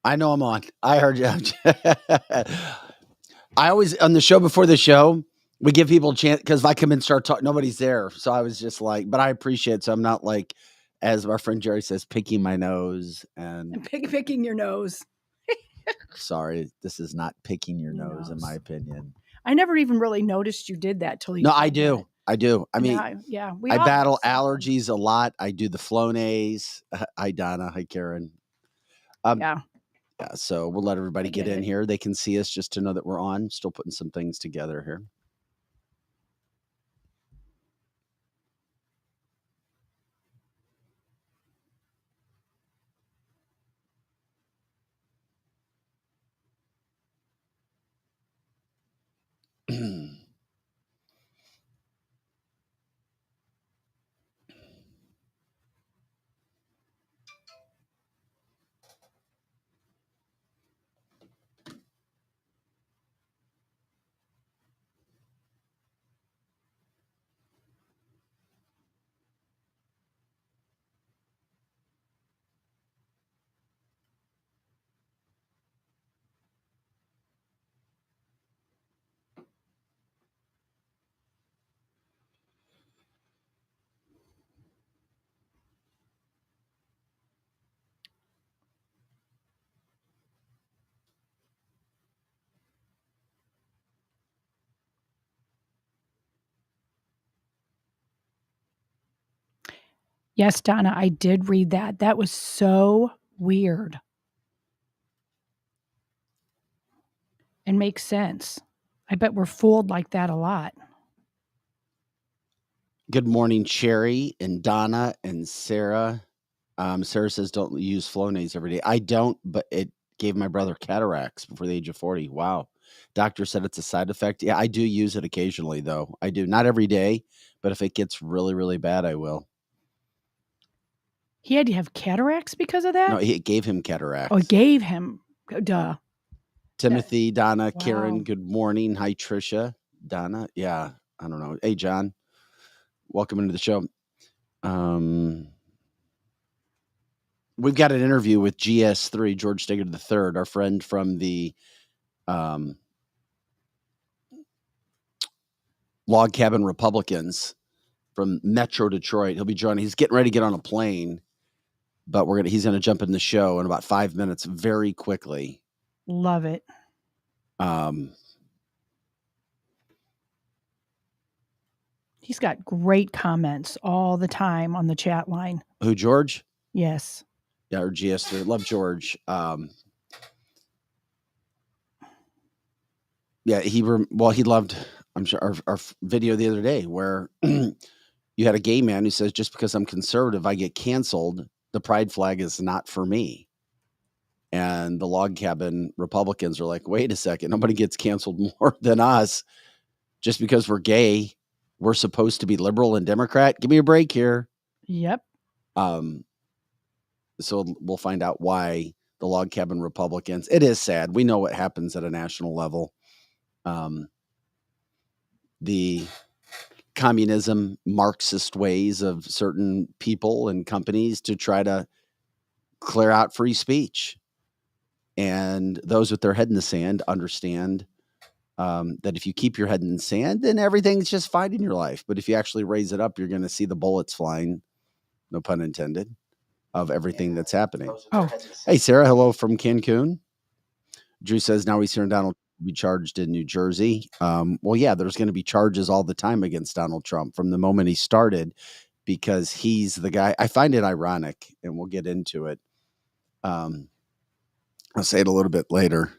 I know I'm on. I heard you. I always, on the show before the show, we give people a chance because if I come in and start talking, nobody's there. So I was just like, but I appreciate it. So I'm not like, as our friend Jerry says, picking my nose and picking your nose. Sorry, this is not picking your nose, in my opinion. I never even really noticed you did that till you. No, I do. I do. I mean, yeah, I battle allergies a lot. I do the Flonase. Hi, Donna. Hi, Karen. Yeah. So we'll let everybody get in here. They can see us just to know that we're on. Still putting some things together here. Yes, Donna, I did read that. That was so weird. And makes sense. I bet we're fooled like that a lot. Good morning, Sherry and Donna and Sarah. Sarah says, don't use Flonase every day. I don't, but it gave my brother cataracts before the age of 40. Wow. Doctor said it's a side effect. Yeah, I do use it occasionally, though. I do. Not every day, but if it gets really, really bad, I will. He had to have cataracts because of that? No, it gave him cataracts. Oh, it gave him. Duh. Timothy, Donna, Karen, good morning. Hi, Trisha. Donna. Yeah, I don't know. Hey, John. Welcome into the show. We've got an interview with GS3, George Steger III, our friend from the Log Cabin Republicans from Metro Detroit. He'll be joining. He's getting ready to get on a plane, but he's going to jump in the show in about 5 minutes very quickly. Love it. He's got great comments all the time on the chat line. Who, George? Yes. Yeah, or GS3. Love George. Yeah, he loved, I'm sure, our video the other day where you had a gay man who says, just because I'm conservative, I get canceled. The pride flag is not for me. And the Log Cabin Republicans are like, wait a second, nobody gets canceled more than us. Just because we're gay, we're supposed to be liberal and Democrat. Give me a break here. Yep. So we'll find out why the Log Cabin Republicans. It is sad. We know what happens at a national level. The communism, Marxist ways of certain people and companies to try to clear out free speech. And those with their head in the sand understand that if you keep your head in the sand, then everything's just fine in your life. But if you actually raise it up, you're going to see the bullets flying, no pun intended, of everything that's happening. Oh, hey, Sarah, hello from Cancun. Drew says now he's hearing Donald Trump be charged in New Jersey. Well, yeah, there's going to be charges all the time against Donald Trump from the moment he started because he's the guy. I find it ironic, and we'll get into it. I'll say it a little bit later.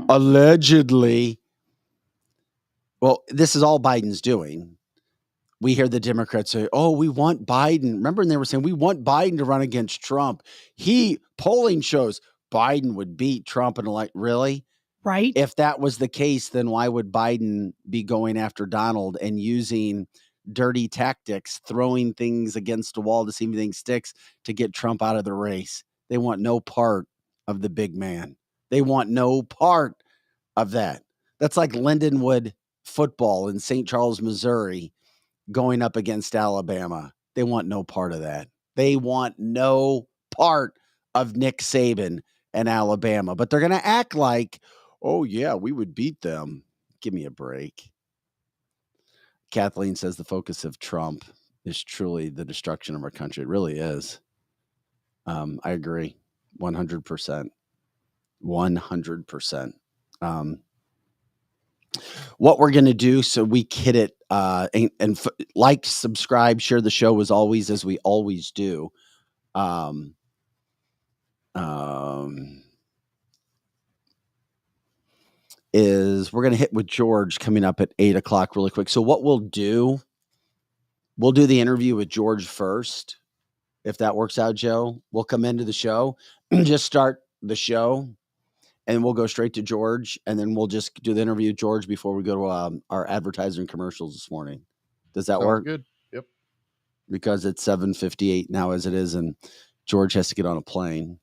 Allegedly. Well, this is all Biden's doing. We hear the Democrats say, oh, we want Biden. Remember when they were saying, we want Biden to run against Trump. Polling shows Biden would beat Trump and elect. Really? Right. If that was the case, then why would Biden be going after Donald and using dirty tactics, throwing things against the wall to see if anything sticks to get Trump out of the race? They want no part of the big man. They want no part of that. That's like Lindenwood football in St. Charles, Missouri, going up against Alabama. They want no part of that. They want no part of Nick Saban and Alabama, but they're going to act like, oh, yeah, we would beat them. Give me a break. Kathleen says the focus of Trump is truly the destruction of our country. It really is. I agree 100%. 100%. What we're going to do so we hit it like, subscribe, share the show as always, as we always do. Is we're going to hit with George coming up at 8:00 really quick. So what we'll do the interview with George first. If that works out, Joe, we'll come into the show and just start the show, and we'll go straight to George, and then we'll just do the interview with George before we go to our advertiser and commercials this morning. Does that work? Good. Yep. Because it's 7:58 now as it is, and George has to get on a plane.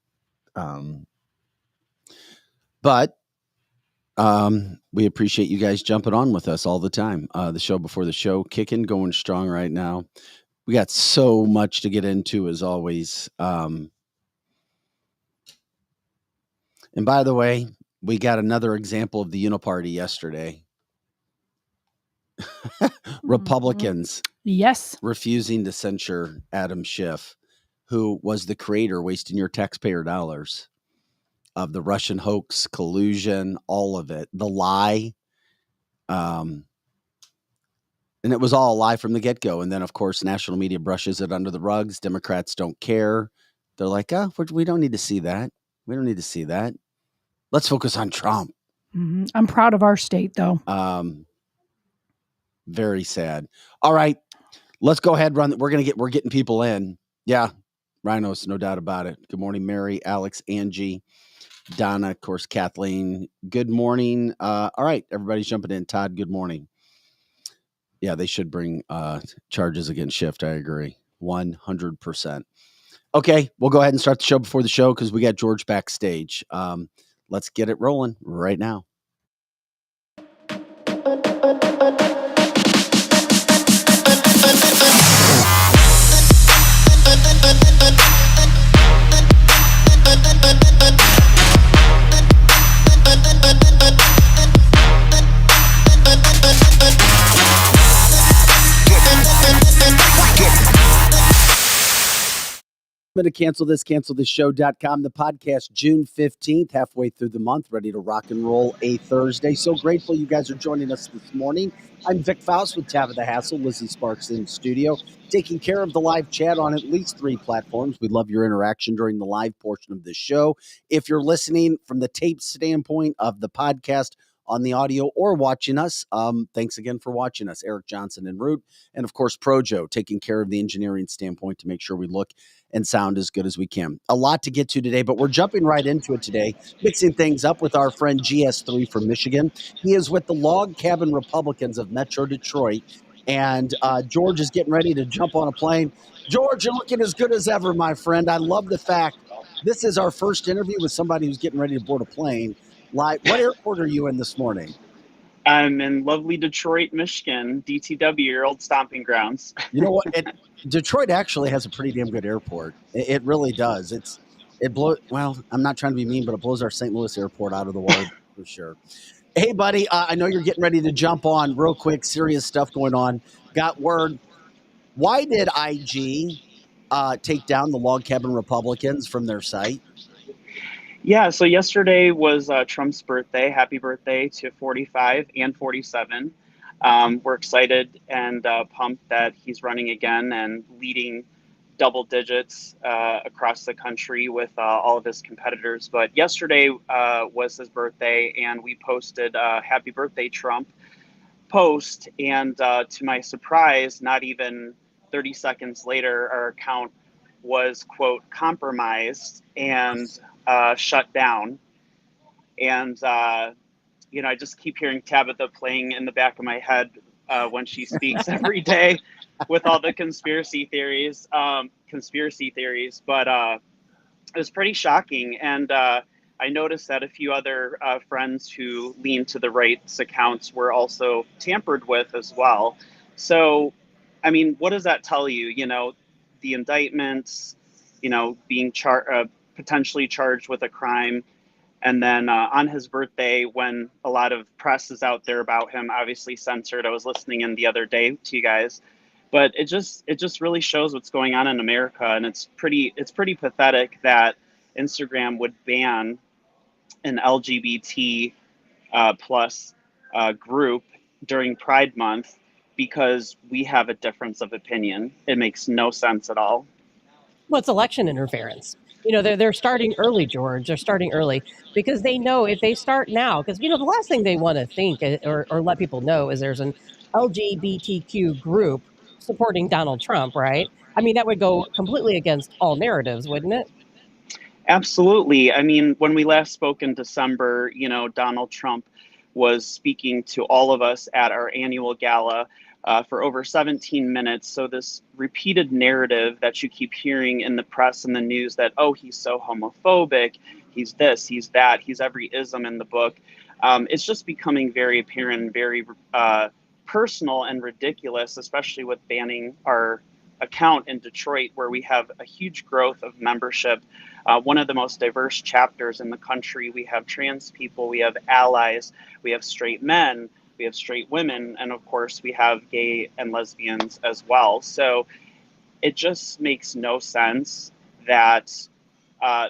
But we appreciate you guys jumping on with us all the time. The show before the show, kicking, going strong right now. We got so much to get into as always. And by the way, we got another example of the uniparty yesterday. Republicans, yes, refusing to censure Adam Schiff, who was the creator, wasting your taxpayer dollars, of the Russian hoax, collusion, all of it, the lie. And it was all a lie from the get-go. And then, of course, national media brushes it under the rugs. Democrats don't care. They're like, oh, we don't need to see that. We don't need to see that. Let's focus on Trump. Mm-hmm. I'm proud of our state, though. Very sad. All right, let's go ahead. We're getting people in. Yeah, Rhinos, no doubt about it. Good morning, Mary, Alex, Angie, Donna, of course, Kathleen. Good morning. All right, everybody's jumping in. Todd, good morning. Yeah, they should bring charges against Schiff. I agree, 100%. Okay, we'll go ahead and start the show before the show because we got George backstage. Let's get it rolling right now. To cancelthisshow.com, the podcast, June 15th, halfway through the month, ready to rock and roll a Thursday. So grateful you guys are joining us this morning. I'm Vic Faust with Tabitha Hassel, Lizzie Sparks in studio, taking care of the live chat on at least 3 platforms. We love your interaction during the live portion of this show. If you're listening from the tape standpoint of the podcast, on the audio or watching us, thanks again for watching us. Eric Johnson and Root, and of course Projo, taking care of the engineering standpoint to make sure we look and sound as good as we can. A lot to get to today, but we're jumping right into it today, mixing things up with our friend GS3 from Michigan. He is with the Log Cabin Republicans of Metro Detroit, and George is getting ready to jump on a plane. George, you're looking as good as ever, my friend. I love the fact this is our first interview with somebody who's getting ready to board a plane. Live. What airport are you in this morning? I'm in lovely Detroit, Michigan, DTW, your old stomping grounds. You know what? Detroit actually has a pretty damn good airport. It really does. It blows. Well, I'm not trying to be mean, but it blows our St. Louis airport out of the water for sure. Hey, buddy, I know you're getting ready to jump on real quick. Serious stuff going on. Got word. Why did IG take down the Log Cabin Republicans from their site? Yeah, so yesterday was Trump's birthday. Happy birthday to 45 and 47. We're excited and pumped that he's running again and leading double digits across the country with all of his competitors. But yesterday was his birthday, and we posted Happy Birthday, Trump post. And to my surprise, not even 30 seconds later, our account was, quote, compromised and shut down. And, I just keep hearing Tabitha playing in the back of my head when she speaks every day with all the conspiracy theories. But it was pretty shocking. And I noticed that a few other friends who lean to the right's accounts were also tampered with as well. So, I mean, what does that tell you? The indictments, being potentially charged with a crime. And then on his birthday, when a lot of press is out there about him, obviously censored. I was listening in the other day to you guys, but it just really shows what's going on in America, and it's pretty pathetic that Instagram would ban an LGBT plus group during Pride Month because we have a difference of opinion. It makes no sense at all. Well, it's election interference. They're starting early, George. They're starting early because they know if they start now, because the last thing they want to think or let people know is there's an LGBTQ group supporting Donald Trump, right? I mean, that would go completely against all narratives, wouldn't it? Absolutely. I mean, when we last spoke in December, Donald Trump was speaking to all of us at our annual gala for over 17 minutes. So this repeated narrative that you keep hearing in the press and the news that, oh, he's so homophobic, he's this, he's that, he's every ism in the book. It's just becoming very apparent and very personal and ridiculous, especially with banning our account in Detroit, where we have a huge growth of membership. One of the most diverse chapters in the country. We have trans people, we have allies, we have straight men, we have straight women, and of course we have gay and lesbians as well. So it just makes no sense that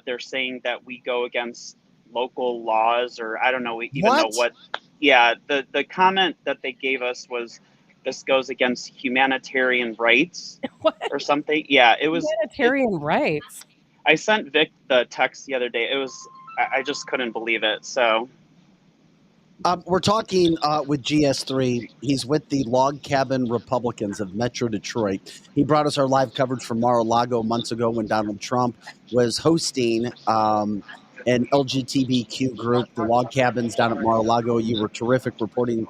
they're saying that we go against local laws, or I don't know even know what. Yeah, the comment that they gave us was, this goes against humanitarian rights or something. Yeah, it was humanitarian rights. I sent Vic the text the other day. It was, I just couldn't believe it. So we're talking with GS3. He's with the Log Cabin Republicans of Metro Detroit. He brought us our live coverage from Mar-a-Lago months ago when Donald Trump was hosting an LGBTQ group, the Log Cabins down at Mar-a-Lago. You were terrific reporting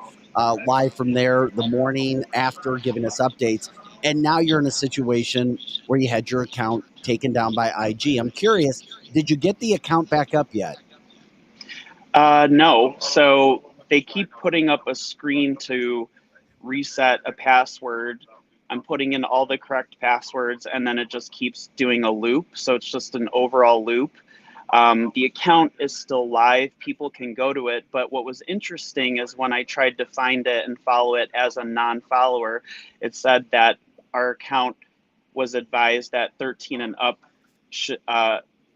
live from there the morning after, giving us updates. And now you're in a situation where you had your account taken down by IG. I'm curious, did you get the account back up yet? no. So they keep putting up a screen to reset a password. I'm putting in all the correct passwords, and then it just keeps doing a loop. So it's just an overall loop. The account is still live. People can go to it. But what was interesting is when I tried to find it and follow it as a non-follower, it said that our account was advised that 13 and up should,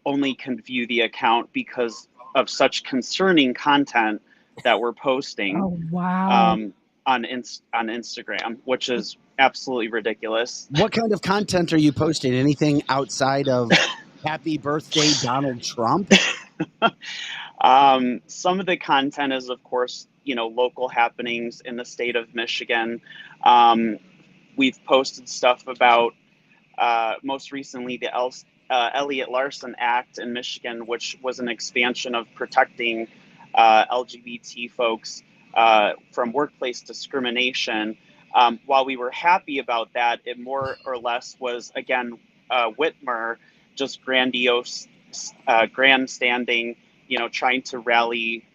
only can view the account because of such concerning content that we're posting. Oh, wow. On Instagram, which is absolutely ridiculous. What kind of content are you posting? Anything outside of happy birthday, Donald Trump? Some of the content is, of course, local happenings in the state of Michigan. We've posted stuff about most recently the Elliott Larson Act in Michigan, which was an expansion of protecting LGBT folks from workplace discrimination. While we were happy about that, it more or less was, again, Whitmer just grandiose, grandstanding, trying to rally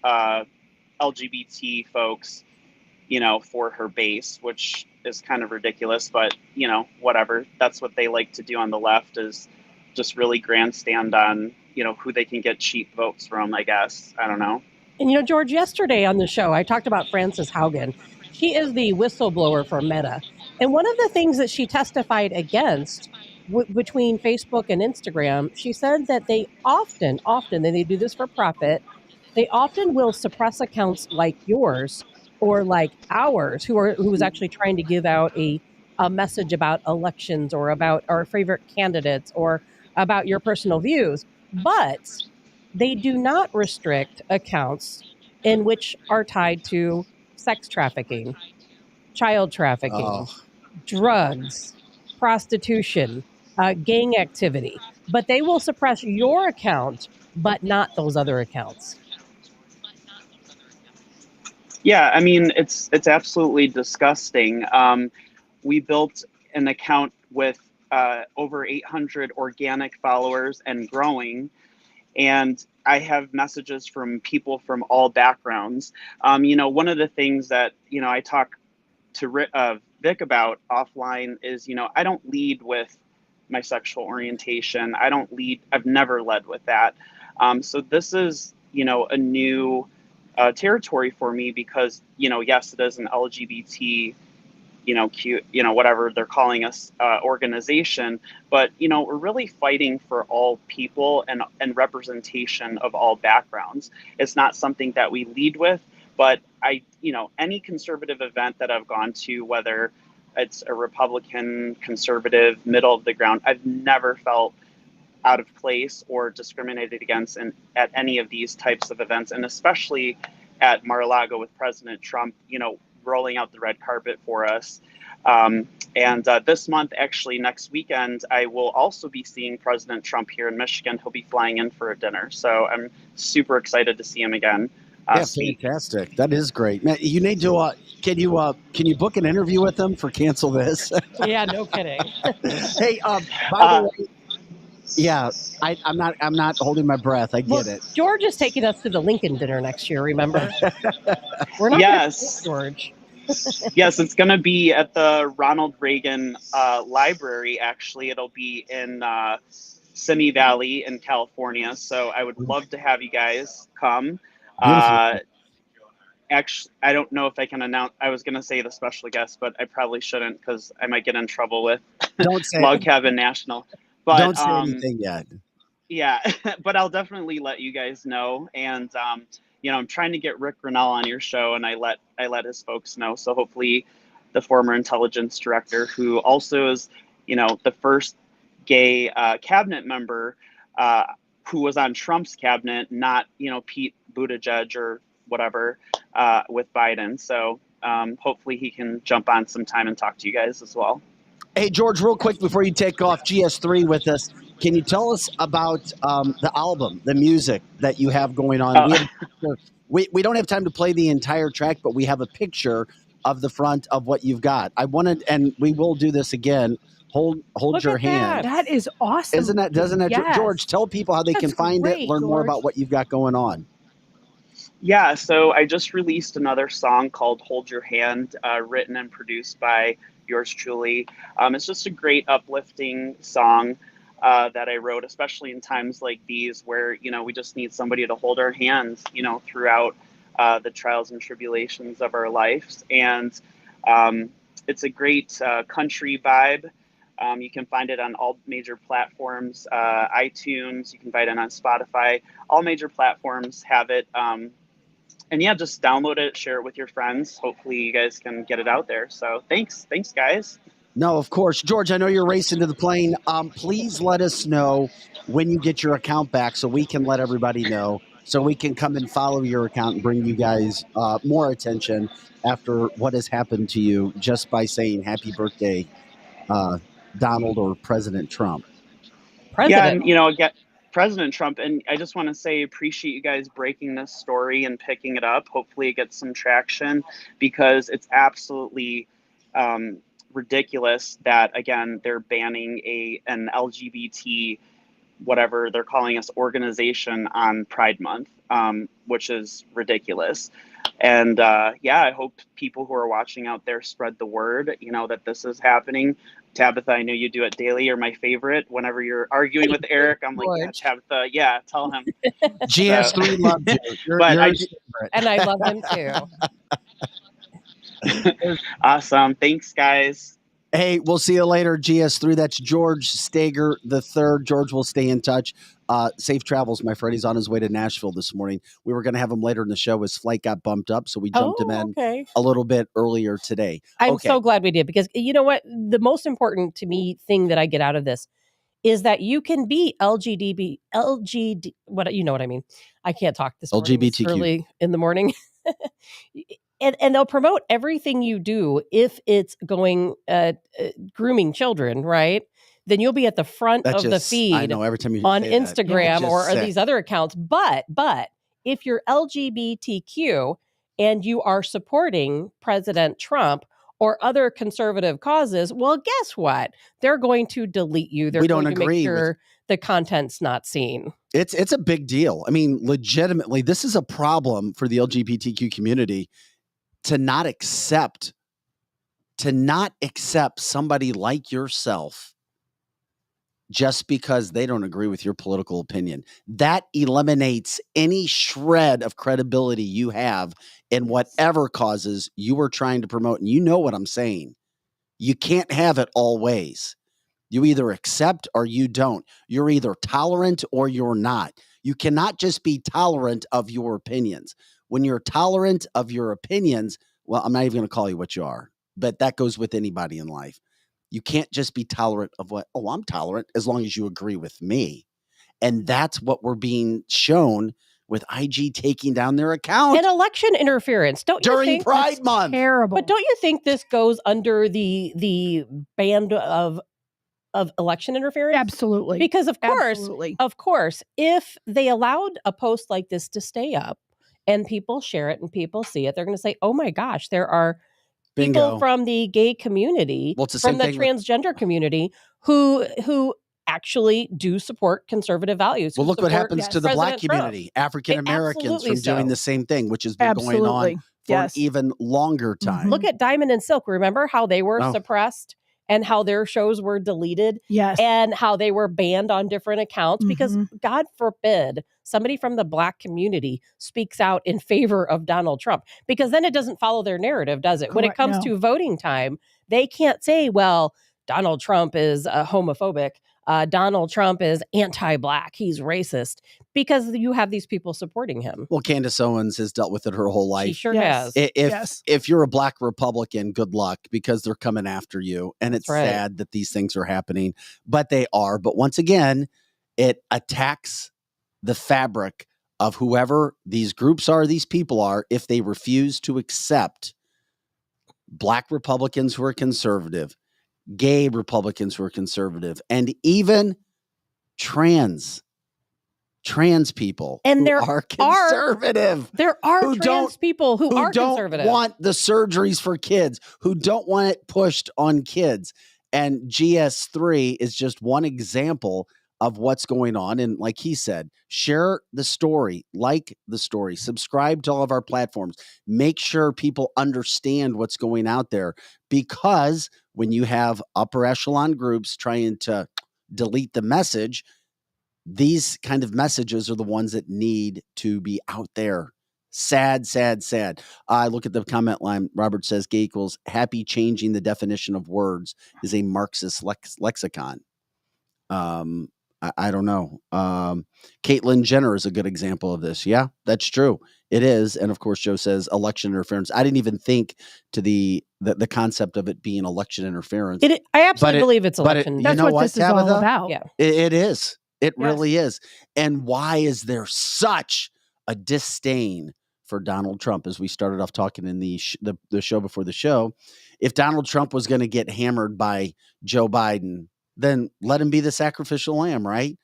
LGBT folks, for her base, which is kind of ridiculous, but, whatever. That's what they like to do on the left, is just really grandstand on, who they can get cheap votes from, I guess. I don't know. And George, yesterday on the show, I talked about Frances Haugen. She is the whistleblower for Meta. And one of the things that she testified against between Facebook and Instagram, she said that they often, and they do this for profit, they often will suppress accounts like yours or like ours, who is actually trying to give out a message about elections or about our favorite candidates or about your personal views. But they do not restrict accounts in which are tied to sex trafficking, child trafficking, drugs, prostitution, gang activity. But they will suppress your account, but not those other accounts. Yeah, I mean, it's absolutely disgusting. We built an account with over 800 organic followers and growing. And I have messages from people from all backgrounds. One of the things that, I talk to Vic about offline is, I don't lead with my sexual orientation. I've never led with that. So this is, a new territory for me because, yes, it is an LGBT, whatever they're calling us, organization, but, we're really fighting for all people and representation of all backgrounds. It's not something that we lead with, but any conservative event that I've gone to, whether it's a Republican, conservative, middle of the ground, I've never felt out of place or discriminated against at any of these types of events, and especially at Mar-a-Lago with President Trump, rolling out the red carpet for us. And this month, actually, next weekend, I will also be seeing President Trump here in Michigan. He'll be flying in for a dinner, so I'm super excited to see him again. Yeah, speak. fantastic. That is great. Man, you need to. Can you book an interview with them for Cancel This? Yeah, no kidding. Hey, by the way, yeah, I'm not holding my breath. I get it. George is taking us to the Lincoln dinner next year. Remember? We're not. Yes, George. Yes, it's going to be at the Ronald Reagan Library. Actually, it'll be in Simi Valley in California. So I would love to have you guys come. Beautiful. Actually, I don't know if I can announce. I was going to say the special guest, but I probably shouldn't because I might get in trouble with Don't say Log Cabin National. But don't say anything yet. Yeah, but I'll definitely let you guys know. And I'm trying to get Rick Grinnell on your show, and I let his folks know. So hopefully, the former intelligence director, who also is, the first gay cabinet member, who was on Trump's cabinet, not Pete Buttigieg or whatever, with Biden. So hopefully he can jump on sometime and talk to you guys as well. Hey, George, real quick before you take off GS3 with us, can you tell us about the album, the music that you have going on? We don't have time to play the entire track, but we have a picture of the front of what you've got. I wanted, and we will do this again. Hold your hand. That is awesome. Doesn't that, Yes. George, tell people how they can find it, learn more about what you've got going on. Yeah, so I just released another song called Hold Your Hand, written and produced by yours truly. It's just a great uplifting song that I wrote, especially in times like these where, we just need somebody to hold our hands, throughout the trials and tribulations of our lives. And it's a great country vibe. You can find it on all major platforms, iTunes, you can find it on Spotify, all major platforms have it. And yeah, just download it, share it with your friends. Hopefully you guys can get it out there. So thanks guys. No, of course. George, I know you're racing to the plane. Please let us know when you get your account back so we can let everybody know, so we can come and follow your account and bring you guys more attention after what has happened to you just by saying happy birthday, Donald or President Trump. Yeah, and get President Trump. And I just want to say, appreciate you guys breaking this story and picking it up. Hopefully it gets some traction, because it's absolutely ridiculous that, again, they're banning an LGBT, whatever they're calling us, organization on Pride Month, which is ridiculous. And I hope people who are watching out there spread the word, that this is happening. Tabitha, I know you do it daily. You're my favorite. Whenever you're arguing with Eric, I'm like, yeah, Tabitha, yeah, tell him. GS3 loves you. And I love him too. Awesome. Thanks, guys. Hey, we'll see you later, GS3. That's George Stager III. George will stay in touch. Safe travels, my friend. He's on his way to Nashville this morning. We were going to have him later in the show. His flight got bumped up, so we jumped him in a little bit earlier today. I'm so glad we did, because you know what? The most important to me thing that I get out of this is that you can be what you know what I mean. I can't talk this morning. It's early in the morning. And they'll promote everything you do if it's going grooming children, right? Then you'll be at the front of the feed. I know, every time you on say Instagram that. or these other accounts. But if you're LGBTQ and you are supporting President Trump or other conservative causes, well, guess what? They're going to delete you. They're going to make sure the content's not seen. It's a big deal. I mean, legitimately, this is a problem for the LGBTQ community to not accept somebody like yourself just because they don't agree with your political opinion. That eliminates any shred of credibility you have in whatever causes you are trying to promote. And you know what I'm saying. You can't have it all ways. You either accept or you don't. You're either tolerant or you're not. You cannot just be tolerant of your opinions. When you're tolerant of your opinions, well, I'm not even going to call you what you are, but that goes with anybody in life. You can't just be tolerant of what, oh, I'm tolerant as long as you agree with me. And that's what we're being shown with IG taking down their account. And election interference. Don't you during think Pride Month. Terrible. But don't you think this goes under the band of election interference? Absolutely. Because of Absolutely. course, if they allowed a post like this to stay up and people share it and people see it, they're going to say, "Oh my gosh, there are Bingo. people from the gay community, Well, it's the from same the thing with- transgender community who actually do support conservative values." Well, who look what support happens to the Black President Trump. community, African Americans, Absolutely from doing so. the same thing, which has been going on Absolutely. for an Yes. even longer time. Look at Diamond and Silk. Remember how they were Oh. suppressed and how their shows were deleted Yes. and how they were banned on different accounts? Because Mhm. God forbid somebody from the Black community speaks out in favor of Donald Trump, because then it doesn't follow their narrative, does it? When it Correct. comes No. to voting time, they can't say, well, Donald Trump is homophobic. Donald Trump is anti-Black. He's racist, because you have these people supporting him. Well, Candace Owens has dealt with it her whole She life. sure Yes. has. If you're a Black Republican, good luck, because they're coming after you. And it's That's right. sad that these things are happening, but they are. But once again, it attacks the fabric of whoever these groups are, these people are, if they refuse to accept Black Republicans who are conservative, gay Republicans who are conservative, and even trans people And who there are conservative. There are Who trans don't- people who are don't conservative. want the surgeries for kids, who don't want it pushed on kids. And GS3 is just one example of what's going on. And like he said, share the story, like the story, subscribe to all of our platforms, make sure people understand what's going out there. Because when you have upper echelon groups trying to delete the message, these kind of messages are the ones that need to be out there. Sad, sad, sad. I look at the comment line. Robert says gay equals happy changing the definition of words is a Marxist lexicon. I don't know. Caitlyn Jenner is a good example of this. Yeah, that's true. It is. And of course, Joe says election interference. I didn't even think to the concept of it being election interference. I absolutely believe it's election. you That's know what what, this is all Tabitha? about. Yeah. It is. It Yes. really is. And why is there such a disdain for Donald Trump? As we started off talking in the show before the show, if Donald Trump was going to get hammered by Joe Biden, then let him be the sacrificial lamb, right?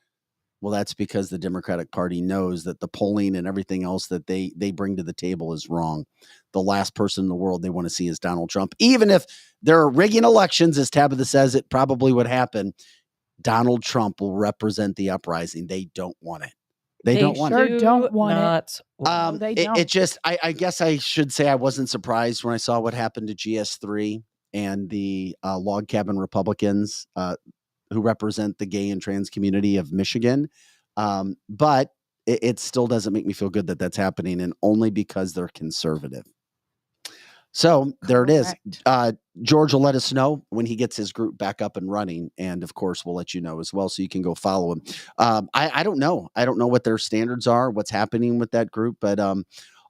Well, that's because the Democratic Party knows that the polling and everything else that they bring to the table is wrong. The last person in the world they want to see is Donald Trump. Even if they're rigging elections, as Tabitha says, it probably would happen. Donald Trump will represent the uprising. They don't want it. They don't want sure it. don't want it. it. They It don't. just, I guess I should say I wasn't surprised when I saw what happened to GS3 and the log cabin Republicans who represent the gay and trans community of Michigan. But it still doesn't make me feel good that that's happening, and only because they're conservative. So there it is. George will let us know when he gets his group back up and running. And of course, we'll let you know as well, so you can go follow him. I don't know. I don't know what their standards are, what's happening with that group. But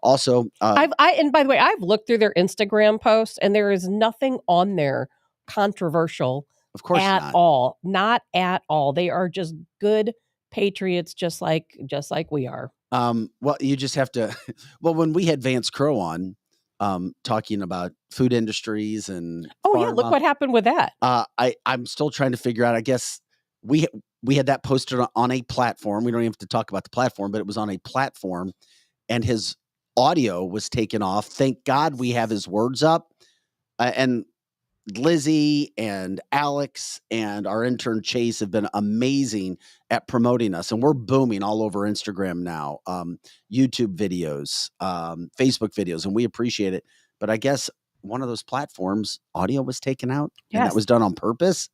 also, And by the way, I've looked through their Instagram posts, and there is nothing on there controversial of course, at not. all. Not at all. They are just good patriots, just like we are. Well, you just have to. Well, when we had Vance Crowe on, talking about food industries and Look what happened with that. I'm still trying to figure out. I guess we had that posted on a platform. We don't even have to talk about the platform, but it was on a platform, and his audio was taken off. Thank God we have his words up, and Lizzie and Alex and our intern Chase have been amazing at promoting us, and we're booming all over Instagram now, YouTube videos, Facebook videos, and we appreciate it. But I guess one of those platforms, audio was taken out, and that Yes. was done on purpose.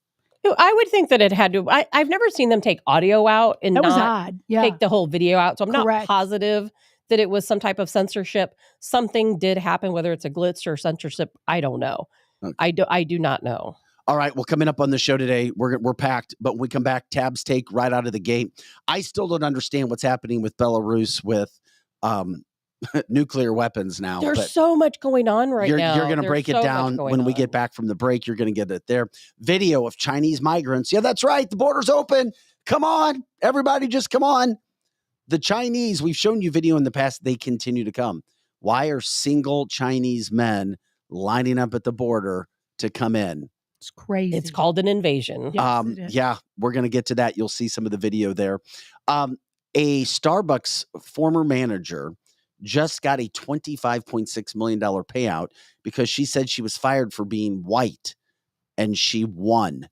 I would think that it had to. I've never seen them take audio out and That was not odd. Yeah. take the whole video out. So I'm not Correct. positive that it was some type of censorship. Something did happen, whether it's a glitch or censorship. I don't know. Okay. I do not know. All right. Well, coming up on the show today, we're packed, but when we come back, Tab's take right out of the gate. I still don't understand what's happening with Belarus with nuclear weapons now. There's so much going on right now. You're going to break it down when we get back from the break. You're going to get it there. Video of Chinese migrants. Yeah, that's right. The border's open. Come on. Everybody just come on. The Chinese, we've shown you video in the past. They continue to come. Why are single Chinese men lining up at the border to come in? It's crazy. It's called an invasion. Yes, it is. Yeah, we're going to get to that. You'll see some of the video there. A Starbucks former manager just got a $25.6 million payout because she said she was fired for being white, and she won.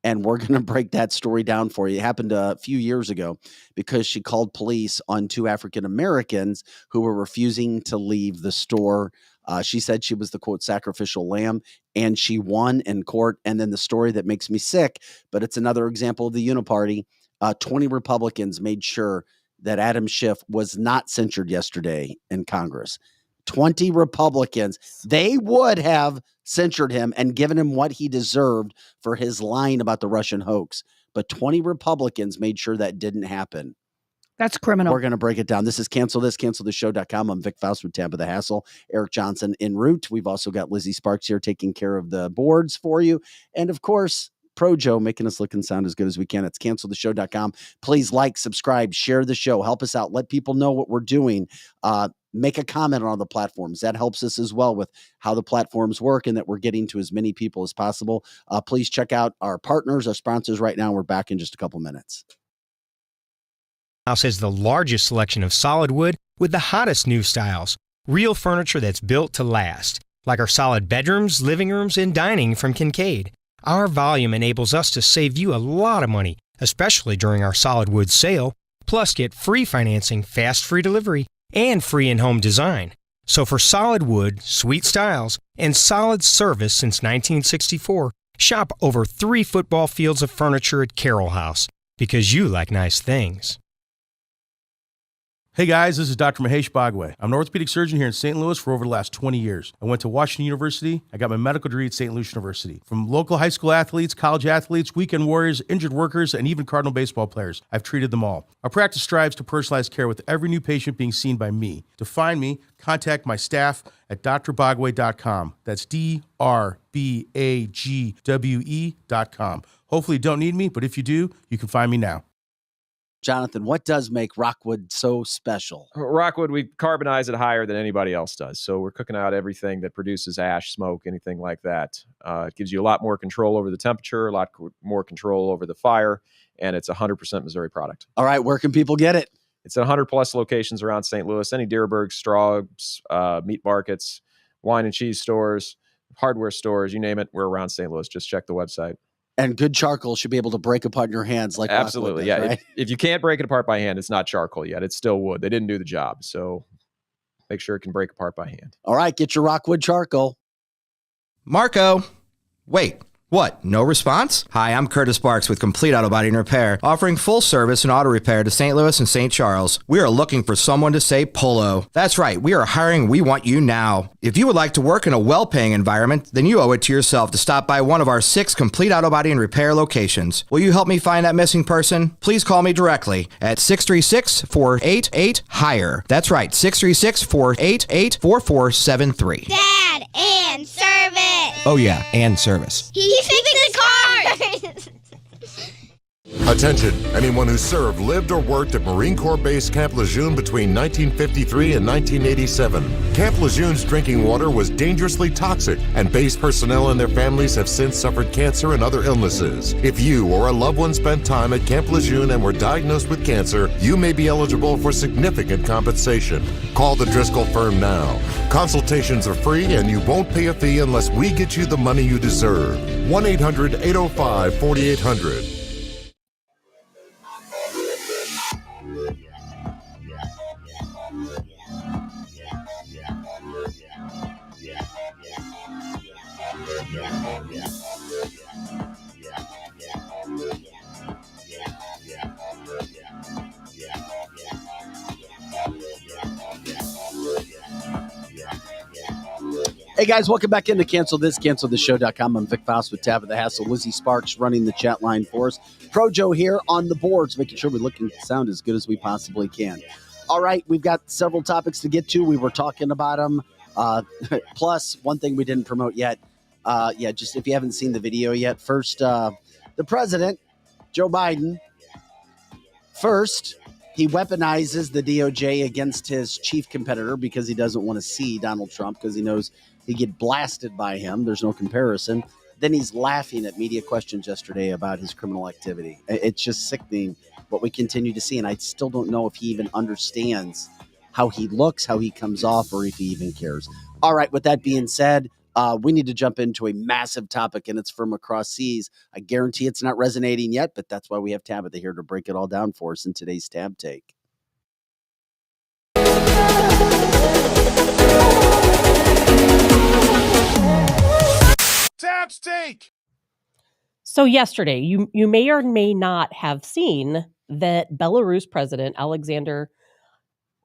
And we're going to break that story down for you. It happened a few years ago because she called police on 2 African Americans who were refusing to leave the store. She said she was the, quote, sacrificial lamb, and she won in court. And then the story that makes me sick, but it's another example of the uniparty. 20 Republicans made sure that Adam Schiff was not censured yesterday in Congress. 20 Republicans, they would have censured him and given him what he deserved for his lying about the Russian hoax. But 20 Republicans made sure that didn't happen. That's criminal. We're going to break it down. This is cancelthisshow.com. I'm Vic Faust with Tampa the Hassle. Eric Johnson en route. We've also got Lizzie Sparks here taking care of the boards for you. And of course, Pro Joe making us look and sound as good as we can. It's cancelthisshow.com. Please like, subscribe, share the show. Help us out. Let people know what we're doing. Make a comment on all the platforms. That helps us as well with how the platforms work and that we're getting to as many people as possible. Please check out our partners, our sponsors right now. We're back in just a couple minutes. House has the largest selection of solid wood with the hottest new styles. Real furniture that's built to last, like our solid bedrooms, living rooms, and dining from Kincaid. Our volume enables us to save you a lot of money, especially during our solid wood sale. Plus, get free financing, fast free delivery, and free in-home design. So for solid wood, sweet styles, and solid service since 1964, shop over 3 football fields of furniture at Carroll House, because you like nice things. Hey guys, this is Dr. Mahesh Bhagway. I'm an orthopedic surgeon here in St. Louis for over the last 20 years. I went to Washington University. I got my medical degree at St. Louis University. From local high school athletes, college athletes, weekend warriors, injured workers, and even Cardinal baseball players, I've treated them all. Our practice strives to personalize care with every new patient being seen by me. To find me, contact my staff at drbagwe.com. That's DRBAGWE.com. Hopefully you don't need me, but if you do, you can find me now. Jonathan, what does make Rockwood so special? Rockwood, we carbonize it higher than anybody else does. So we're cooking out everything that produces ash, smoke, anything like that. It gives you a lot more control over the temperature, a lot more control over the fire, and it's 100% Missouri product. All right, where can people get it? It's at 100 plus locations around St. Louis, any Deerberg, Straub's, meat markets, wine and cheese stores, hardware stores, you name it, we're around St. Louis. Just check the website. And good charcoal should be able to break apart in your hands like absolutely, does, yeah. Right? If you can't break it apart by hand, it's not charcoal yet. It's still wood. They didn't do the job, so make sure it can break apart by hand. All right, get your Rockwood charcoal. Marco, wait. What? No response? Hi, I'm Curtis Barks with Complete Auto Body and Repair, offering full service and auto repair to St. Louis and St. Charles. We are looking for someone to say polo. That's right, we are hiring. We want you now. If you would like to work in a well-paying environment, then you owe it to yourself to stop by one of our 6 Complete Auto Body and Repair locations. Will you help me find that missing person? Please call me directly at 636-488-HIRE. That's right, 636-488-4473. Dad, and service. Oh yeah, and service. He fixes cars. Attention, anyone who served, lived, or worked at Marine Corps Base Camp Lejeune between 1953 and 1987. Camp Lejeune's drinking water was dangerously toxic, and base personnel and their families have since suffered cancer and other illnesses. If you or a loved one spent time at Camp Lejeune and were diagnosed with cancer, you may be eligible for significant compensation. Call the Driscoll firm now. Consultations are free, and you won't pay a fee unless we get you the money you deserve. 1-800-805-4800. Hey guys, welcome back into cancelthisshow.com. I'm Vic Faust with Tabitha Hassel. Lizzie Sparks running the chat line for us. Pro Joe here on the boards, making sure we look and sound as good as we possibly can. All right, we've got several topics to get to. We were talking about them. Plus, one thing we didn't promote yet. Just if you haven't seen the video yet, first, the president, Joe Biden, first, he weaponizes the DOJ against his chief competitor because he doesn't want to see Donald Trump because he knows he'd get blasted by him. There's no comparison. Then he's laughing at media questions yesterday about his criminal activity. It's just sickening what we continue to see, and I still don't know if he even understands how he looks, how he comes off, or if he even cares. All right, with that being said, we need to jump into a massive topic, and it's from across seas. I guarantee it's not resonating yet, but that's why we have Tabitha here to break it all down for us in today's Tab Take. Tab's Take! So yesterday, you may or may not have seen that Belarus president Alexander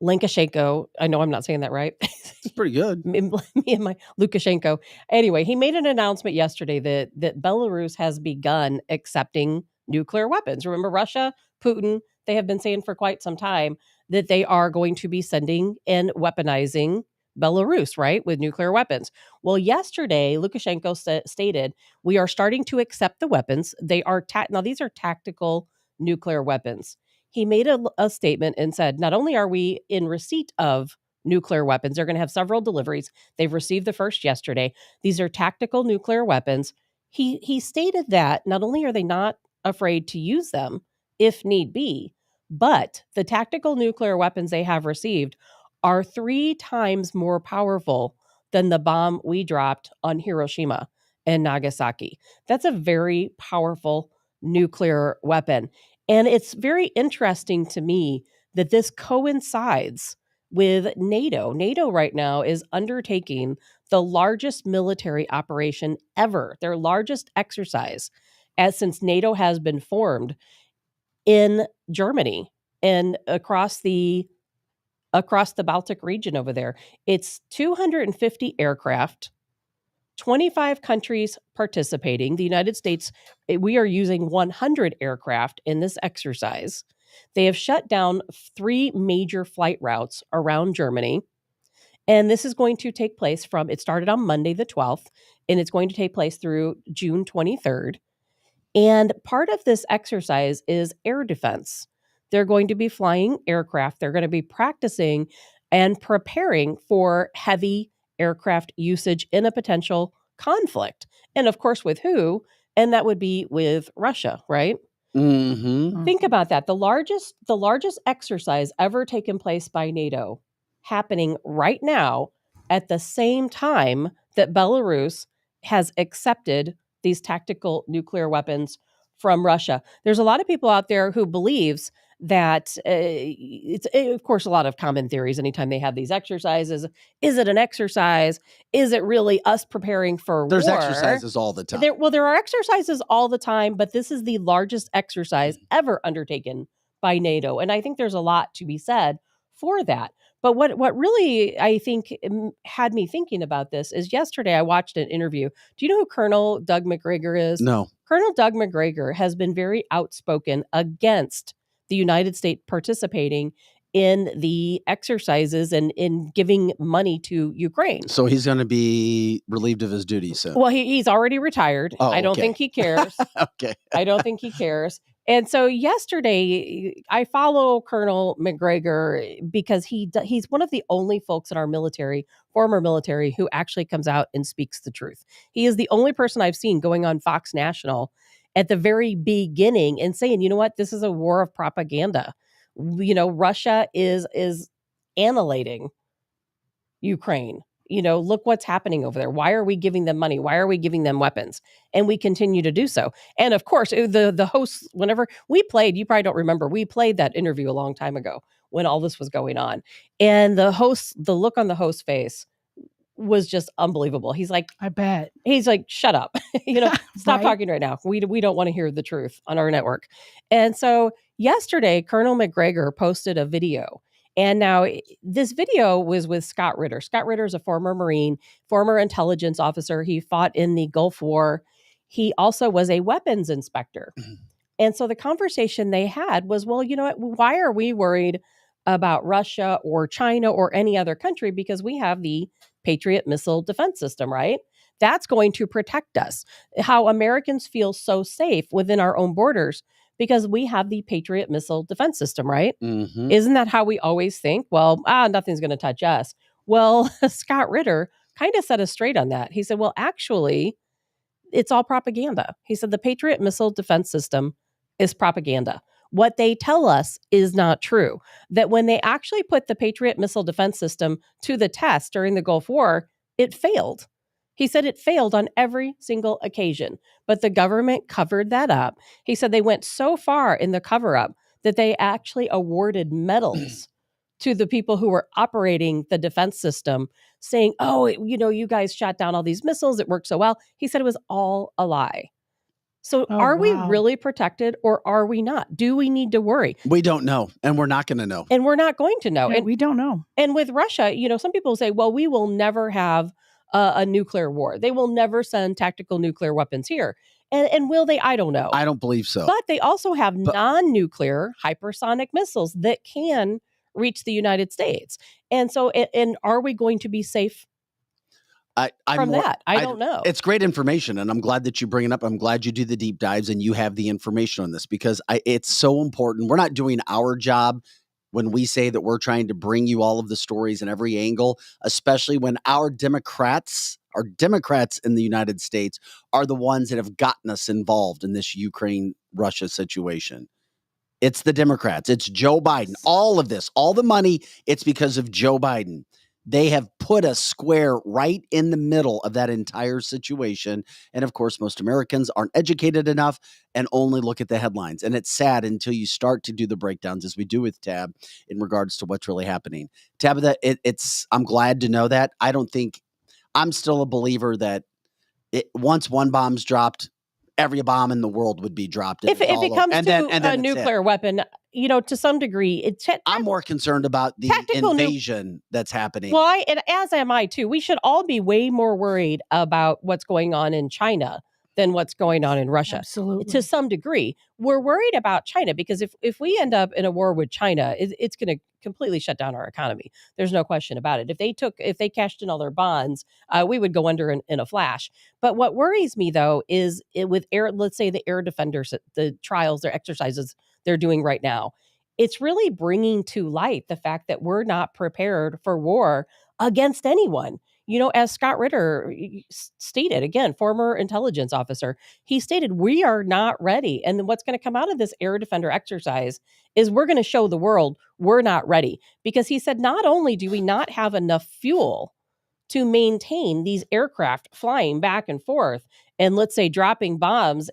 Lukashenko, I know I'm not saying that right. It's pretty good. me and my Lukashenko. Anyway, he made an announcement yesterday that Belarus has begun accepting nuclear weapons. Remember, Russia, Putin, they have been saying for quite some time that they are going to be sending and weaponizing Belarus, right, with nuclear weapons. Well, yesterday, Lukashenko stated, we are starting to accept the weapons. They are now these are tactical nuclear weapons. He made a statement and said, not only are we in receipt of nuclear weapons, they're going to have several deliveries. They've received the first yesterday. These are tactical nuclear weapons. He stated that not only are they not afraid to use them if need be, but the tactical nuclear weapons they have received are 3 times more powerful than the bomb we dropped on Hiroshima and Nagasaki. That's a very powerful nuclear weapon. And it's very interesting to me that this coincides with NATO. NATO right now is undertaking the largest military operation ever, their largest exercise since NATO has been formed in Germany and across the Baltic region over there. It's 250 aircraft, 25 countries participating. The United States, we are using 100 aircraft in this exercise. They have shut down 3 major flight routes around Germany. And this is going to take place it started on Monday the 12th, and it's going to take place through June 23rd. And part of this exercise is air defense. They're going to be flying aircraft. They're going to be practicing and preparing for heavy aircraft usage in a potential conflict. And of course, with who? And that would be with Russia, right? Mm-hmm. Think about that. The largest exercise ever taken place by NATO happening right now at the same time that Belarus has accepted these tactical nuclear weapons from Russia. There's a lot of people out there who believes that it's of course a lot of common theories anytime they have these exercises. Is it an exercise? Is it really us preparing for There's war? exercises all the time. There are exercises all the time, but this is the largest exercise ever undertaken by NATO. And I think there's a lot to be said for that. But what really I think had me thinking about this is yesterday I watched an interview. Do you know who Colonel Doug McGregor is? No. Colonel Doug McGregor has been very outspoken against the United States participating in the exercises and in giving money to Ukraine. So he's going to be relieved of his duties soon. Well, he's already retired. Oh, I don't okay. think he cares. Okay. I don't think he cares. And so yesterday, I follow Colonel McGregor because he's one of the only folks in our military, former military, who actually comes out and speaks the truth. He is the only person I've seen going on Fox National at the very beginning and saying, you know what, this is a war of propaganda. You know, Russia is annihilating Ukraine. You know, look what's happening over there. Why are we giving them money? Why are we giving them weapons? And we continue to do so. And of course, the hosts, whenever we played, you probably don't remember, we played that interview a long time ago when all this was going on. And the look on the host's face was just unbelievable. He's like, I bet. He's like, shut up. Stop Right? talking right now. We don't want to hear the truth on our network. And so yesterday, Colonel McGregor posted a video. And now this video was with Scott Ritter. Scott Ritter is a former Marine, former intelligence officer. He fought in the Gulf War. He also was a weapons inspector. And so the conversation they had was, well, you know what? Why are we worried about Russia or China or any other country? Because we have the Patriot missile defense system, right? That's going to protect us. How Americans feel so safe within our own borders because we have the Patriot missile defense system, right? Mm-hmm. Isn't that how we always think? Well, nothing's going to touch us. Well, Scott Ritter kind of set us straight on that. He said, well, actually, it's all propaganda. He said the Patriot missile defense system is propaganda. What they tell us is not true. That when they actually put the Patriot missile defense system to the test during the Gulf War, it failed. He said it failed on every single occasion, but the government covered that up. He said they went so far in the cover up that they actually awarded medals to the people who were operating the defense system, saying, oh, you guys shot down all these missiles. It worked so well. He said it was all a lie. So are we really protected or are we not? Do we need to worry? We don't know, and we're not going to know. And we're not going to know. Yeah, And we don't know. And with Russia, some people say, well, we will never have a nuclear war. They will never send tactical nuclear weapons here. And will they? I don't know. I don't believe so. But they also have non-nuclear hypersonic missiles that can reach the United States. And so, and are we going to be safe from that? I don't know. It's great information, and I'm glad that you bring it up. I'm glad you do the deep dives and you have the information on this because it's so important. We're not doing our job when we say that we're trying to bring you all of the stories and every angle, especially when our Democrats in the United States are the ones that have gotten us involved in this Ukraine-Russia situation. It's the Democrats. It's Joe Biden. All of this, all the money, it's because of Joe Biden. They have put us square right in the middle of that entire situation. And of course, most Americans aren't educated enough and only look at the headlines. And it's sad until you start to do the breakdowns, as we do with Tab, in regards to what's really happening. Tabitha, I'm glad to know that. I'm still a believer that once one bomb's dropped, every bomb in the world would be dropped. If it comes to a nuclear weapon, to some degree, I'm more concerned about the invasion that's happening. Well, as am I too. We should all be way more worried about what's going on in China than what's going on in Russia. Absolutely. To some degree, we're worried about China because if we end up in a war with China, it's going to completely shut down our economy. There's no question about it. If they cashed in all their bonds, we would go under in a flash. But what worries me though is let's say the air defenders, the trials, their exercises they're doing right now. It's really bringing to light the fact that we're not prepared for war against anyone. As Scott Ritter stated, again, former intelligence officer, he stated, we are not ready. And what's going to come out of this air defender exercise is we're going to show the world we're not ready. Because he said, not only do we not have enough fuel to maintain these aircraft flying back and forth and let's say dropping bombs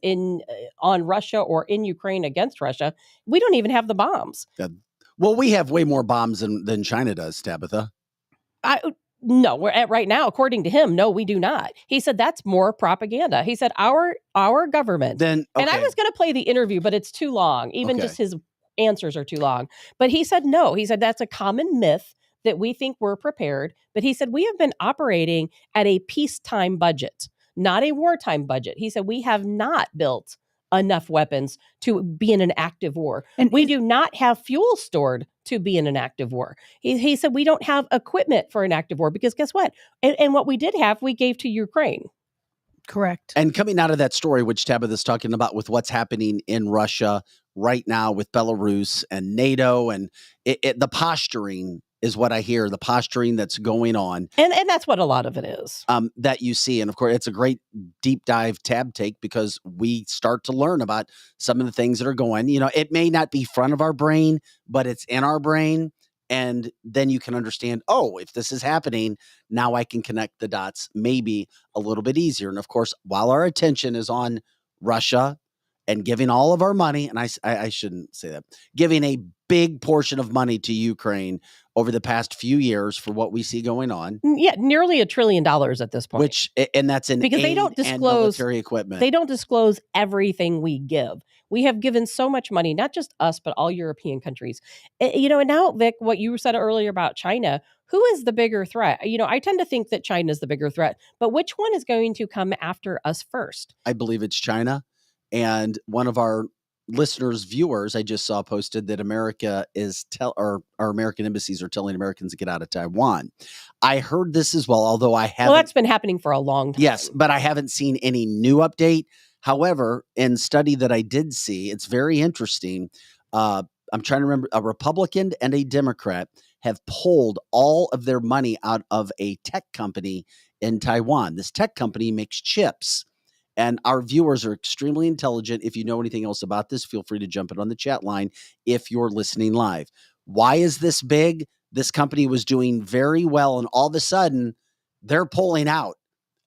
on Russia or in Ukraine against Russia, we don't even have the bombs. Well, we have way more bombs than China does, Tabitha. No, we're at right now, according to him, no, we do not. He said that's more propaganda. He said our government. And I was going to play the interview, but it's too long. Even just his answers are too long. But he said no. He said that's a common myth that we think we're prepared. But he said we have been operating at a peacetime budget, not a wartime budget. He said we have not built enough weapons to be in an active war. And we do not have fuel stored to be in an active war. He said we don't have equipment for an active war because guess what? And what we did have, we gave to Ukraine. Correct. And coming out of that story, which Tabitha's talking about with what's happening in Russia right now with Belarus and NATO and the posturing is what I hear, the posturing that's going on. And that's what a lot of it is. That you see. And of course, it's a great deep dive Tab take because we start to learn about some of the things that are going. It may not be front of our brain, but it's in our brain. And then you can understand, if this is happening, now I can connect the dots maybe a little bit easier. And of course, while our attention is on Russia and giving all of our money, and I shouldn't say that, giving a big portion of money to Ukraine over the past few years for what we see going on. Yeah, nearly $1 trillion at this point. And that's in because they aid don't and disclose military equipment. They don't disclose everything we give. We have given so much money, not just us, but all European countries. And now, Vic, what you said earlier about China, who is the bigger threat? I tend to think that China is the bigger threat, but which one is going to come after us first? I believe it's China. And one of our listeners, viewers, I just saw posted that America is our American embassies are telling Americans to get out of Taiwan. I heard this as well, although I haven't. Well, that's been happening for a long time. Yes, but I haven't seen any new update. However, in study that I did see, it's very interesting. I'm trying to remember, a Republican and a Democrat have pulled all of their money out of a tech company in Taiwan. This tech company makes chips. And our viewers are extremely intelligent. If you know anything else about this, feel free to jump in on the chat line if you're listening live. Why is this big? This company was doing very well, and all of a sudden, they're pulling out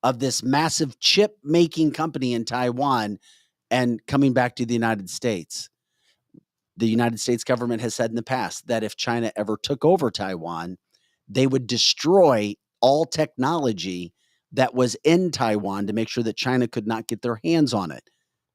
of this massive chip-making company in Taiwan and coming back to the United States. The United States government has said in the past that if China ever took over Taiwan, they would destroy all technology that was in Taiwan to make sure that China could not get their hands on it.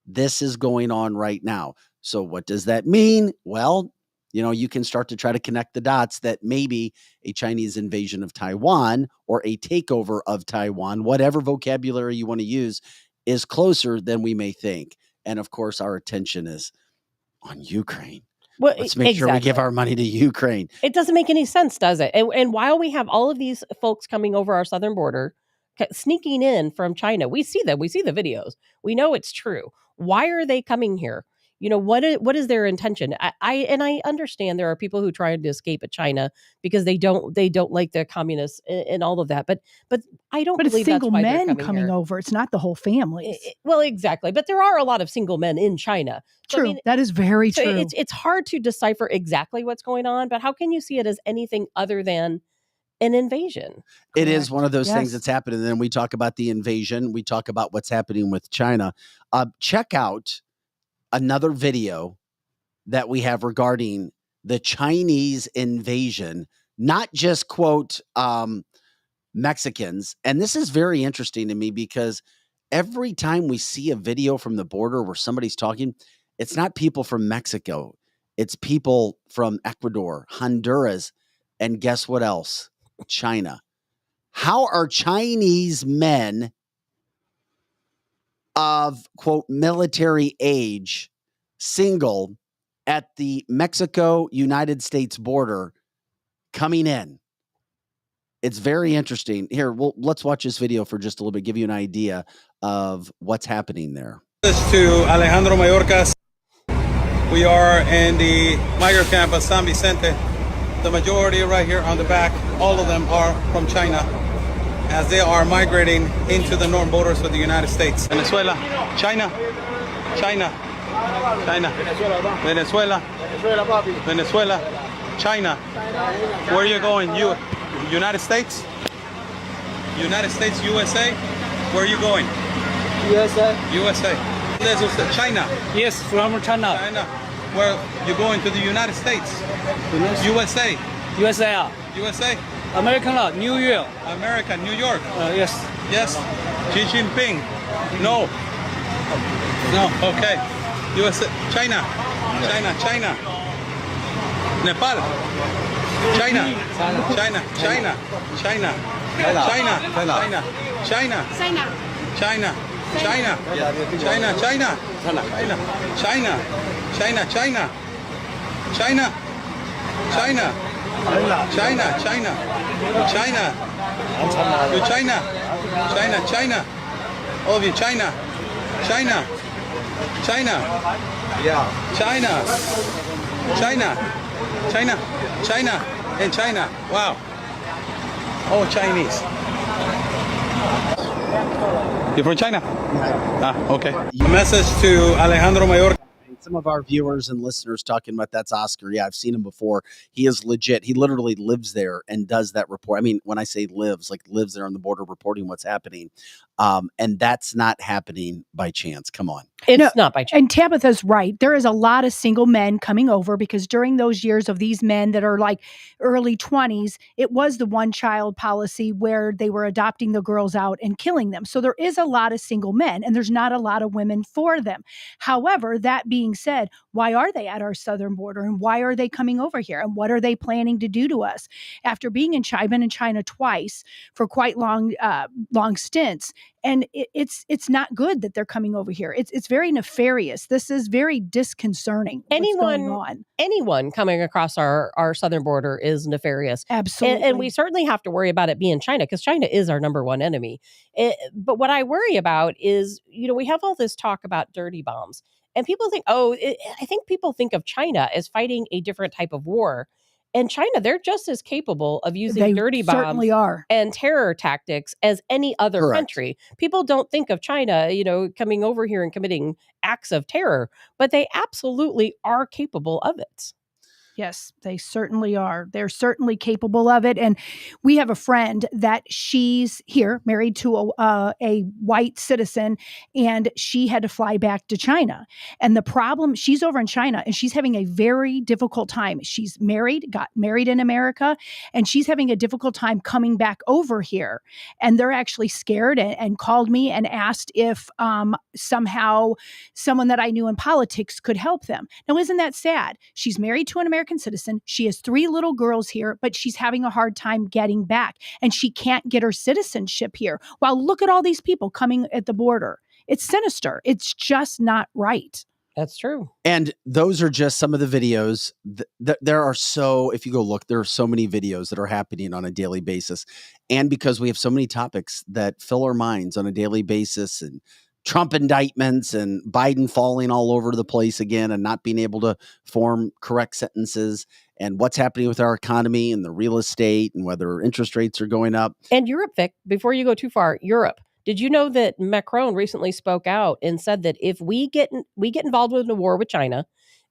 This is going on right now. So what does that mean? Well, you can start to try to connect the dots that maybe a Chinese invasion of Taiwan or a takeover of Taiwan, whatever vocabulary you want to use, is closer than we may think. And of course, our attention is on Ukraine. Well, let's make sure we give our money to Ukraine. It doesn't make any sense, does it? And while we have all of these folks coming over our southern border, sneaking in from China, we see them. We see the videos. We know it's true. Why are they coming here? What is their intention? I understand there are people who try to escape at China because they don't like the communists and all of that. But I don't But believe it's single that's why men they're coming here. over. It's not the whole family. Well, exactly. But there are a lot of single men in China. So, True. That is very so true. It's hard to decipher exactly what's going on. But how can you see it as anything other than an invasion? It is one of those things Yes. that's happening. And then we talk about the invasion. We talk about what's happening with China. Check out another video that we have regarding the Chinese invasion, not just quote Mexicans. And this is very interesting to me because every time we see a video from the border where somebody's talking, it's not people from Mexico. It's people from Ecuador, Honduras, and guess what else? China. How are Chinese men of, quote, military age, single at the Mexico-United States border coming in? It's very interesting. Here, let's watch this video for just a little bit, give you an idea of what's happening there. To Alejandro Mayorkas. We are in the migrant camp of San Vicente. The majority right here on the back, all of them are from China, as they are migrating into the northern borders of the United States. Venezuela, China, China, China, Venezuela, Venezuela, China. Where are you going? United States? United States, USA? Where are you going? USA. USA. This is China. Yes, from China. China. Where you going to the United States? USA. USA. USA. American, New York. America, New York. Yes. Yes. Xi Jinping. No. No. Okay. USA. China. China. China. Nepal. China. China. China. China. China. China. China. China. China. China, China, China, China, China, China, China, China, China, China, China, China, you China, China, China, all of you China, China, China, China, China, China, China, and China. Wow, all Chinese. You're from China? Ah, okay. A message to Alejandro Mayorkas. And some of our viewers and listeners talking about that's Oscar. Yeah, I've seen him before. He is legit. He literally lives there and does that report. I mean, when I say lives, like lives there on the border reporting what's happening. And that's not happening by chance. Come on. It's not by chance. And Tabitha's right. There is a lot of single men coming over because during those years of these men that are like early 20s, it was the one child policy where they were adopting the girls out and killing them. So there is a lot of single men and there's not a lot of women for them. However, that being said, why are they at our southern border and why are they coming over here and what are they planning to do to us? After being in China, I've been in China twice for quite long stints. And it's not good that they're coming over here. It's very nefarious. This is very disconcerting. What's going on? Anyone coming across our southern border is nefarious. Absolutely. And we certainly have to worry about it being China because China is our number one enemy. But what I worry about is, we have all this talk about dirty bombs. And people think, I think people think of China as fighting a different type of war. And China, they're just as capable of using dirty bombs certainly are. and terror tactics as any other Correct. country. People don't think of China, coming over here and committing acts of terror, but they absolutely are capable of it. Yes, they certainly are. They're certainly capable of it. And we have a friend that she's here, married to a white citizen, and she had to fly back to China. And the problem, she's over in China and she's having a very difficult time. She's married, got married in America, and she's having a difficult time coming back over here. And they're actually scared and called me and asked if somehow someone that I knew in politics could help them. Now, isn't that sad? She's married to an American citizen. She has 3 little girls here, but she's having a hard time getting back and she can't get her citizenship here. Well, look at all these people coming at the border. It's sinister. It's just not right. That's true. And those are just some of the videos. There are if you go look, there are so many videos that are happening on a daily basis. And because we have so many topics that fill our minds on a daily basis, and Trump indictments and Biden falling all over the place again and not being able to form correct sentences, and what's happening with our economy and the real estate and whether interest rates are going up. And Europe, Vic, before you go too far, Europe. Did you know that Macron recently spoke out and said that if we get involved with a war with China,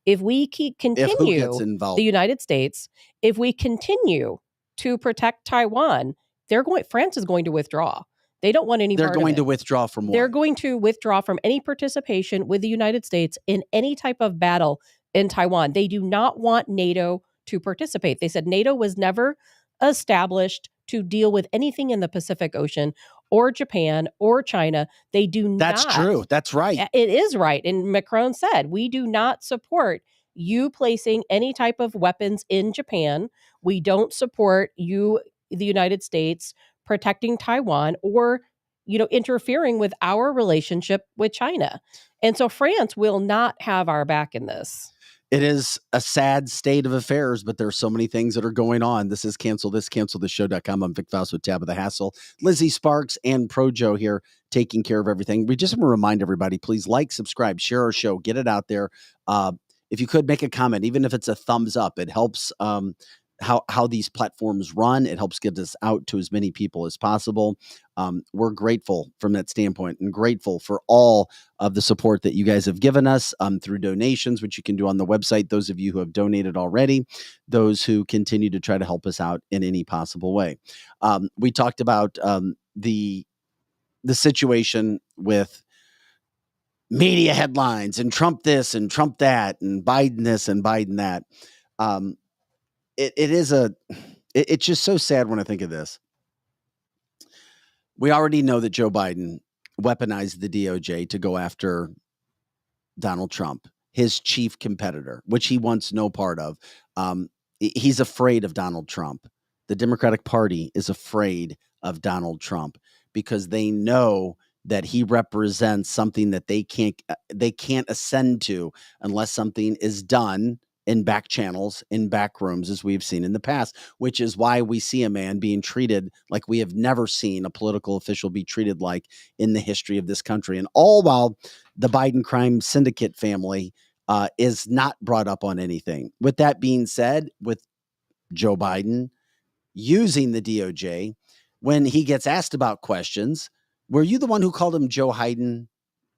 if we continue the United States, if we continue to protect Taiwan, France is going to withdraw. They don't want any part of it. They're going to withdraw from war. They're going to withdraw from any participation with the United States in any type of battle in Taiwan. They do not want NATO to participate. They said NATO was never established to deal with anything in the Pacific Ocean or Japan or China. They do not. That's true. That's right. It is right. And Macron said, we do not support you placing any type of weapons in Japan. We don't support you, the United States, protecting Taiwan or, interfering with our relationship with China. And so France will not have our back in this. It is a sad state of affairs, but there's so many things that are going on. This is cancelthisshow.com. I'm Vic Faust with Tabitha Hassel, Lizzie Sparks, and Pro Joe here taking care of everything. We just want to remind everybody, please like, subscribe, share our show, get it out there. If you could make a comment, even if it's a thumbs up, it helps how these platforms run. It helps get us out to as many people as possible. We're grateful from that standpoint and grateful for all of the support that you guys have given us through donations, which you can do on the website. Those of you who have donated already, those who continue to try to help us out in any possible way. We talked about the situation with media headlines and Trump this and Trump that and Biden this and Biden that. It's just so sad when I think of this. We already know that Joe Biden weaponized the DOJ to go after Donald Trump, his chief competitor, which he wants no part of. He's afraid of Donald Trump. The Democratic Party is afraid of Donald Trump because they know that he represents something that they can't ascend to unless something is done in back channels, in back rooms, as we've seen in the past, which is why we see a man being treated like we have never seen a political official be treated like in the history of this country. And all while the Biden crime syndicate family is not brought up on anything. With that being said, with Joe Biden using the DOJ, when he gets asked about questions, were you the one who called him Joe Biden?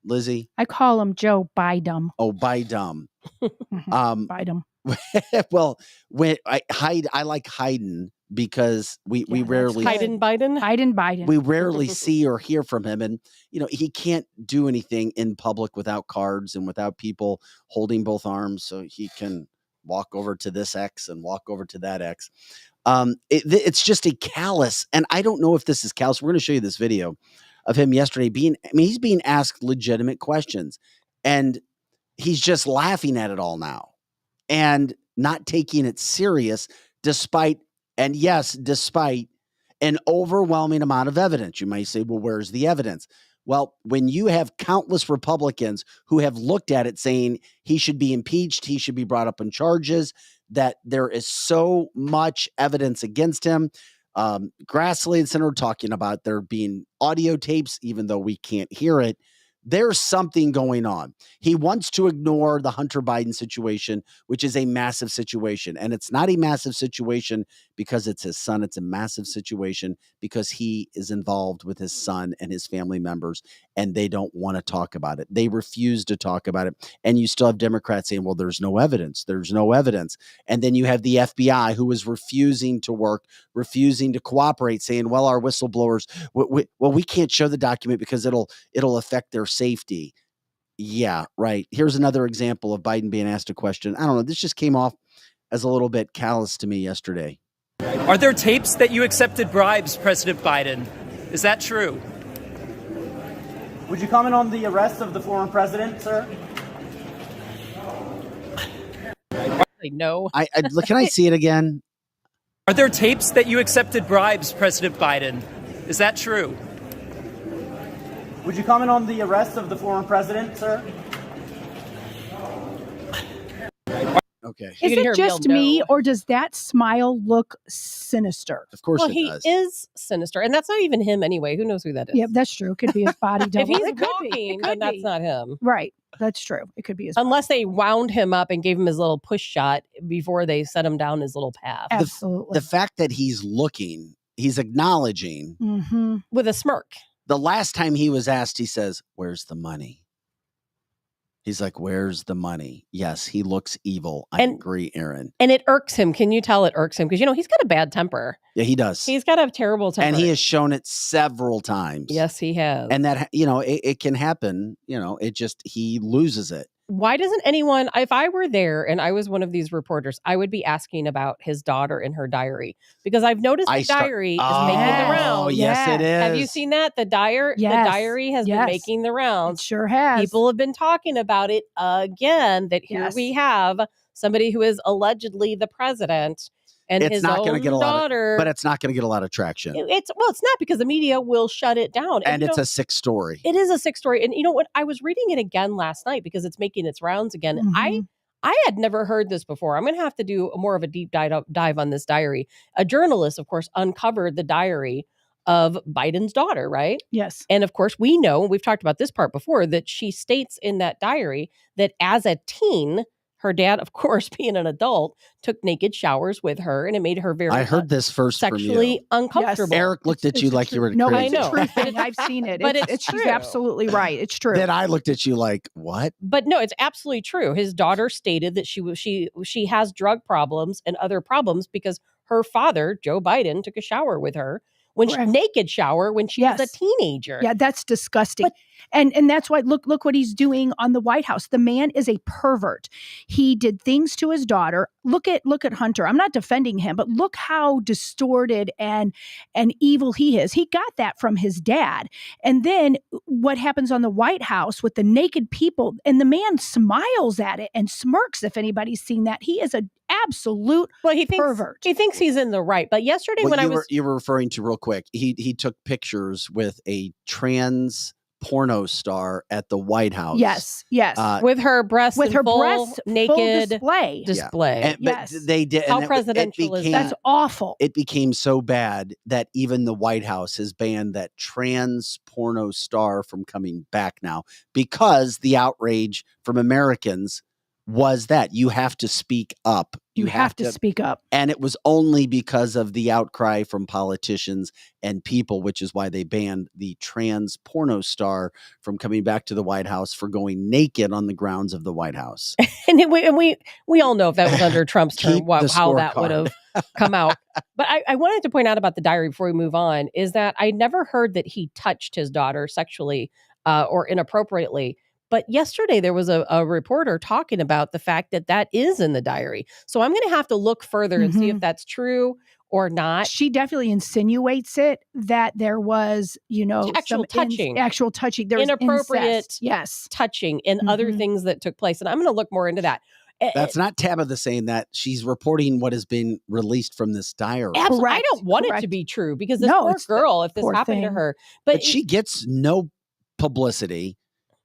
Lizzie? I call him Joe Biden. Oh, Biden. Biden. Well, I like Hayden because we rarely Biden. we rarely see or hear from him, and he can't do anything in public without cards and without people holding both arms, so he can walk over to this X and walk over to that X. It's just a callous, and I don't know if this is callous. We're going to show you this video of him yesterday he's being asked legitimate questions, and he's just laughing at it all now and not taking it serious despite an overwhelming amount of evidence. You might say, well, where's the evidence? Well, when you have countless Republicans who have looked at it saying he should be impeached, he should be brought up on charges, that there is so much evidence against him. Grassley and Senator talking about there being audio tapes, even though we can't hear it. There's something going on. He wants to ignore the Hunter Biden situation, which is a massive situation. And it's not a massive situation because it's his son. It's a massive situation because he is involved with his son and his family members, and they don't want to talk about it. They refuse to talk about it. And you still have Democrats saying, well, there's no evidence. There's no evidence. And then you have the FBI who is refusing to work, refusing to cooperate, saying, well, our whistleblowers, we can't show the document because it'll affect their safety. Yeah, right. Here's another example of Biden being asked a question. I don't know. This just came off as a little bit callous to me yesterday. Are there tapes that you accepted bribes, President Biden? Is that true? Would you comment on the arrest of the former president, sir? No. Can I see it again? Are there tapes that you accepted bribes, President Biden? Is that true? Would you comment on the arrest of the former president, sir? Okay. Is it just me, or does that smile look sinister? Of course, well, he is sinister, and that's not even him anyway. Who knows who that is? Yeah, that's true. It could be his body double. If he's It could be. walking, It could then that's be. not him. Right. That's true. It could be his Unless they wound him up and gave him his little push shot before they set him down his little path. Absolutely. The fact that he's looking, he's acknowledging with a smirk. The last time he was asked, he says, where's the money? He's like, where's the money? Yes, he looks evil. I agree, Aaron. And it irks him. Can you tell it irks him? Because, he's got a bad temper. Yeah, he does. He's got a terrible temper. And he has shown it several times. Yes, he has. And that, it can happen. He loses it. Why doesn't anyone, if I were there and I was one of these reporters, I would be asking about his daughter and her diary, because I've noticed the diary is making the rounds. Oh, yes, it is. Have you seen that? The diary has been making the rounds. It sure has. People have been talking about it again, that here we have somebody who is allegedly the president and it's his not own gonna get daughter. but it's not going to get a lot of traction. It's not, because the media will shut it down. And it's a sick story. It is a sick story. And you know what? I was reading it again last night because it's making its rounds again. I had never heard this before. I'm going to have to do more of a deep dive on this diary. A journalist, of course, uncovered the diary of Biden's daughter, right? Yes. And of course, we know, we've talked about this part before, that she states in that diary that as a teen, her dad, of course, being an adult, took naked showers with her, and it made her very I heard this first sexually from you. uncomfortable. Yes. Eric looked at you like you were crazy. No, I know. I've seen it. But She's true. absolutely right. It's true. Then I looked at you like, what? But no, it's absolutely true. His daughter stated that she has drug problems and other problems because her father, Joe Biden, took a shower with her naked shower when she was a teenager. Yeah, that's disgusting. And that's why look what he's doing on the White House. The man is a pervert. He did things to his daughter. Look at Hunter. I'm not defending him, but look how distorted and evil he is. He got that from his dad. And then what happens on the White House with the naked people, and the man smiles at it and smirks. If anybody's seen that, he is an absolute pervert. He thinks he's in the right. But yesterday you were referring to, real quick, he took pictures with a trans porno star at the White House. Yes. With her breasts full naked display. And, but they did. How presidential is that? That's awful. It became so bad that even the White House has banned that trans porno star from coming back now, because the outrage from Americans was that you have to speak up You have to speak up. And it was only because of the outcry from politicians and people, which is why they banned the trans porno star from coming back to the White House for going naked on the grounds of the White House. and we all know if that was under Trump's term, how that would have come out. But I wanted to point out about the diary before we move on is that I never heard that he touched his daughter sexually or inappropriately. But yesterday there was a reporter talking about the fact that that is in the diary. So I'm going to have to look further and see if that's true or not. She definitely insinuates it that there was, actual touching. There was inappropriate incest. touching and other things that took place. And I'm going to look more into that. That's not Tabitha saying that. She's reporting what has been released from this diary. Absolutely. I don't want it to be true because this poor girl, if this happened to her. But she gets no publicity.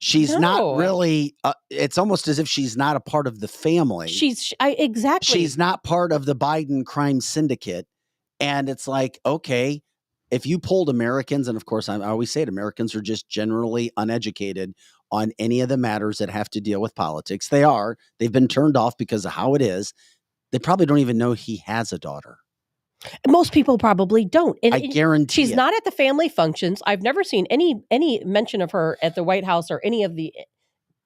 She's not really, it's almost as if she's not a part of the family. Exactly. She's not part of the Biden crime syndicate. And it's like, okay, if you polled Americans, and of course, I always say it, Americans are just generally uneducated on any of the matters that have to deal with politics. They've been turned off because of how it is. They probably don't even know he has a daughter. Most people probably don't. I guarantee she's not at the family functions. I've never seen any mention of her at the White House or any of the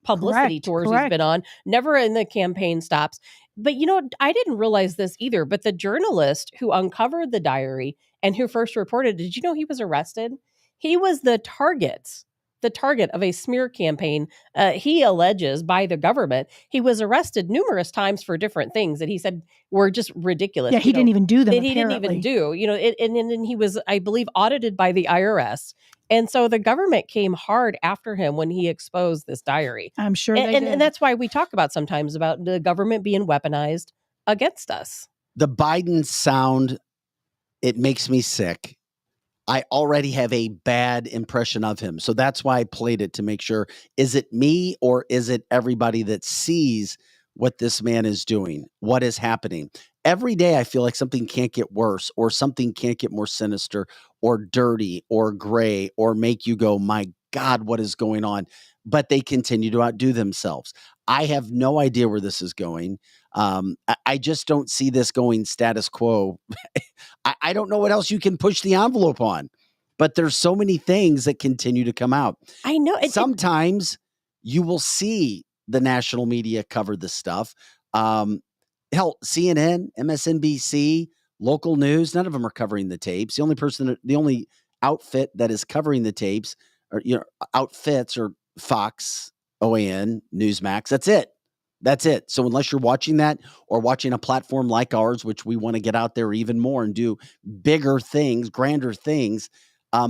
publicity tours he's been on. Never in the campaign stops. But I didn't realize this either. But the journalist who uncovered the diary and who first reported, did you know he was arrested? He was the target of a smear campaign, he alleges, by the government. He was arrested numerous times for different things that he said were just ridiculous. Yeah, he didn't even do them. That he didn't even do. And he was, I believe, audited by the IRS. And so the government came hard after him when he exposed this diary. I'm sure they did. And that's why we talk about sometimes about the government being weaponized against us. The Biden sound, it makes me sick. I already have a bad impression of him. So that's why I played it to make sure, is it me or is it everybody that sees what this man is doing? What is happening? Every day I feel like something can't get worse or something can't get more sinister or dirty or gray or make you go, my God, what is going on? But they continue to outdo themselves. I have no idea where this is going. I just don't see this going status quo. I don't know what else you can push the envelope on, but there's so many things that continue to come out. I know. Sometimes you will see the national media cover this stuff. Hell, CNN, MSNBC, local news, none of them are covering the tapes. The only outfit that is covering the tapes or outfits are Fox, OAN, Newsmax. That's it. So unless you're watching that or watching a platform like ours, which we want to get out there even more and do bigger things, grander things,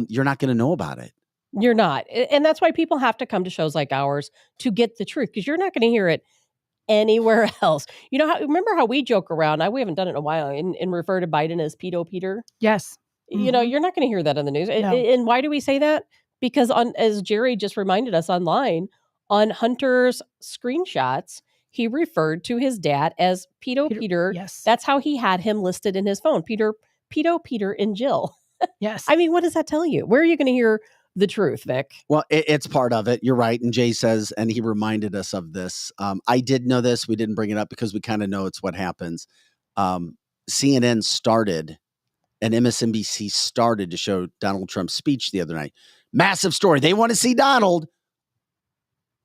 you're not going to know about it. You're not. And that's why people have to come to shows like ours to get the truth, because you're not going to hear it anywhere else. Remember how we joke around? We haven't done it in a while and refer to Biden as Pedo Peter? Yes. You're not going to hear that on the news. No. And why do we say that? Because as Jerry just reminded us online, on Hunter's screenshots, he referred to his dad as Pedo Peter. Yes. That's how he had him listed in his phone. Pedo Peter and Jill. Yes. I mean, what does that tell you? Where are you going to hear the truth, Vic? Well, it's part of it. You're right. And Jay says, and he reminded us of this. I did know this. We didn't bring it up because we kind of know it's what happens. CNN started and MSNBC started to show Donald Trump's speech the other night. Massive story. They want to see Donald.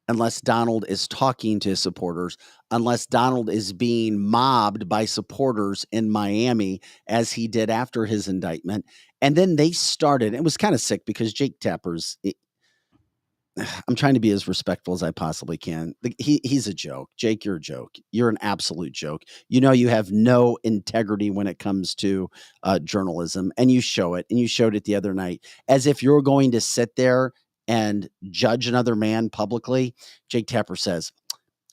Unless Donald is talking to his supporters, unless Donald is being mobbed by supporters in Miami, as he did after his indictment. And then they started, it was kind of sick because Jake Tapper's, I'm trying to be as respectful as I possibly can. He's a joke. Jake, you're a joke. You're an absolute joke. You have no integrity when it comes to journalism, and you show it, and you showed it the other night, as if you're going to sit there and judge another man publicly. Jake Tapper says,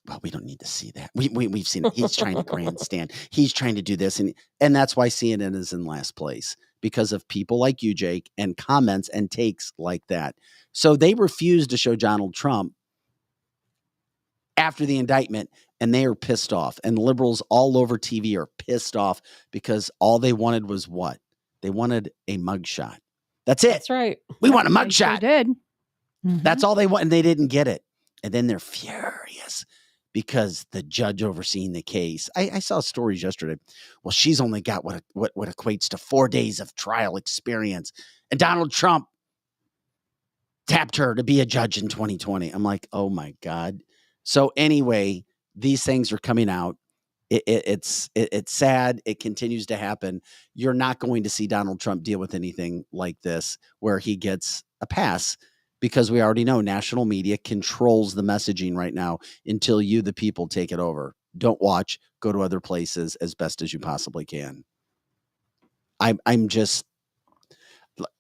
well, we don't need to see that. We've seen it. He's trying to grandstand. He's trying to do this. And that's why CNN is in last place, because of people like you, Jake, and comments and takes like that. So they refused to show Donald Trump after the indictment, and they are pissed off. And liberals all over TV are pissed off because all they wanted was what? They wanted a mugshot. That's it. That's right. We want a mugshot. They did. That's all they want, and they didn't get it. And then they're furious because the judge overseeing the case. I saw stories yesterday. Well, she's only got what equates to 4 days of trial experience, and Donald Trump tapped her to be a judge in 2020. I'm like, oh my God. So anyway, these things are coming out. It's sad. It continues to happen. You're not going to see Donald Trump deal with anything like this where he gets a pass, because we already know national media controls the messaging right now until you, the people, take it over. Don't watch, go to other places as best as you possibly can. I'm just,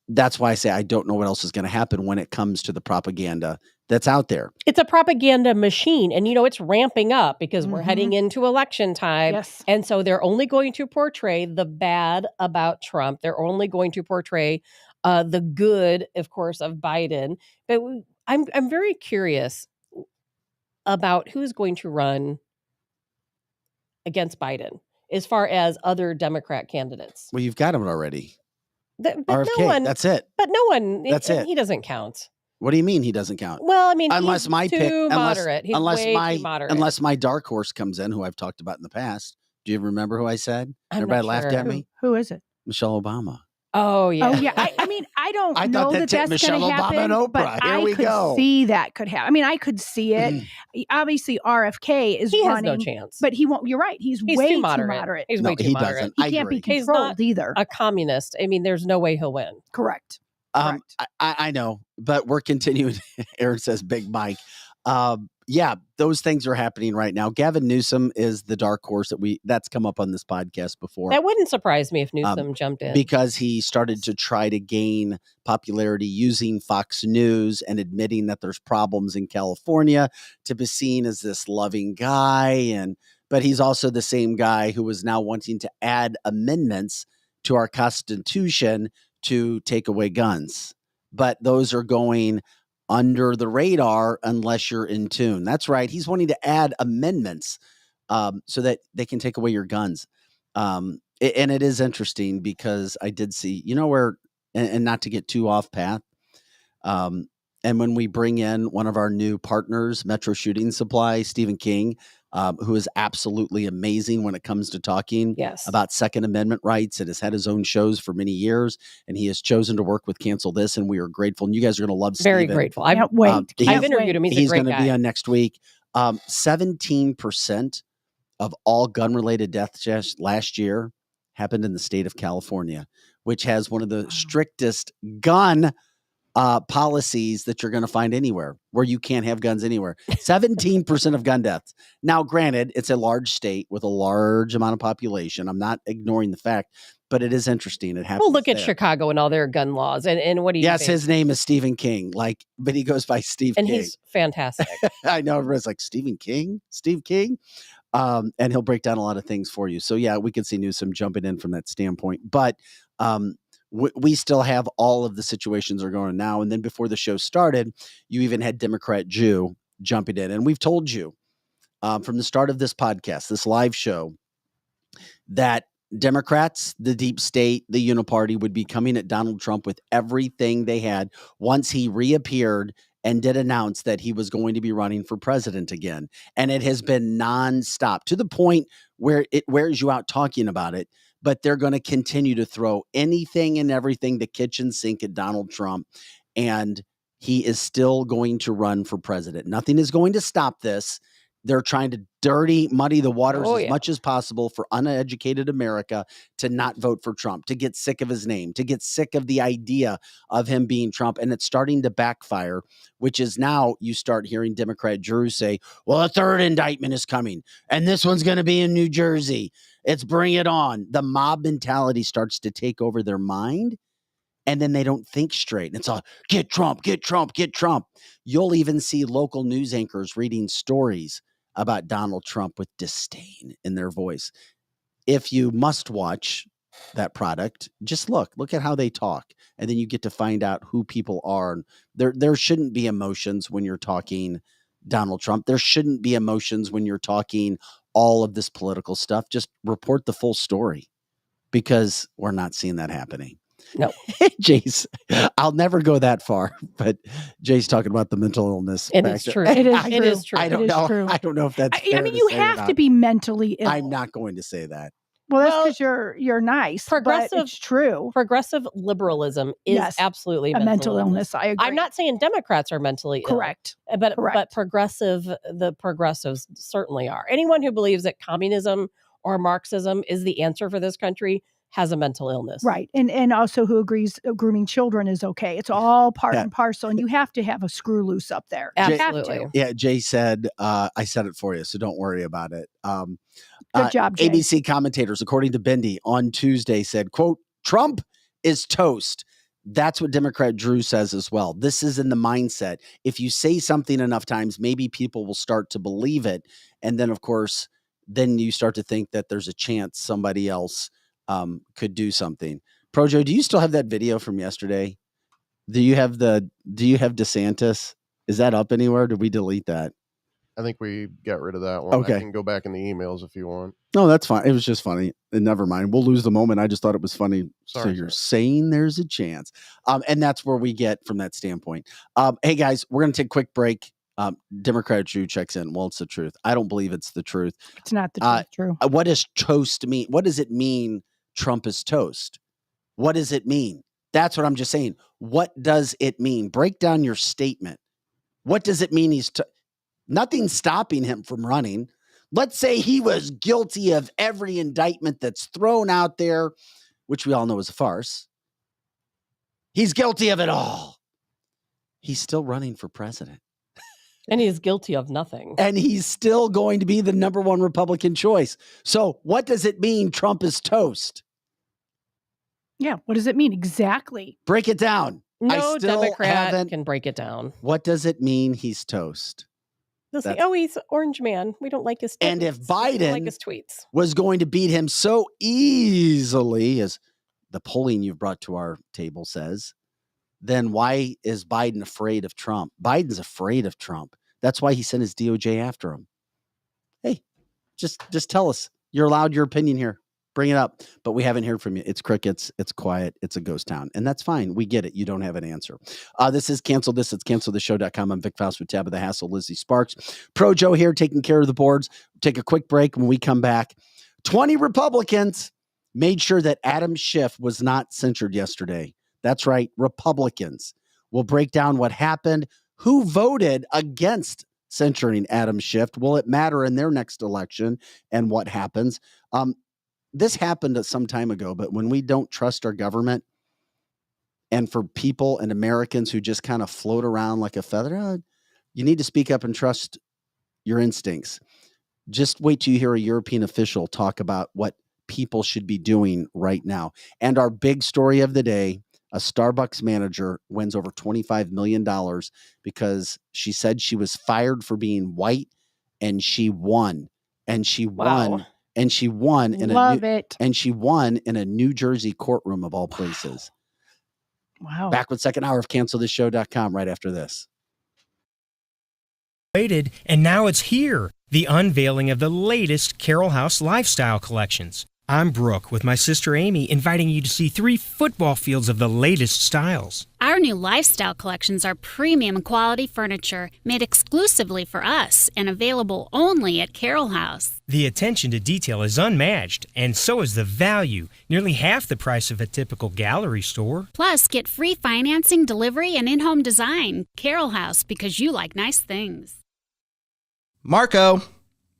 that's why I say I don't know what else is going to happen when it comes to the propaganda that's out there. It's a propaganda machine, and it's ramping up because we're heading into election time. Yes. And so they're only going to portray the bad about Trump. They're only going to portray the good, of course, of Biden. But I'm very curious about who's going to run against Biden as far as other Democrat candidates. Well, you've got him already. But RFK, no one, that's it. But no one, That's it. He doesn't count. What do you mean he doesn't count? Well, I mean, unless he's my too pick, moderate. He's way too moderate. Unless my dark horse comes in, who I've talked about in the past. Do you remember who I said? I'm Everybody not laughed sure. at me. Who is it? Michelle Obama. Oh, yeah. Oh, yeah. I mean, I don't I know thought that that's that's Michelle going to Obama happen, and but Oprah. Here I we could go. see that could happen. I mean, I could see it. Obviously, RFK is He has running. no chance. But he won't. You're right. He's way too moderate. He's No, way too he moderate. doesn't. He I can't be agree. He's not controlled either. a communist. I mean, there's no way he'll win. Correct. I know, but we're continuing. Aaron says, Big Mike. Yeah, those things are happening right now. Gavin Newsom is the dark horse that's come up on this podcast before. That wouldn't surprise me if Newsom jumped in. Because he started to try to gain popularity using Fox News and admitting that there's problems in California to be seen as this loving guy. But he's also the same guy who is now wanting to add amendments to our Constitution to take away guns. But those are going under the radar unless you're in tune. That's right. He's wanting to add amendments so that they can take away your guns. And it is interesting because I did see, where, and not to get too off path. And when we bring in one of our new partners, Metro Shooting Supply, Stephen King, who is absolutely amazing when it comes to talking about Second Amendment rights and has had his own shows for many years. And he has chosen to work with Cancel This. And we are grateful. And you guys are going to love Stephen. Very grateful. I can't wait. I've interviewed him. He's a great guy. Going to be on next week. 17% of all gun-related deaths last year happened in the state of California, which has one of the strictest gun policies that you're going to find anywhere, where you can't have guns anywhere. 17% of gun deaths. Now, granted, it's a large state with a large amount of population. I'm not ignoring the fact, but it is interesting. It happens. Well, look at Chicago and all their gun laws. And what do you Yes, think? his name is Stephen King, but he goes by Steve and King. He's fantastic. I know everybody's like, Stephen King? Steve King? And he'll break down a lot of things for you. So yeah, we could see Newsom jumping in from that standpoint, but we still have all of the situations are going on now. And then before the show started, you even had Democrat Jew jumping in. And we've told you from the start of this podcast, this live show, that Democrats, the deep state, the uniparty would be coming at Donald Trump with everything they had once he reappeared and did announce that he was going to be running for president again. And it has been nonstop to the point where it wears you out talking about it. But they're going to continue to throw anything and everything, the kitchen sink, at Donald Trump. And he is still going to run for president. Nothing is going to stop this. They're trying to muddy the waters as much as possible for uneducated America to not vote for Trump, to get sick of his name, to get sick of the idea of him being Trump. And it's starting to backfire, which is now you start hearing Democrat Drew say, well, a third indictment is coming, and this one's going to be in New Jersey. It's bring it on. The mob mentality starts to take over their mind. And then they don't think straight. And it's all, get Trump, get Trump, get Trump. You'll even see local news anchors reading stories about Donald Trump with disdain in their voice. If you must watch that product, just look at how they talk. And then you get to find out who people are. There shouldn't be emotions when you're talking Donald Trump. There shouldn't be emotions when you're talking all of this political stuff. Just report the full story, because we're not seeing that happening. No. Jay's, I'll never go that far, but Jay's talking about the mental illness. It is true. It is It is true. I don't It is know. true. I don't know if that's I fair mean, to you say or have not. to be mentally ill. I'm not going to say that. Well, that's Well, because you're nice. But progressive- it's true. Progressive liberalism is Yes, absolutely A mental illness. I agree. I'm not saying Democrats are mentally ill. correct. But Correct. the progressives certainly are. Anyone who believes that communism or Marxism is the answer for this country has a mental illness. Right. And also who agrees grooming children is okay. It's all part Yeah. and parcel. And you have to have a screw loose up there. You have Absolutely. to. Yeah, Jay said, I said it for you, so don't worry about it. Good job, Jay. ABC commentators, according to Bendy, on Tuesday said, quote, Trump is toast. That's what Democrat Drew says as well. This is in the mindset. If you say something enough times, maybe people will start to believe it. And then, of course, then you start to think that there's a chance somebody else could do something. Projo, do you still have that video from yesterday? Do you have DeSantis? Is that up anywhere? Did we delete that? I think we got rid of that one. Okay. I can go back in the emails if you want. No, that's fine. It was just funny. And never mind. We'll lose the moment. I just thought it was funny. So Sorry, you're sorry. saying there's a chance. And that's where we get from that standpoint. Hey, guys, we're going to take a quick break. Democrat Drew checks in. Well, it's the truth. I don't believe it's the truth. It's not the truth, Drew. What does toast mean? What does it mean Trump is toast? What does it mean? That's what I'm just saying. What does it mean? Break down your statement. What does it mean he's nothing stopping him from running? Let's say he was guilty of every indictment that's thrown out there, which we all know is a farce. He's guilty of it all. He's still running for president. And he's guilty of nothing. And he's still going to be the number one Republican choice. So what does it mean Trump is toast? Yeah. What does it mean exactly? Break it down. No Democrat can break it down. What does it mean he's toast? They'll say, oh, he's Orange Man. We don't like his tweets. And if We don't Biden like his tweets was going to beat him so easily, as the polling you've brought to our table says, then why is Biden afraid of Trump? Biden's afraid of Trump. That's why he sent his DOJ after him. Hey, just tell us. You're allowed your opinion here. Bring it up. But we haven't heard from you. It's crickets. It's quiet. It's a ghost town. And that's fine. We get it. You don't have an answer. This is Cancel This. It's canceltheshow.com. I'm Vic Faust with Tabitha Hassel, Lizzie Sparks. Projo here taking care of the boards. Take a quick break. When we come back, 20 Republicans made sure that Adam Schiff was not censured yesterday. That's right. Republicans. We'll break down what happened. Who voted against censuring Adam Schiff? Will it matter in their next election? And what happens? This happened some time ago, but when we don't trust our government, and for people and Americans who just kind of float around like a feather, you need to speak up and trust your instincts. Just wait till you hear a European official talk about what people should be doing right now. And our big story of the day, a Starbucks manager wins over $25 million because she said she was fired for being white, and she won. And she won. And she won in a New Jersey courtroom of all places. Wow. Back with second hour of cancelthisshow.com right after this. Waited, and now it's here. The unveiling of the latest Carroll House lifestyle collections. I'm Brooke with my sister Amy, inviting you to see 3 football fields of the latest styles. Our new lifestyle collections are premium quality furniture made exclusively for us and available only at Carroll House. The attention to detail is unmatched, and so is the value, nearly half the price of a typical gallery store. Plus, get free financing, delivery, and in-home design. Carroll House, because you like nice things. Marco,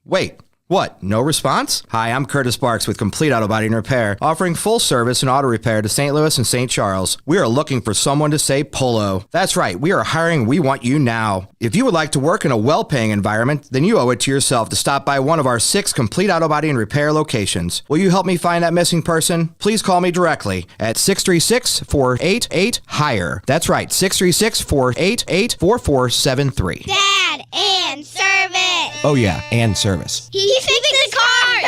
wait. What? No response? Hi, I'm Curtis Sparks with Complete Auto Body and Repair, offering full service and auto repair to St. Louis and St. Charles. We are looking for someone to say polo. That's right, we are hiring. We want you now. If you would like to work in a well-paying environment, then you owe it to yourself to stop by one of our 6 Complete Auto Body and Repair locations. Will you help me find that missing person? Please call me directly at 636-488-HIRE. That's right, 636-488-4473. Dad and service. Oh yeah, and service. He fixed the car.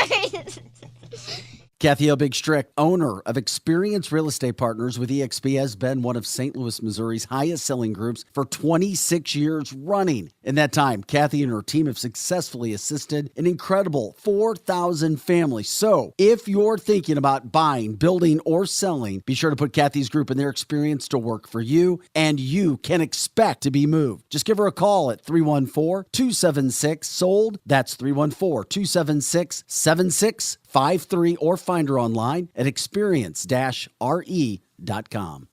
Kathy O. Big Strick, owner of Experience Real Estate Partners with eXp, has been one of St. Louis, Missouri's highest selling groups for 26 years running. In that time, Kathy and her team have successfully assisted an incredible 4,000 families. So if you're thinking about buying, building, or selling, be sure to put Kathy's group and their experience to work for you, and you can expect to be moved. Just give her a call at 314-276-SOLD. That's 314-276-7653, or find her online at experience-re.com.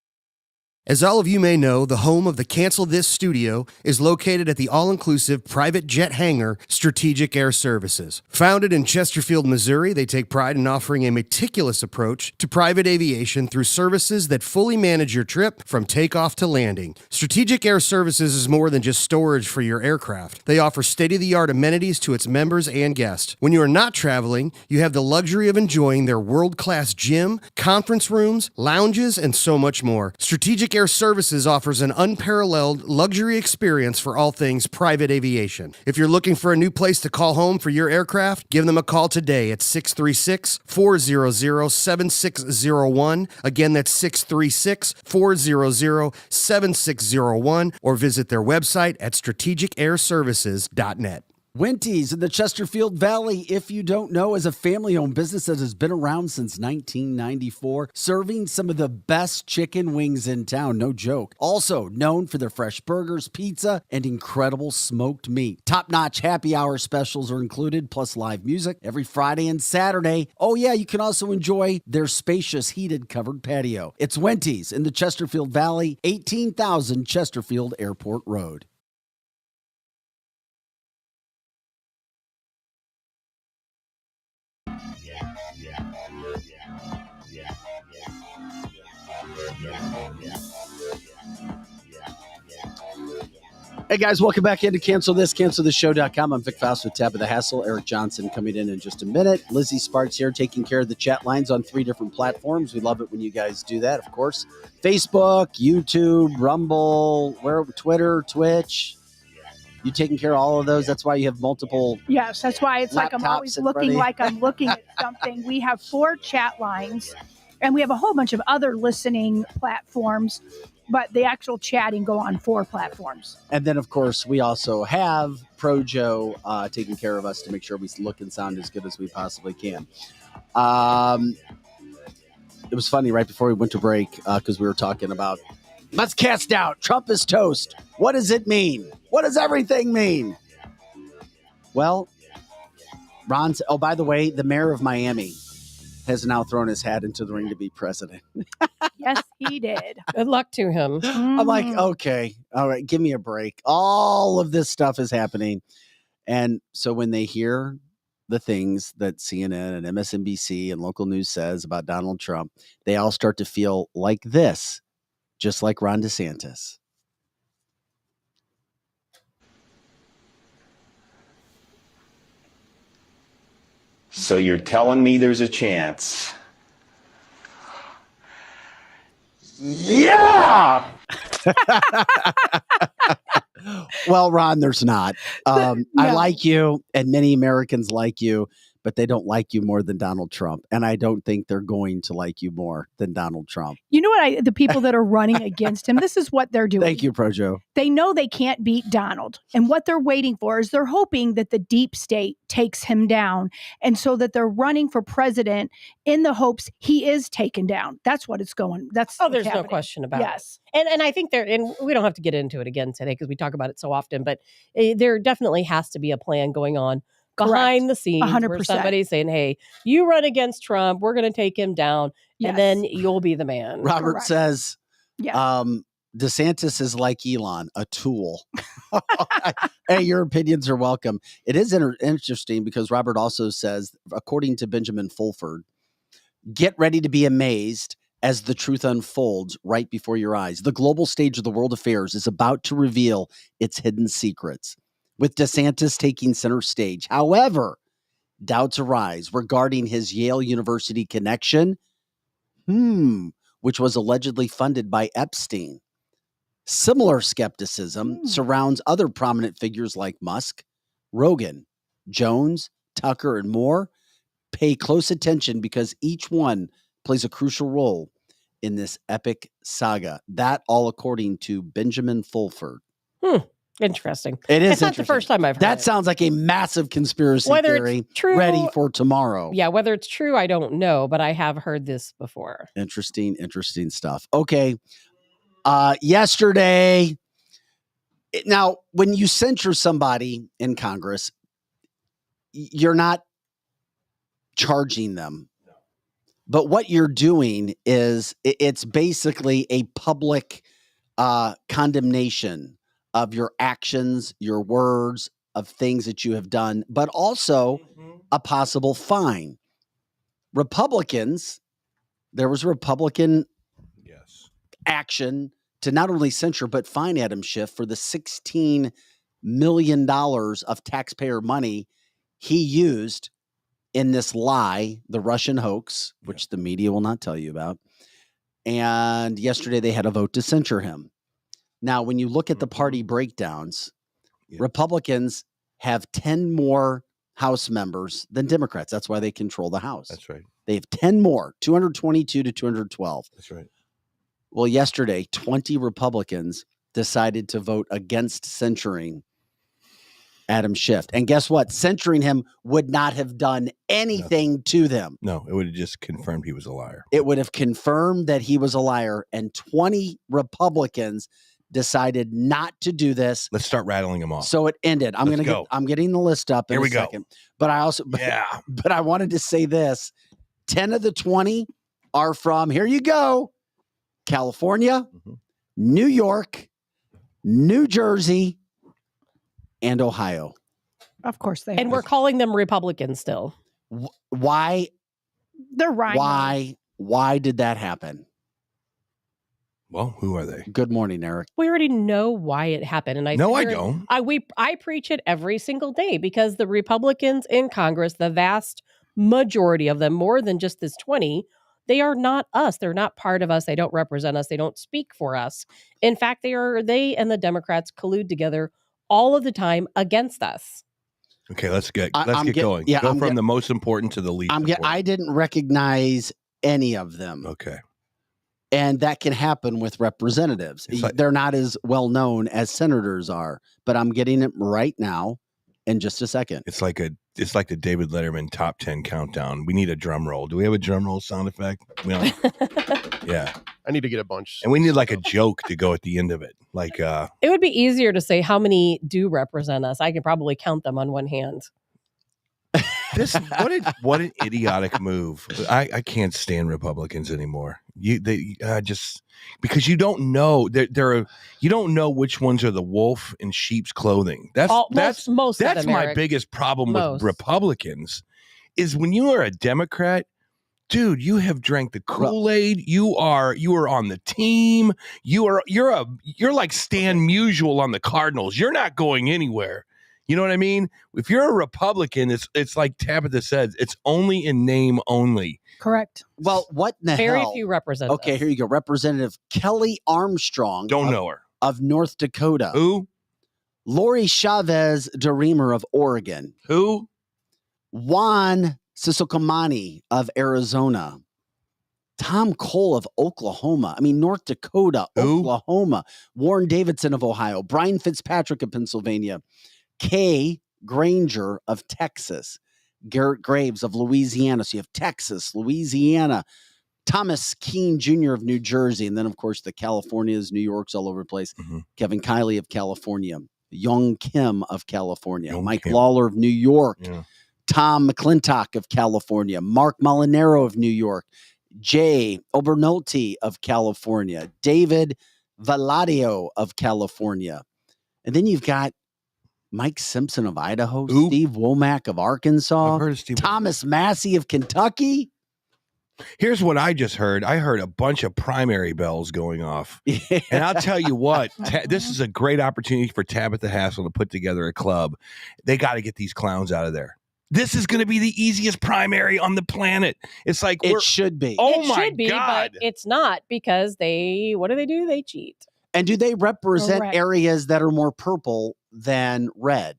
As all of you may know, the home of the Cancel This studio is located at the all-inclusive private jet hangar, Strategic Air Services. Founded in Chesterfield, Missouri, they take pride in offering a meticulous approach to private aviation through services that fully manage your trip from takeoff to landing. Strategic Air Services is more than just storage for your aircraft. They offer state-of-the-art amenities to its members and guests. When you are not traveling, you have the luxury of enjoying their world-class gym, conference rooms, lounges, and so much more. Strategic Air Services offers an unparalleled luxury experience for all things private aviation. If you're looking for a new place to call home for your aircraft, give them a call today at 636-400-7601. Again, that's 636-400-7601, or visit their website at strategicairservices.net. Winties in the Chesterfield Valley, if you don't know, is a family-owned business that has been around since 1994, serving some of the best chicken wings in town, no joke. Also known for their fresh burgers, pizza, and incredible smoked meat. Top-notch happy hour specials are included, plus live music every Friday and Saturday. Oh yeah, you can also enjoy their spacious heated covered patio. It's Winties in the Chesterfield Valley, 18,000 Chesterfield Airport Road. Hey guys, welcome back into cancelthisshow.com. I'm Vic Faust with Tabitha Hassel. Eric Johnson coming in just a minute. Lizzie Sparks here taking care of the chat lines on 3 different platforms. We love it when you guys do that, of course. Facebook, YouTube, Rumble, Twitter, Twitch. You taking care of all of those? That's why you have multiple. Yes, that's why it's like I'm always looking like I'm looking at something. We have 4 chat lines, and we have a whole bunch of other listening platforms, but the actual chatting go on 4 platforms. And then, of course, we also have Projo taking care of us to make sure we look and sound as good as we possibly can. It was funny right before we went to break because we were talking about, let's cast doubt. Trump is toast. What does it mean? What does everything mean? Well, Ron, oh, by the way, the mayor of Miami has now thrown his hat into the ring to be president. Yes, he did. Good luck to him. I'm like, okay, all right, give me a break. All of this stuff is happening. And so when they hear the things that CNN and MSNBC and local news says about Donald Trump, they all start to feel like this, just like Ron DeSantis. So you're telling me there's a chance? Yeah! Well, Ron, there's not. No. I like you, and many Americans like you, but they don't like you more than Donald Trump. And I don't think they're going to like you more than Donald Trump. You know what? The people that are running against him, this is what they're doing. Thank you, Projo. They know they can't beat Donald. And what they're waiting for is they're hoping that the deep state takes him down. And so that they're running for president in the hopes he is taken down. That's what it's going. That's there's no question about it. And I think and we don't have to get into it again today because we talk about it so often, but there definitely has to be a plan going on behind the scenes 100%. where somebody's saying, hey, you run against Trump, we're going to take him down, and then you'll be the man. Robert says, DeSantis is like Elon, a tool. Hey, your opinions are welcome. It is interesting because Robert also says, according to Benjamin Fulford, get ready to be amazed as the truth unfolds right before your eyes. The global stage of the world affairs is about to reveal its hidden secrets, with DeSantis taking center stage. However, doubts arise regarding his Yale University connection, which was allegedly funded by Epstein. Similar skepticism surrounds other prominent figures like Musk, Rogan, Jones, Tucker, and more. Pay close attention because each one plays a crucial role in this epic saga. That all according to Benjamin Fulford. Interesting. It is It's not the first time I've heard that it. sounds like a massive conspiracy Whether theory it's true, ready for tomorrow. Yeah, whether it's true, I don't know, but I have heard this before. Interesting stuff. Okay. Yesterday, now, when you censure somebody in Congress, you're not charging them. But what you're doing is it's basically a public condemnation of your actions, your words, of things that you have done, but also a possible fine. Republicans, there was Republican action to not only censure, but fine Adam Schiff for the $16 million of taxpayer money he used in this lie, the Russian hoax, which the media will not tell you about. And yesterday they had a vote to censure him. Now, when you look at the party breakdowns, Republicans have 10 more House members than Democrats. That's why they control the House. That's right. They have 10 more, 222 to 212. That's right. Well, yesterday, 20 Republicans decided to vote against censuring Adam Schiff. And guess what? Censuring him would not have done anything to them. No, it would have just confirmed he was a liar. It would have confirmed that he was a liar. And 20 Republicans decided not to do this. Let's start rattling them off. So it ended. I'm getting the list up in Here we a second. But I also but I wanted to say this. 10 of the 20 are from, here you go, California, New York, New Jersey, and Ohio. Of course they And we're calling them Republicans still. Why? They're right. Why did that happen? Well, who are they? Good morning, Eric. We already know why it happened. And I don't. I preach it every single day because the Republicans in Congress, the vast majority of them, more than just this 20, they are not us. They're not part of us. They don't represent us. They don't speak for us. In fact, they and the Democrats collude together all of the time against us. Okay, let's get going. Yeah, Go from the most important to the least important. I didn't recognize any of them. Okay. And that can happen with representatives. They're not as well known as senators are, but I'm getting it right now in just a second. It's like the David Letterman top 10 countdown. We need a drum roll. Do we have a drum roll sound effect? Yeah. I need to get a bunch. And we need like a joke to go at the end of it. Like it would be easier to say how many do represent us. I could probably count them on one hand. What an idiotic move. I can't stand Republicans anymore. Because you don't know you don't know which ones are the wolf in sheep's clothing. That's my biggest problem with Republicans is when you are a Democrat, dude, you have drank the Kool-Aid. You are on the team. You're like Stan Musial on the Cardinals. You're not going anywhere. You know what I mean? If you're a Republican, it's like Tabitha says, it's only in name only. Correct. Well, what in the hell? Very few representatives. Okay, here you go. Representative Kelly Armstrong. Don't know her. Of North Dakota. Who? Lori Chavez DeReamer of Oregon. Who? Juan Sisocomani of Arizona. Tom Cole of Oklahoma. I mean, North Dakota, Oklahoma. Warren Davidson of Ohio. Brian Fitzpatrick of Pennsylvania. Kay Granger of Texas. Garrett Graves of Louisiana. So you have Texas, Louisiana. Thomas Keene Jr. of New Jersey. And then, of course, the Californias, New York's all over the place. Kevin Kiley of California. Young Kim of California. Mike Lawler of New York. Yeah. Tom McClintock of California. Mark Molinaro of New York. Jay Obernolte of California. David Valadio of California. And then you've got Mike Simpson of Idaho. Steve Womack of Arkansas. I've heard of Steve Thomas Massey of Kentucky. Here's what I just heard. I heard a bunch of primary bells going off. Yeah. And I'll tell you what, this is a great opportunity for Tabitha Hassel to put together a club. They got to get these clowns out of there. This is going to be the easiest primary on the planet. It's like it should be. Oh it my should be, God. But it's not because what do? They cheat. And do they represent areas that are more purple than red?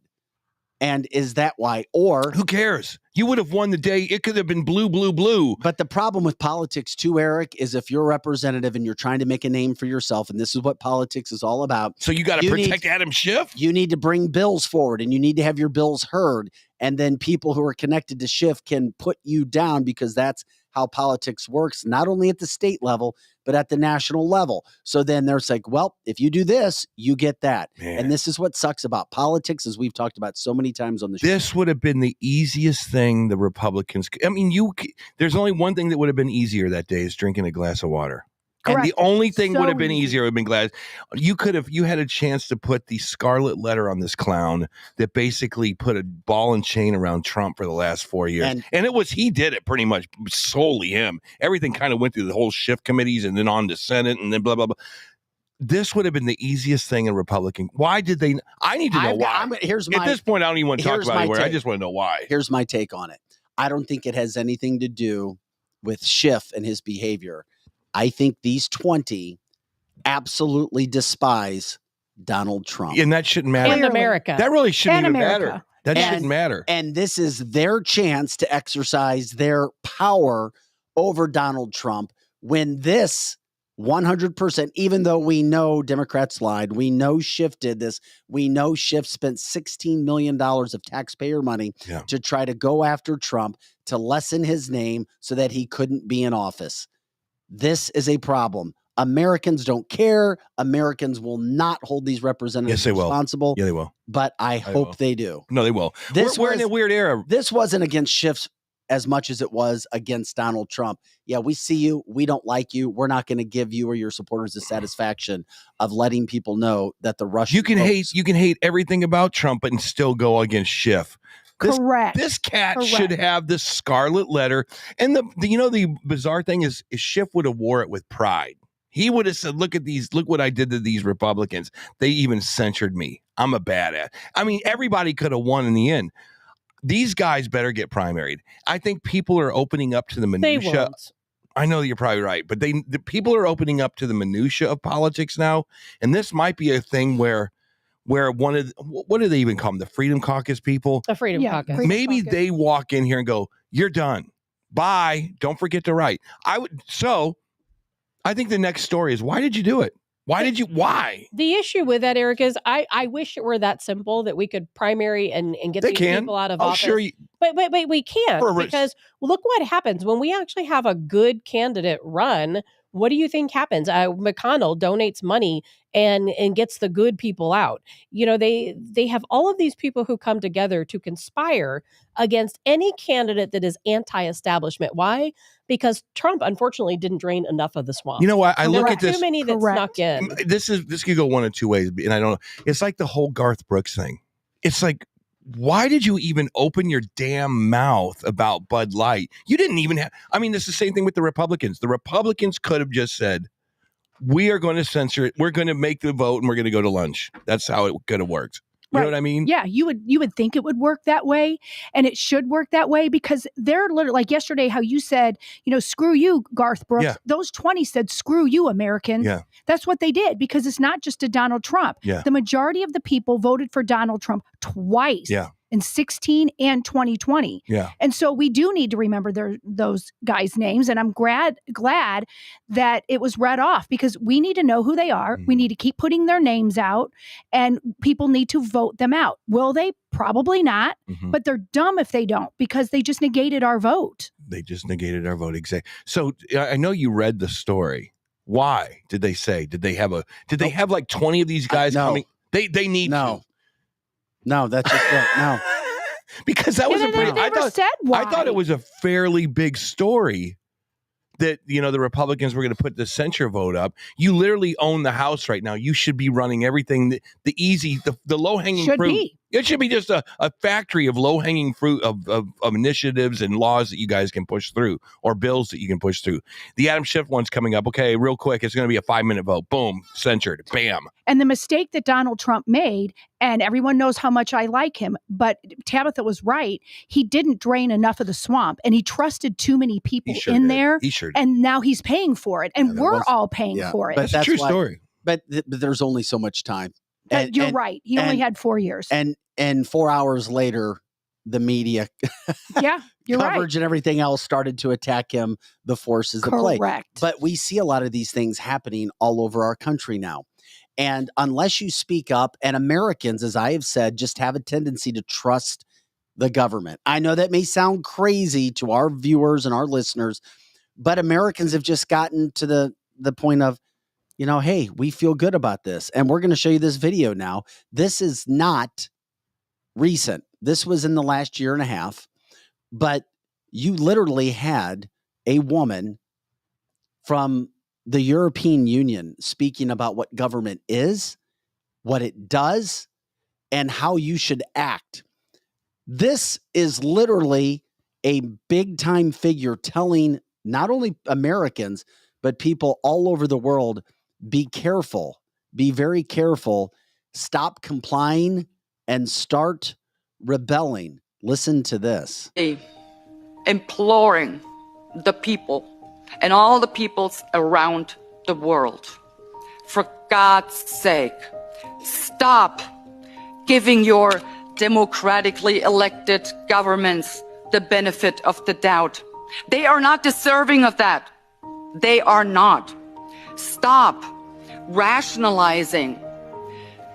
And is that why? Or who cares? You would have won the day. It could have been blue, blue, blue. But the problem with politics too, Eric, is if you're a representative and you're trying to make a name for yourself, and this is what politics is all about. So you got to protect Adam Schiff? You need to bring bills forward, and you need to have your bills heard. And then people who are connected to Schiff can put you down, because that's how politics works, not only at the state level, but at the national level. So then there's like, well, if you do this, you get that. Man. And this is what sucks about politics, as we've talked about so many times on the show. This would have been the easiest thing the Republicans. I mean, there's only one thing that would have been easier that day, is drinking a glass of water. Correct. And the only thing So would have been easy. easier would have been glass. You had a chance to put the scarlet letter on this clown that basically put a ball and chain around Trump for the last 4 years. And he did it pretty much solely him. Everything kind of went through the whole Schiff committees and then on to Senate and then blah, blah, blah. This would have been the easiest thing in Republican. Why did they? I need to know why. At this point, I don't even want to talk about it anywhere. I just want to know why. Here's my take on it. I don't think it has anything to do with Schiff and his behavior. I think these 20 absolutely despise Donald Trump. And that shouldn't matter. And America. That really shouldn't And even America. matter. That shouldn't matter. And this is their chance to exercise their power over Donald Trump, when this 100%, even though we know Democrats lied, we know Schiff did this, we know Schiff spent $16 million of taxpayer money to try to go after Trump, to lessen his name so that he couldn't be in office. This is a problem. Americans don't care. Americans will not hold these representatives responsible. Yeah, they will. But I hope they do. No, they will. We're in a weird era. This wasn't against Schiff as much as it was against Donald Trump. Yeah, we see you. We don't like you. We're not going to give you or your supporters the satisfaction of letting people know that the Russian You can hate everything about Trump and still go against Schiff. Correct. This cat should have the scarlet letter. And the bizarre thing is Schiff would have wore it with pride. He would have said, look what I did to these Republicans. They even censured me. I'm a badass. I mean, everybody could have won in the end. These guys better get primaried. I think people are opening up to the minutia. They won't. I know that you're probably right, but the people are opening up to the minutia of politics now. And this might be a thing where one of what do they even call them? The Freedom Caucus people? The Freedom Caucus. Maybe they walk in here and go, you're done. Bye. Don't forget to write. I think the next story is, why did you do it? Why? The issue with that, Eric, is I wish it were that simple that we could primary and get these people out of office. Sure but we can't, because look what happens when we actually have a good candidate run. What do you think happens? McConnell donates money and gets the good people out. They have all of these people who come together to conspire against any candidate that is anti-establishment. Why? Because Trump, unfortunately, didn't drain enough of the swamp. You know what? I look at this. Too many that snuck in. This could go one of two ways, and I don't know. It's like the whole Garth Brooks thing. It's like, why did you even open your damn mouth about Bud Light? You didn't even have. I mean, it's the same thing with the Republicans. The Republicans could have just said, we are going to censor it. We're going to make the vote and we're going to go to lunch. That's how it could have worked. You know what I mean? Yeah, you would think it would work that way, and it should work that way, because they're literally, like yesterday, how you said, screw you, Garth Brooks. Yeah. Those 20 said, screw you, Americans. Yeah. That's what they did, because it's not just a Donald Trump. Yeah. The majority of the people voted for Donald Trump twice. Yeah. In 2016 and 2020. Yeah. And so we do need to remember those guys' names. And I'm glad that it was read off, because we need to know who they are. We need to keep putting their names out, and people need to vote them out. Will they? Probably not. But they're dumb if they don't, because they just negated our vote. They just negated our vote. Exactly. So I know you read the story. Why did they say? Did they have like 20 of these guys coming? They need to. No, that's just it. No. Because that was I thought it was a fairly big story that, the Republicans were going to put the censure vote up. You literally own the House right now. You should be running everything, the low-hanging fruit. It should be just a factory of low-hanging fruit of initiatives and laws that you guys can push through, or bills that you can push through. The Adam Schiff one's coming up. Okay, real quick. It's going to be a 5-minute vote. Boom. Censored. Bam. And the mistake that Donald Trump made, and everyone knows how much I like him, but Tabitha was right. He didn't drain enough of the swamp, and he trusted too many people there. He sure did. And now he's paying for it. And we're all paying for it. But that's a true story. But there's only so much time. You're right. He only had 4 years. And 4 hours later, the media yeah, you're coverage right. and everything else started to attack him, the forces of play. Correct. But we see a lot of these things happening all over our country now. And unless you speak up, and Americans, as I have said, just have a tendency to trust the government. I know that may sound crazy to our viewers and our listeners, but Americans have just gotten to the point of, hey, we feel good about this. And we're going to show you this video now. This is not recent. This was in the last year and a half, but you literally had a woman from the European Union speaking about what government is, what it does, and how you should act. This is literally a big time figure telling not only Americans, but people all over the world, be careful, be very careful, stop complying and start rebelling. Listen to this. Imploring the people and all the peoples around the world, for God's sake, stop giving your democratically elected governments the benefit of the doubt. They are not deserving of that. They are not. Stop rationalizing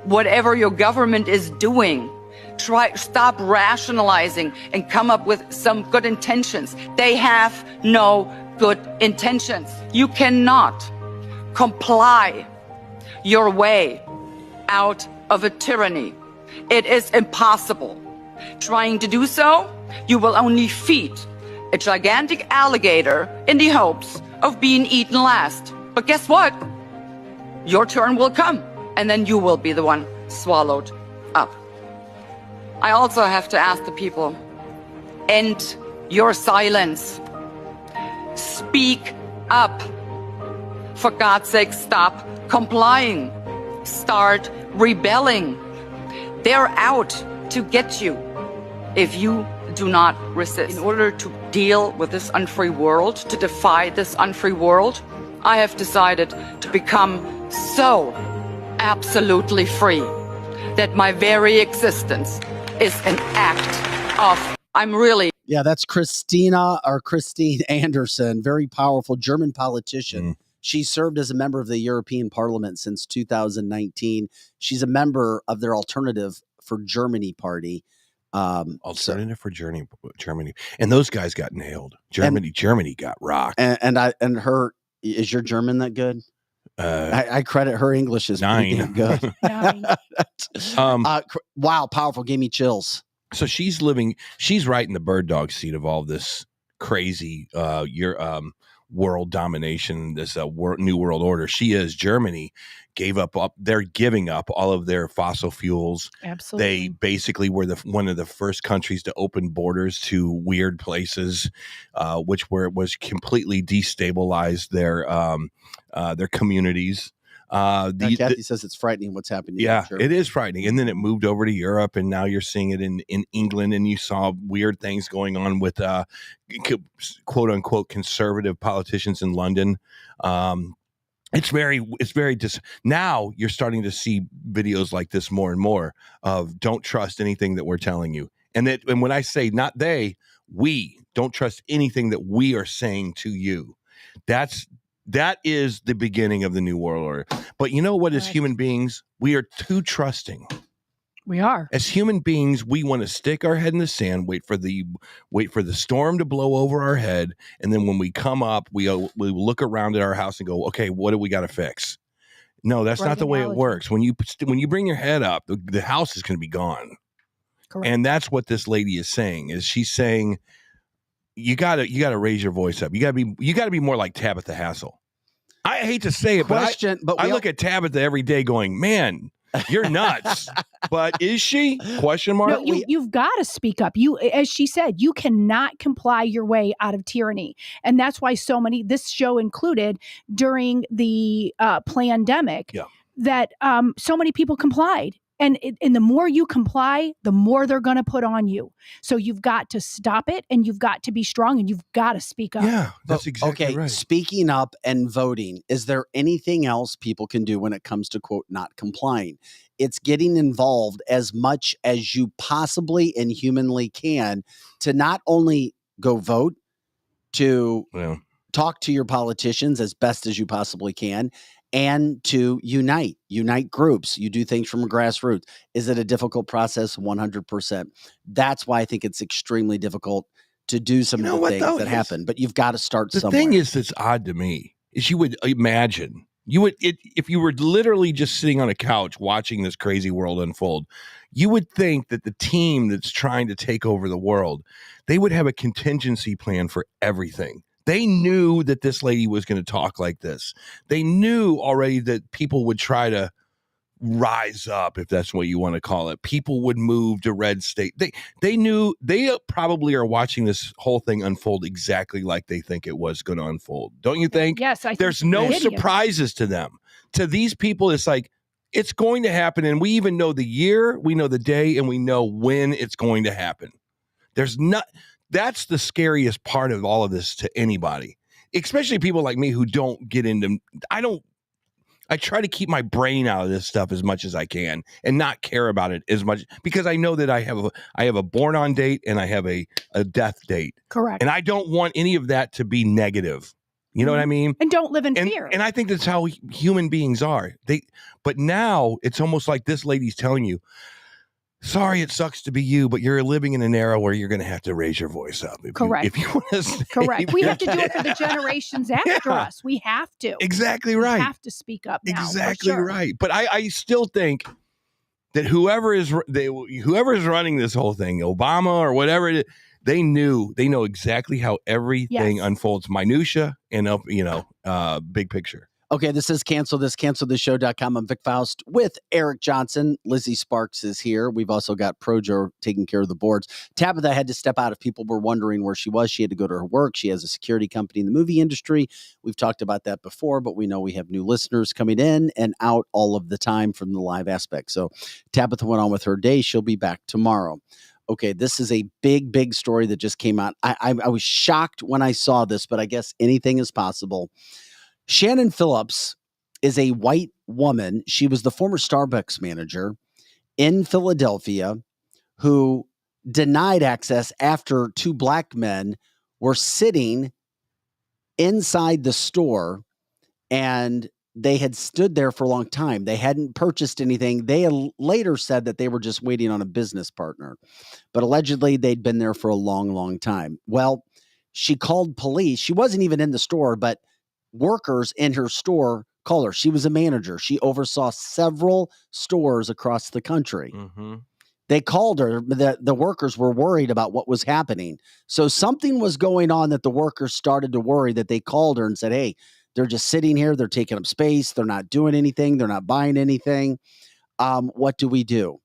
whatever your government is doing. Stop rationalizing and come up with some good intentions. They have no good intentions. You cannot comply your way out of a tyranny. It is impossible. Trying to do so, you will only feed a gigantic alligator in the hopes of being eaten last. But guess what? Your turn will come, and then you will be the one swallowed up. I also have to ask the people, end your silence. Speak up. For God's sake, stop complying. Start rebelling. They're out to get you if you do not resist. In order to deal with this unfree world, to defy this unfree world, I have decided to become so absolutely free that my very existence is an act of, Yeah, that's Christine Anderson, very powerful German politician. She served as a member of the European Parliament since 2019. She's a member of their Alternative for Germany party. Alternative for Germany. And those guys got nailed. Germany got rocked. And her, is your German that good? I credit her English as 9. pretty good. 9. Wow, powerful. Gave me chills. So she's right in the bird dog seat of all this crazy world domination, this new world order. Germany they're giving up all of their fossil fuels. Absolutely. They basically were one of the first countries to open borders to weird places, which was completely destabilized their communities. Kathy says it's frightening what's happening. Yeah, it is frightening. And then it moved over to Europe, and now you're seeing it in England, and you saw weird things going on with quote unquote conservative politicians in London. Now you're starting to see videos like this more and more of don't trust anything that we're telling you. And when I say not they, we don't trust anything that we are saying to you. That is the beginning of the new world order. But you know what? As human beings, we are too trusting. We are. As human beings, we want to stick our head in the sand, wait for the storm to blow over our head, and then when we come up, we look around at our house and go, okay, what do we got to fix? No, that's not the way it works. When you bring your head up, the house is going to be gone. Correct. And that's what this lady is saying. Is she's saying you gotta raise your voice up. You gotta be more like Tabitha Hassel. I hate to say it, but I look at Tabitha every day going, man, you're nuts. But is she? Question mark. No, you've got to speak up. As she said, you cannot comply your way out of tyranny. And that's why this show included during the pandemic, that so many people complied. And the more you comply, the more they're going to put on you. So you've got to stop it, and you've got to be strong, and you've got to speak up. Yeah, that's exactly right. Speaking up and voting, is there anything else people can do when it comes to, quote, not complying? It's getting involved as much as you possibly and humanly can to not only go vote, to talk to your politicians as best as you possibly can, and to unite groups. You do things from a grassroots. Is it a difficult process? 100%. That's why I think it's extremely difficult to do some of the things that happen, but you've got to start somewhere. The thing is that's odd to me is you would imagine, if you were literally just sitting on a couch watching this crazy world unfold, you would think that the team that's trying to take over the world, they would have a contingency plan for everything. They knew that this lady was going to talk like this. They knew already that people would try to rise up, if that's what you want to call it. People would move to red state. They knew. They probably are watching this whole thing unfold exactly like they think it was going to unfold. Don't you think? Yes, I think there's no surprises to them. To these people, it's like it's going to happen, and we even know the year, we know the day, and we know when it's going to happen. There's not. That's the scariest part of all of this to anybody, especially people like me who don't get into. I try to keep my brain out of this stuff as much as I can and not care about it as much, because I know that I have a born on date and I have a death date. Correct. And I don't want any of that to be negative. You know what I mean? And don't live in fear. And I think that's how human beings are. But now it's almost like this lady's telling you, sorry, it sucks to be you, but you're living in an era where you're going to have to raise your voice up. Correct. If you want to stay. Correct. We have to do it for the generations after us. We have to. Exactly right. We have to speak up now. Exactly right. But I still think that whoever is running this whole thing, Obama or whatever it is, they know exactly how everything unfolds, minutia and big picture. Okay, this is cancelthisshow.com. I'm Vic Faust with Eric Johnson. Lizzie Sparks is here. We've also got Projo taking care of the boards. Tabitha had to step out if people were wondering where she was. She had to go to her work. She has a security company in the movie industry. We've talked about that before, but we know we have new listeners coming in and out all of the time from the live aspect. So Tabitha went on with her day. She'll be back tomorrow. Okay, this is a big, big story that just came out. I was shocked when I saw this, but I guess anything is possible. Shannon Phillips is a white woman. She was the former Starbucks manager in Philadelphia who denied access after two black men were sitting inside the store, and they had stood there for a long time. They hadn't purchased anything. They later said that they were just waiting on a business partner, but allegedly they'd been there for a long, long time. Well, she called police. She wasn't even in the store, but workers in her store called her. She was a manager. She oversaw several stores across the country. Mm-hmm. They called her. The workers were worried about what was happening. So something was going on that the workers started to worry, that they called her and said, hey, they're just sitting here. They're taking up space. They're not doing anything. They're not buying anything. What do we do?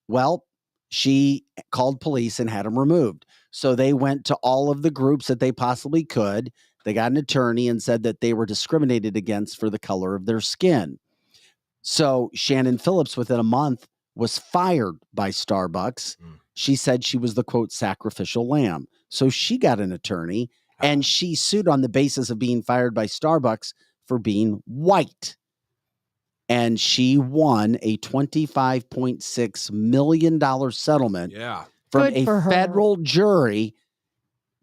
Well, she called police and had them removed. So they went to all of the groups that they possibly could. They got an attorney and said that they were discriminated against for the color of their skin. So Shannon Phillips, within a month, was fired by Starbucks. She said she was the, quote, sacrificial lamb. So she got an attorney and she sued on the basis of being fired by Starbucks for being white. And she won a $25.6 million settlement from a federal jury,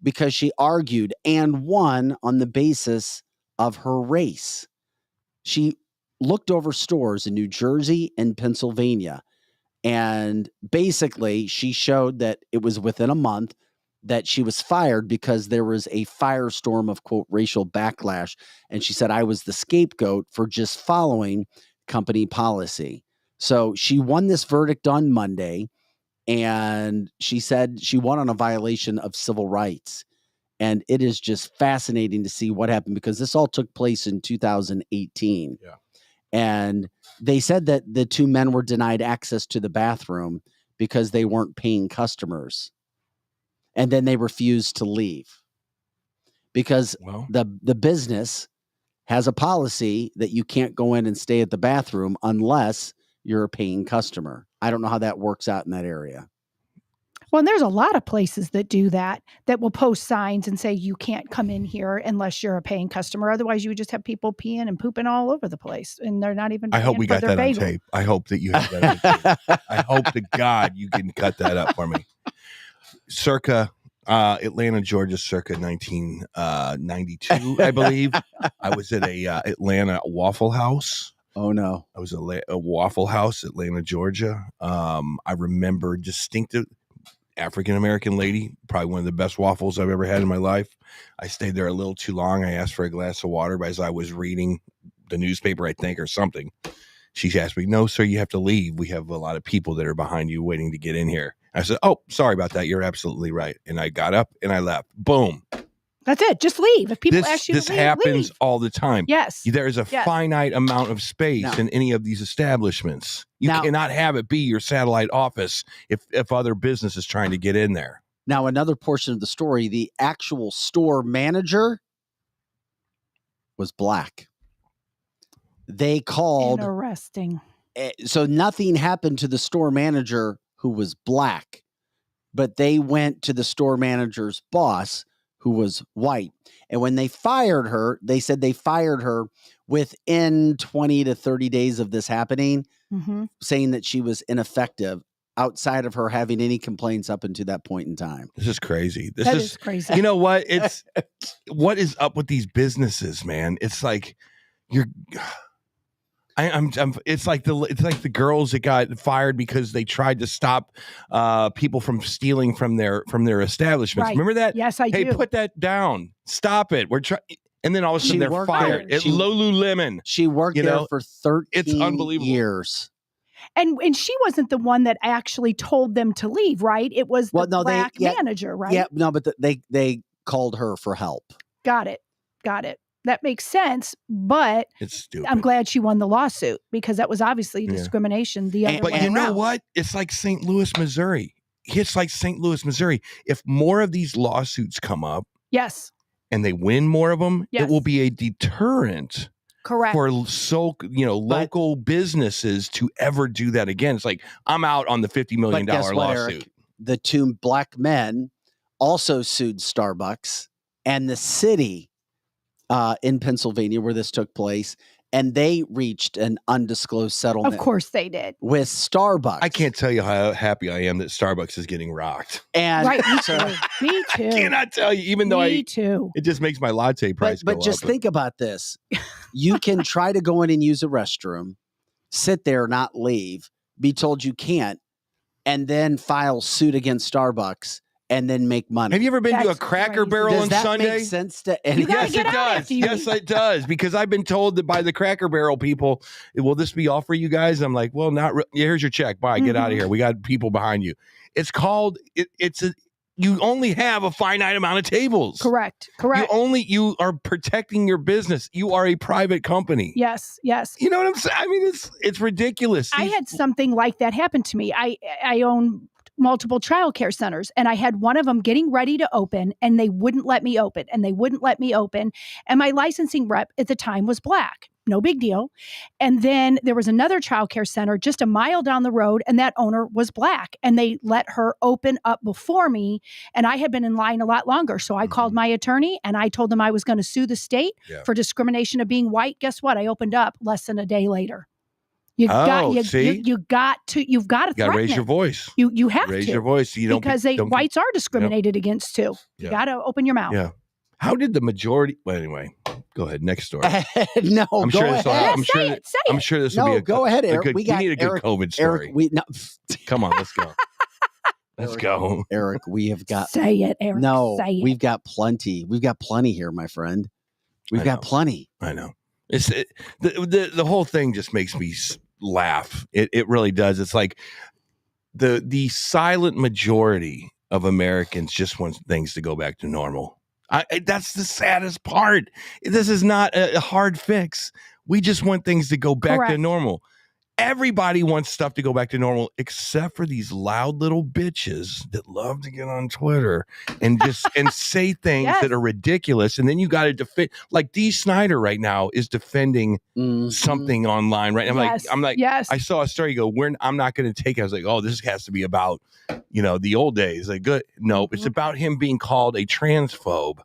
because she argued and won on the basis of her race. She looked over stores in New Jersey and Pennsylvania, and basically she showed that it was within a month that she was fired because there was a firestorm of, quote, racial backlash. And she said, I was the scapegoat for just following company policy. So she won this verdict on Monday, and she said she won on a violation of civil rights. And it is just fascinating to see what happened, because this all took place in 2018. Yeah. And they said that the two men were denied access to the bathroom because they weren't paying customers. And then they refused to leave because the business has a policy that you can't go in and stay at the bathroom unless you're a paying customer. I don't know how that works out in that area. Well, and there's a lot of places that do that will post signs and say you can't come in here unless you're a paying customer. Otherwise, you would just have people peeing and pooping all over the place, and they're not even. I hope we got that bagel. on tape. I hope that you have that on tape. I hope to God you can cut that up for me. Circa Atlanta, Georgia, circa 1992, I believe. I was at a Atlanta Waffle House. Oh no! I was at a Waffle House, Atlanta, Georgia. I remember distinctive African-American lady, probably one of the best waffles I've ever had in my life. I stayed there a little too long. I asked for a glass of water, but as I was reading the newspaper, I think, or something, she asked me, "No, sir, you have to leave. We have a lot of people that are behind you waiting to get in here." I said, "Oh, sorry about that. You're absolutely right." And I got up and I left. Boom. That's it. Just leave. If people ask you to this leave, happens leave. all the time. Yes. There's a finite amount of space in any of these establishments. You cannot have it be your satellite office if other business is trying to get in there. Now, another portion of the story, the actual store manager was black. They called. Interesting. So nothing happened to the store manager who was black, but they went to the store manager's boss who was white. And when they fired her, they said they fired her within 20 to 30 days of this happening, saying that she was ineffective outside of her having any complaints up until that point in time. This is crazy. This is crazy. You know what? It's what is up with these businesses, man? It's like it's like the girls that got fired because they tried to stop people from stealing from their establishments. Right. Remember that? Yes, I do. Hey, put that down. Stop it. We're trying. And then all of a sudden they're fired. At Lululemon. She worked there for 13 it's unbelievable. years. And she wasn't the one that actually told them to leave, right? It was the black manager, right? Yeah, no, but they called her for help. Got it. That makes sense, but it's stupid. I'm glad she won the lawsuit because that was obviously discrimination. But you know what? It's like St. Louis, Missouri. It's like St. Louis, Missouri. If more of these lawsuits come up, yes, and they win more of them, it will be a deterrent. Correct. For local businesses to ever do that again. It's like, I'm out on the $50 million lawsuit. Eric? The two black men also sued Starbucks and the city in Pennsylvania where this took place, and they reaced an undisclosed settlement. Of course they did. With Starbucks. I can't tell you how happy I am that Starbucks is getting rocked. And right, me too. Me too. I cannot tell you, even though too. It just makes my latte price go up. But just think about this. You can try to go in and use a restroom, sit there, not leave, be told you can't, and then file suit against Starbucks and then make money. Have you ever been to a Cracker Barrel on Sunday? Does that make sense to anyone? Yes, it does. Yes, it does. Because I've been told that by the Cracker Barrel people, will this be all for you guys? I'm like, well, not here's your check. Bye. Get out of here. We got people behind you. It's called, you only have a finite amount of tables. Correct. You are protecting your business. You are a private company. Yes. You know what I'm saying? I mean, it's ridiculous. I had something like that happen to me. I own multiple childcare centers, and I had one of them getting ready to open, and they wouldn't let me open, and my licensing rep at the time was black. No big deal. And then there was another childcare center just a mile down the road, and that owner was black, and they let her open up before me, and I had been in line a lot longer. So I called my attorney, and I told them I was going to sue the state for discrimination of being white. Guess what? I opened up less than a day later. You've got to raise your voice. You have raise to your voice. Because whites are discriminated against too. You got to open your mouth. Yeah. How did the majority? Well, anyway, go ahead. Next story. No, I'm go sure ahead. I'm sure this will be a go ahead, Eric. we need a good COVID story. Eric, come on, let's go. Let's go, Eric. We have got. Say it, Eric. No, say it. We've got plenty. We've got plenty here, my friend. We've got plenty. I know. The whole thing just makes me laugh. It really does. It's like the silent majority of Americans just want things to go back to normal. That's the saddest part. This is not a hard fix. We just want things to go back to normal. Everybody wants stuff to go back to normal, except for these loud little bitches that love to get on Twitter and just and say things that are ridiculous. And then you got to defend. Like Dee Snider right now is defending something online, right? I'm like, I saw a story. You go, I'm not going to take it. I was like, oh, this has to be about, the old days. Like, good. No, it's about him being called a transphobe.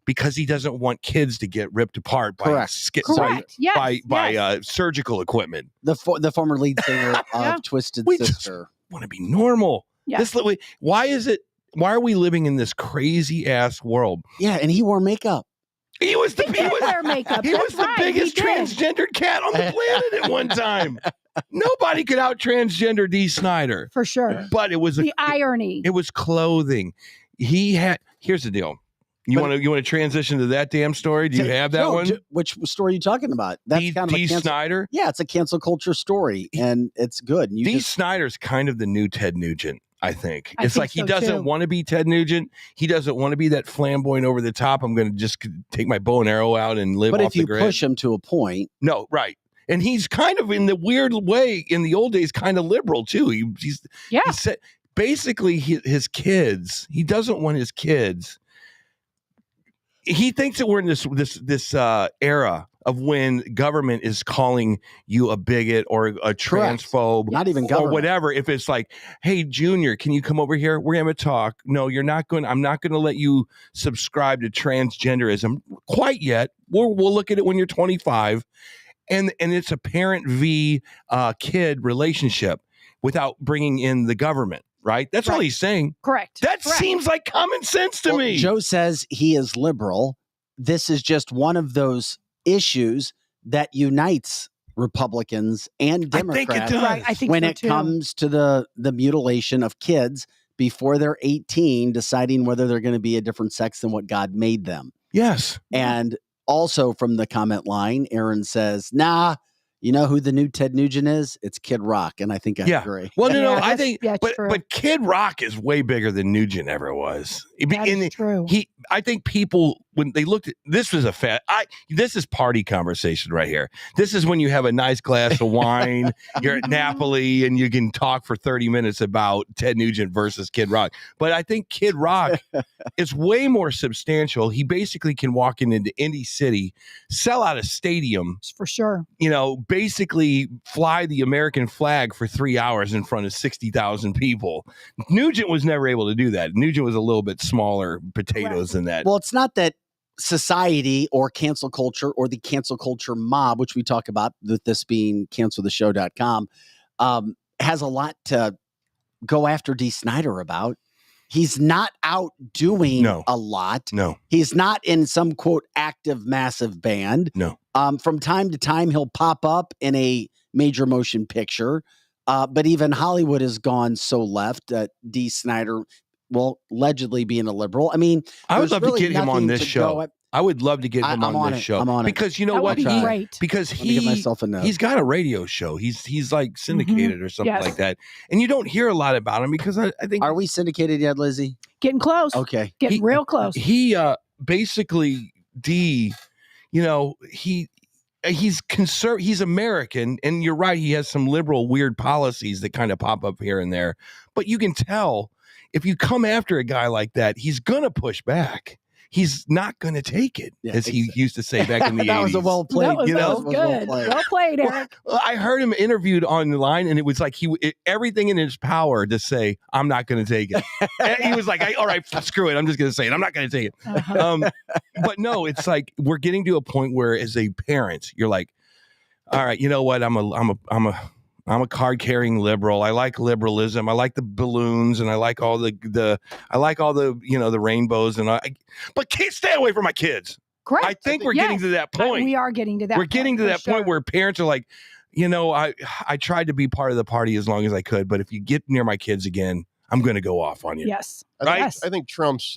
Because he doesn't want kids to get ripped apart by surgical equipment. The former lead singer of Twisted Sister. Want to be normal. Yeah. Why are we living in this crazy ass world? Yeah, and he wore makeup. He was the biggest He did. transgendered cat on the planet at one time. Nobody could out transgender Dee Snider. For sure. But it was the irony. It was clothing. Here's the deal. You want to transition to that damn story? Do you have that one? Which story are you talking about? That's kind of Dee Snider? Yeah, it's a cancel culture story, and it's good. Dee Snider's kind of the new Ted Nugent, I think. I it's think like he so, doesn't too. want to be Ted Nugent. He doesn't want to be that flamboyant over the top. I'm going to just take my bow and arrow out and live But off if you the grid. push him to a point. No, right. And he's kind of in the weird way in the old days, kind of liberal too. He said basically his kids. He doesn't want his kids. He thinks that we're in this era of when government is calling you a bigot or a transphobe, not even government, or whatever. If it's like, hey, Junior, can you come over here? We're going to talk. No, you're not going. I'm not going to let you subscribe to transgenderism quite yet. We'll look at it when you're 25, and it's a parent v kid relationship without bringing in the government. Right? That's all he's saying. Correct. That seems like common sense to me. Joe says he is liberal. This is just one of those issues that unites Republicans and Democrats. I think it does. Right, I think when so, it too. comes to the mutilation of kids before they're 18, deciding whether they're going to be a different sex than what God made them. Yes. And also from the comment line, Aaron says, nah, you know who the new Ted Nugent is? It's Kid Rock. And I think I agree. Well, no, Yeah, I think, true. but Kid Rock is way bigger than Nugent ever was. That is true. I think people, when they looked at, this was this is party conversation right here. This is when you have a nice glass of wine, you're at Napoli, and you can talk for 30 minutes about Ted Nugent versus Kid Rock. But I think Kid Rock is way more substantial. He basically can walk into Indy City, sell out a stadium. For sure. Basically fly the American flag for 3 hours in front of 60,000 people. Nugent was never able to do that. Nugent was a little bit smaller potatoes than that. Well, it's not that society or cancel culture or the cancel culture mob, which we talk about, this being canceltheshow.com, has a lot to go after Dee Snider about. He's not out doing a lot. No. He's not in some, quote, active, massive band. No. From time to time, he'll pop up in a major motion picture. But even Hollywood has gone so left that Dee Snider, well, allegedly being a liberal. I mean, I would love really to get him on this nothing to show. go at. I would love to get him on this show. I'm on it. Because you know That what? would be great. Because Let me give myself a note. he's got a radio show. He's like syndicated or something Yes. like that. And you don't hear a lot about him because I think. Are we syndicated yet, Lizzie? Getting close. Okay. Getting real close. He basically, Dee, he's he's American, and you're right, he has some liberal weird policies that kind of pop up here and there, but you can tell if you come after a guy like that, he's gonna push back. He's not going to take it, as he used to say back in the 80s. That was a well played. That was good. Well played, Eric. Well, I heard him interviewed online, and it was like everything in his power to say, "I'm not going to take it." And he was like, "All right, screw it. I'm just going to say it. I'm not going to take it." But no, it's like we're getting to a point where, as a parent, you're like, "All right, you know what? I'm a card-carrying liberal. I like liberalism. I like the balloons, and I like all the the rainbows, but can't stay away from my kids." Correct. I think we're getting to that point. We are getting to that. We're getting to that point where parents are like, I tried to be part of the party as long as I could, but if you get near my kids again, I'm going to go off on you. Yes. I think Trump's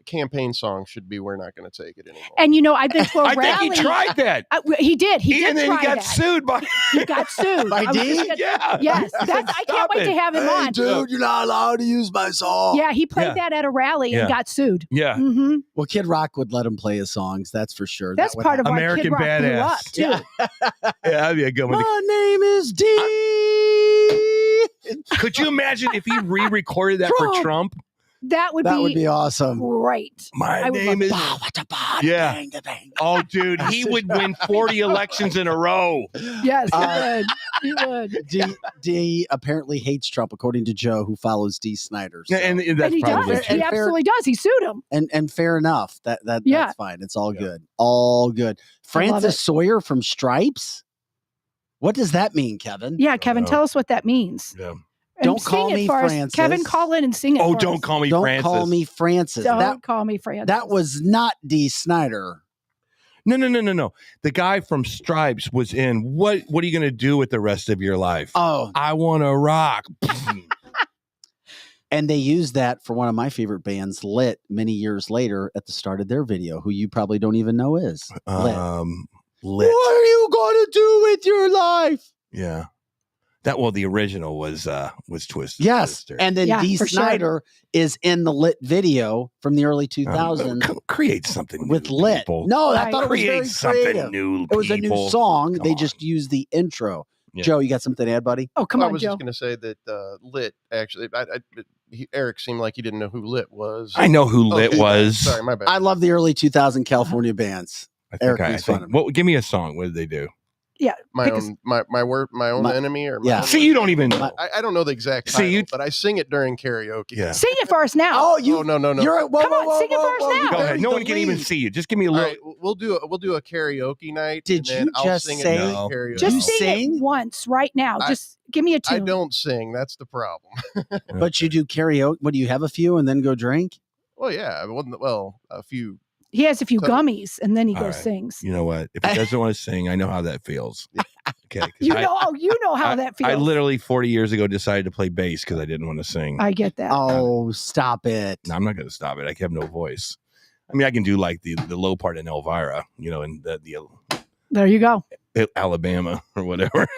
campaign song should be "We're not going to take it anymore." And I've been to a I rally. think he tried that. He did. He did and then try he got that. sued by. He got sued By D? Yeah. Yes. I can't wait to have him on. Dude, you're not allowed to use my song. Yeah, he played that at a rally and got sued. Yeah. Mm-hmm. Well, Kid Rock would let him play his songs. That's for sure. That's part of why American Kid Rock blew Badass. up too. Yeah, that'd be a good one. My name is D. Could you imagine if he re-recorded that for Trump? That would be awesome. Great. My name is. Yeah. Oh, dude, he would win 40 elections in a row. Yes, he would. D apparently hates Trump, according to Joe, who follows D. Snyder. So. And that's he probably does. He absolutely does. He sued him. And fair enough. That's fine. It's all good. All good. Francis Sawyer from Stripes. What does that mean, Kevin? Yeah, Kevin, tell us what that means. Yeah. And don't call me Francis. Kevin, call in and sing it. Oh, for don't us. call me Don't Francis. call me Francis. Don't call me Francis. That was not D. Snyder. No. The guy from Stripes was in. What are you going to do with the rest of your life? Oh, I want to rock. And they used that for one of my favorite bands, Lit, many years later at the start of their video, who you probably don't even know is Lit. Lit. What are you going to do with your life? Yeah. The original was Twisted. Yes, Twister. and then D. Snyder is in the Lit video from the early 2000s. Create something with new, Lit. people. No, I thought it was Create very something creative. new. It was a new song. Come they on. just used the intro. Yeah. Joe, you got something to add, buddy? Oh, come I on, was Joe. just going to say that Lit actually. Eric seemed like he didn't know who Lit was. I know who Lit was. Sorry, my bad. I love the early 2000 California bands. Eric makes fun of me. Well, give me a song. What did they do? Yeah, my own enemy, or my own See, you don't even know. I don't know the exact title, but I sing it during karaoke. Yeah. Sing it for us now. Oh, no. Come on, sing it for us now. Go ahead. No one can even see you. Just give me a All little. right, we'll do a karaoke night. Did and then you I'll just sing say- it during No. karaoke? Just sing it once right now. Just give me a tune. I don't sing. That's the problem. But you do karaoke. What do you have a few and then go drink? Well, yeah. Well, a few. He has a few So- gummies and then he All goes right. sings. You know what? If he doesn't want to sing, I know how that feels. Okay. 'cause You know how that feels. I literally 40 years ago decided to play bass because I didn't want to sing. I get that. Oh, stop it. No, I'm not going to stop it. I have no voice. I mean, I can do like the low part in Elvira, and the There you go. Alabama or whatever.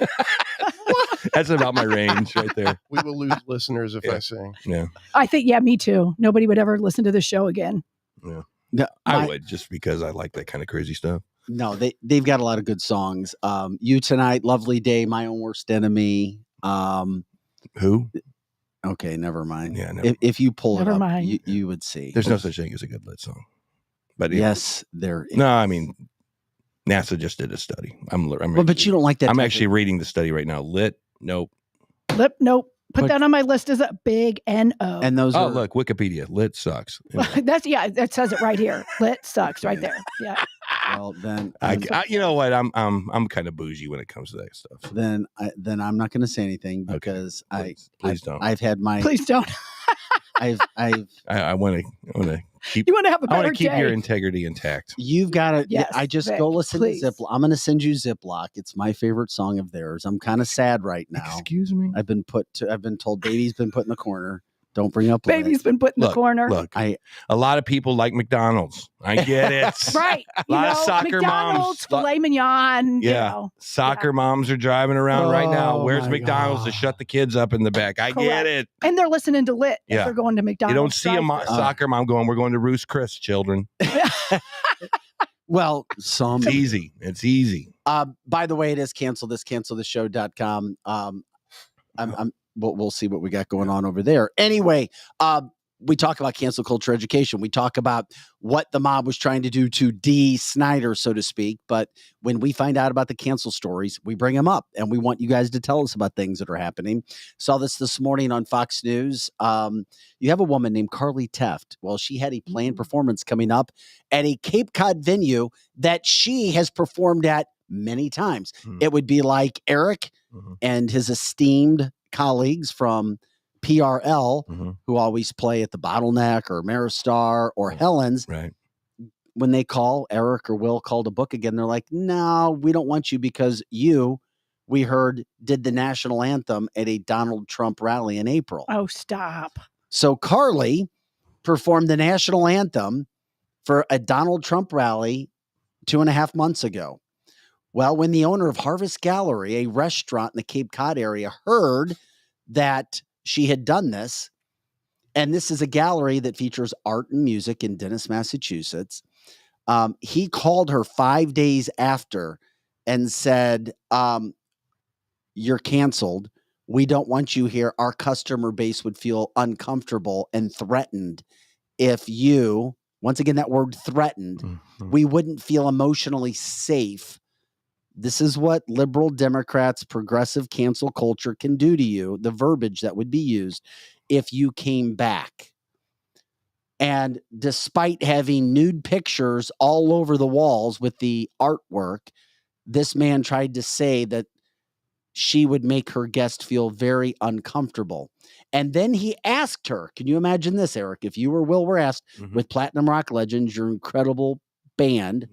That's about my range right there. We will lose listeners if I sing. Yeah. I think, me too. Nobody would ever listen to the show again. Yeah. No, I would, just because I like that kind of crazy stuff. No, they've got a lot of good songs. You Tonight, Lovely Day, My Own Worst Enemy. Who? Okay, never mind. Yeah, never if you pull Never it up, mind. you would see. There's no such thing as a good lit song. But Yes, there is. No, I mean, NASA just did a study. But you don't like that. I'm type actually reading the study right now. Lit? Nope. Nope. Put But- that on my list as a big N-O. And those Oh, are look, Wikipedia. Lit sucks. That says it right here. Lit sucks right there. Yeah. well. Then You know what? I'm kind of bougie when it comes to that stuff. then I'm not going to say anything because Please don't. I've had my. Please don't. I want to keep. You want to have a I want better to keep day. your integrity intact. You've got to. Yes, I just Vic, go listen please. to Ziploc. I'm going to send you Ziploc. It's my favorite song of theirs. I'm kind of sad right now. Excuse me. I've been told baby's been put in the corner. Don't bring up Lit. Baby's been put in the corner. Look, a lot of people like McDonald's. I get it. Right. A lot of soccer McDonald's, moms. filet mignon. Yeah. Soccer moms are driving around right now. Oh, Where's my McDonald's to God. shut the kids up in the back? I get Correct. it. And they're listening to Lit. If Yeah. they're going to McDonald's. You don't see a drive-thru. soccer mom going, we're going to Roost Chris, children. Well, It's easy. It's easy. By the way, it is cancelthisshow.com. We'll see what we got going on over there. Anyway, we talk about cancel culture education. We talk about what the mob was trying to do to D. Snyder, so to speak. But when we find out about the cancel stories, we bring them up, and we want you guys to tell us about things that are happening. Saw this morning on Fox News. You have a woman named Carly Teft. Well, she had a planned performance coming up at a Cape Cod venue that she has performed at many times. It would be like Eric and his esteemed colleagues from PRL who always play at the Bottleneck or Maristar or Helen's. Right. When they call, Eric or Will call to book again, they're like, no, we don't want you because we heard, did the national anthem at a Donald Trump rally in April. Oh, stop. So Carly performed the national anthem for a Donald Trump rally 2.5 months ago. Well, when the owner of Harvest Gallery, a restaurant in the Cape Cod area, heard that she had done this, and this is a gallery that features art and music in Dennis, Massachusetts, he called her 5 days after and said, you're canceled. We don't want you here. Our customer base would feel uncomfortable and threatened if you, once again, that word threatened, we wouldn't feel emotionally safe. This is what liberal Democrats, progressive cancel culture can do to you, the verbiage that would be used if you came back. And despite having nude pictures all over the walls with the artwork, this man tried to say that she would make her guest feel very uncomfortable. And then he asked her, can you imagine this, Eric? If you were Will West with Platinum Rock Legends, your incredible band,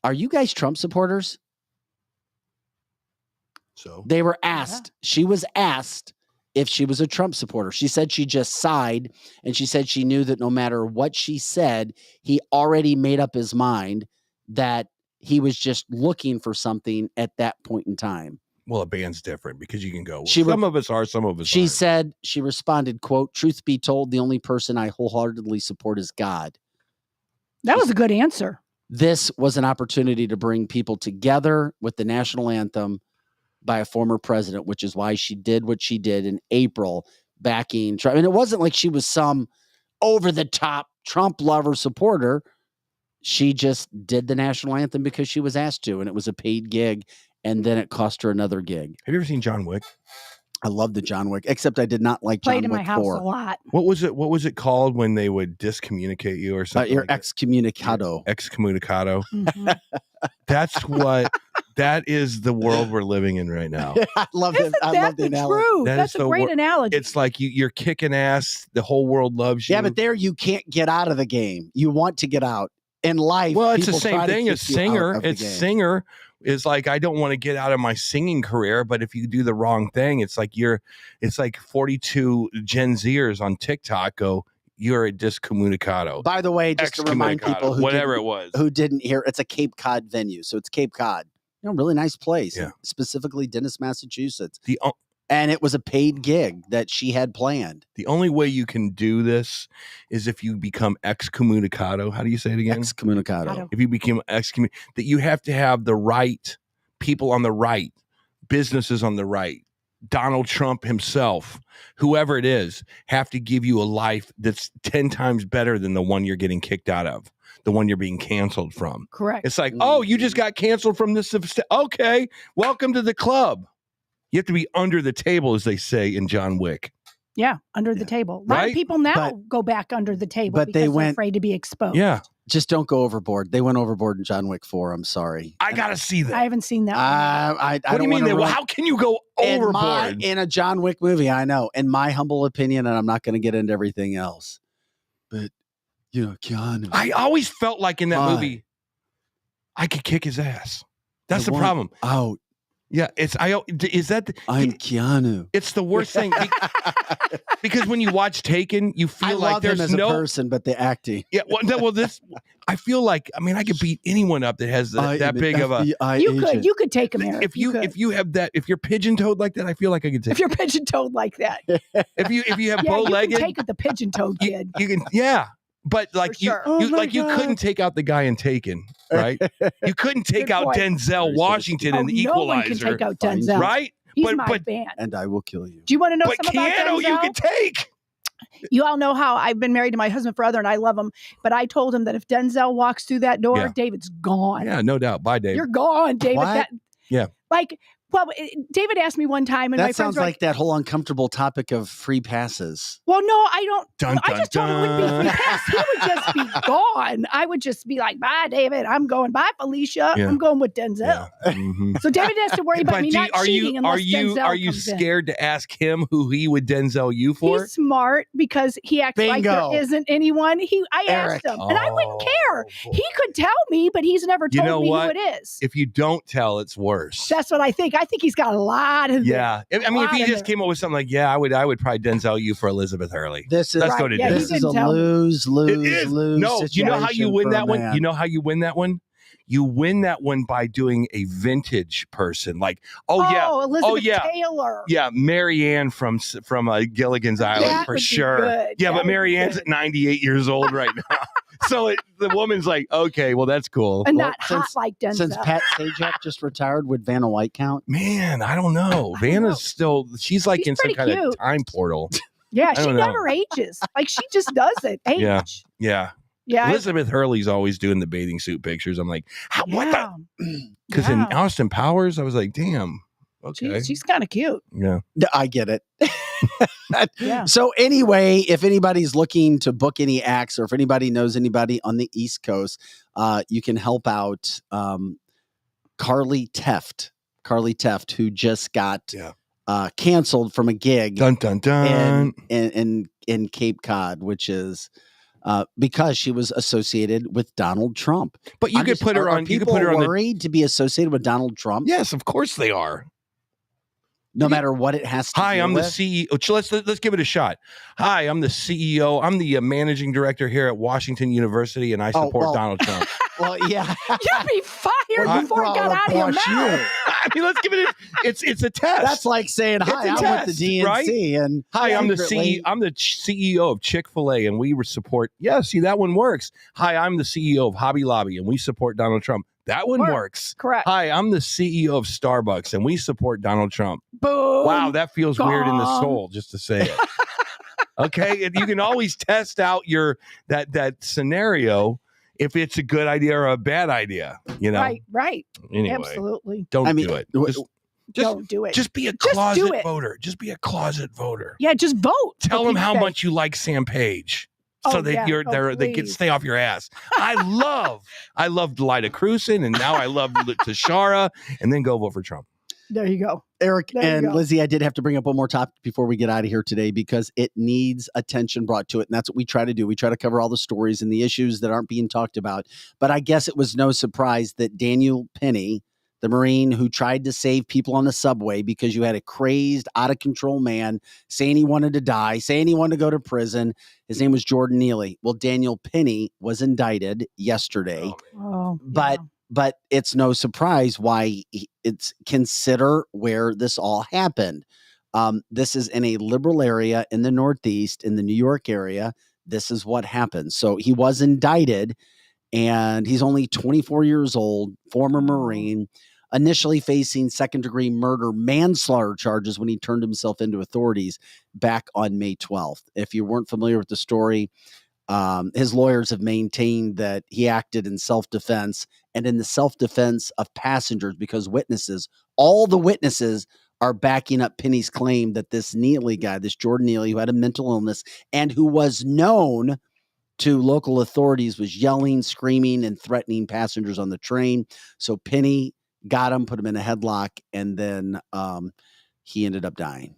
are you guys Trump supporters? So they were asked, she was asked if she was a Trump supporter. She said she just sighed, and she said she knew that no matter what she said, he already made up his mind that he was just looking for something at that point in time. Well, a band's different because you can go, She some of us are, some of us She aren't. said, she responded, quote, truth be told, the only person I wholeheartedly support is God. That was a good answer. This was an opportunity to bring people together with the national anthem by a former president, which is why she did what she did in April, backing Trump. And it wasn't like she was some over-the-top Trump lover supporter. She just did the national anthem because she was asked to, and it was a paid gig, and then it cost her another gig. Have you ever seen John Wick? I love the John Wick, except I did not like John Played in Wick my house 4. a lot. What was it called when they would discommunicate you or something? You're like excommunicado. Excommunicado. Mhm. That is the world we're living in right now. I love Isn't it. I that love the the analogy. truth? That That's is a the great wor- analogy. It's like you're kicking ass. The whole world loves you. Yeah, but there you can't get out of the game. You want to get out. In life, Well, it's the people same try to thing. A keep you out singer, of the it's game. singer is like, I don't want to get out of my singing career, but if you do the wrong thing, it's like 42 Gen Zers on TikTok go, you're a discommunicado. By the way, just to remind people who didn't hear, it's a Cape Cod venue. So it's Cape Cod. Really nice place. Yeah. Specifically Dennis, Massachusetts. And it was a paid gig that she had planned. The only way you can do this is if you become excommunicado. How do you say it again? Excommunicado. If you become excommunicado, that you have to have the right people on the right, businesses on the right, Donald Trump himself, whoever it is, have to give you a life that's 10 times better than the one you're getting kicked out of, the one you're being canceled from. Correct. It's like, oh, you just got canceled from this. Okay, welcome to the club. You have to be under the table, as they say in John Wick. Yeah, under the table. A lot of people now go back under the table but because they they're went- afraid to be exposed. Yeah. Just don't go overboard. They went overboard in John Wick 4. I'm sorry. I got to see that. I haven't seen that. I What do you mean? How can you go overboard? In a John Wick movie, I know. In my humble opinion, and I'm not going to get into everything else, but, Keanu. I always felt like in that movie, I could kick his ass. That's the problem. Out. Yeah, I'm Keanu. It's the worst thing because when you watch Taken, you feel I like love there's him as no a person, but the acting. Yeah, I feel like I could beat anyone up that has that big of a. You could take him, Eric. If you have that, if you're pigeon-toed like that, I feel like I could take. If you're pigeon-toed like that, if you have yeah, bow-legged, you can take it, the pigeon-toed kid. you can, yeah. But like sure. you couldn't take out the guy in Taken, right? You couldn't take out Denzel Washington in The No one Equalizer. can take out Denzel. Right? He's my fan. And I will kill you. Do you want to know But something about Keanu, Denzel? you can take. You all know how I've been married to my husband forever, and I love him. But I told him that if Denzel walks through that door, Yeah. David's gone. Yeah, no doubt. Bye, Dave. You're gone, David. What? Yeah. David asked me one time, and my That friends sounds were like that whole uncomfortable topic of free passes. well, no, I don't. Dun, I just dun, told him it wouldn't be free pass. He would just be gone. I would just be like, bye, David. I'm going. Bye, Felicia. Yeah. I'm going with Denzel. Mhm. So David has to worry about But me not cheating unless Denzel are you comes in. scared to ask him who he would Denzel you for? He's smart because he acts like Bingo. there isn't anyone. I Eric. asked him, and I wouldn't care. He could tell me, but he's never You told know me what? who it is. If you don't tell, it's worse. That's what I think. I think he's got a lot of Yeah. I mean, if he just came up with something like, I would probably Denzel you for Elizabeth Hurley. This is Let's go to dinner. this is a lose No, situation. you know how you win that one? Man. You know how you win that one? You win that one by doing a vintage person, like Elizabeth Taylor. Yeah, Mary Ann from Gilligan's Island for sure. Yeah, but Mary Ann's at 98 years old right now, so the woman's like, okay, well that's cool. And not hot like Denzel. Since Pat Sajak just retired, would Vanna White count? Man, I don't know. Vanna's still she's like in some kind of time portal. Yeah, she never ages. Like she just doesn't age. Yeah. Yeah, Elizabeth Hurley's always doing the bathing suit pictures. I'm like, what the? Because in Austin Powers, I was like, damn. Okay, she's kind of cute. Yeah, I get it. So anyway, if anybody's looking to book any acts, or if anybody knows anybody on the East Coast, you can help out Carly Teft, who just got canceled from a gig. Dun dun dun. In Cape Cod, which is. Because she was associated with Donald Trump. But you could put her on. People worried to be associated with Donald Trump? Yes, of course they are. No matter what it has to. Hi, I'm the CEO. Let's give it a shot. Hi, I'm the CEO. I'm the managing director here at Washington University, and I support Donald Trump. Well, yeah, you'd be fired before it got out of your mouth. I mean, let's give it. It's a test. That's like saying, "Hi, I'm with the DNC," right? and "Hi, I'm the CEO. I'm the CEO of Chick-fil-A, and we support." Yeah, see that one works. "Hi, I'm the CEO of Hobby Lobby, and we support Donald Trump." That one works. Correct. "Hi, I'm the CEO of Starbucks, and we support Donald Trump." Boom. Wow, that feels weird in the soul just to say it. Okay, and you can always test out that scenario if it's a good idea or a bad idea. You know, right. Anyway, absolutely. Don't do it. Don't do it. Just be a closet voter. Just be a closet voter. Yeah, just vote. Tell them how much you like Sam Page. So they can stay off your ass. I loved Lyda Crewson, and now I love Tashara, and then go vote for Trump. There you go. Eric and Lizzie, I did have to bring up one more topic before we get out of here today because it needs attention brought to it. And that's what we try to do. We try to cover all the stories and the issues that aren't being talked about. But I guess it was no surprise that Daniel Penny, the Marine who tried to save people on the subway because you had a crazed, out of control man saying he wanted to die, saying he wanted to go to prison. His name was Jordan Neely. Well, Daniel Penny was indicted yesterday. But it's no surprise why it's consider where this all happened. This is in a liberal area in the Northeast, in the New York area. This is what happened. So he was indicted, and he's only 24 years old, former Marine, initially facing second-degree murder manslaughter charges when he turned himself into authorities back on May 12th. If you weren't familiar with the story, his lawyers have maintained that he acted in self-defense and in the self-defense of passengers because all the witnesses are backing up Penny's claim that this Neely guy, this Jordan Neely, who had a mental illness and who was known to local authorities, was yelling, screaming, and threatening passengers on the train. So Penny got him, put him in a headlock, and then he ended up dying.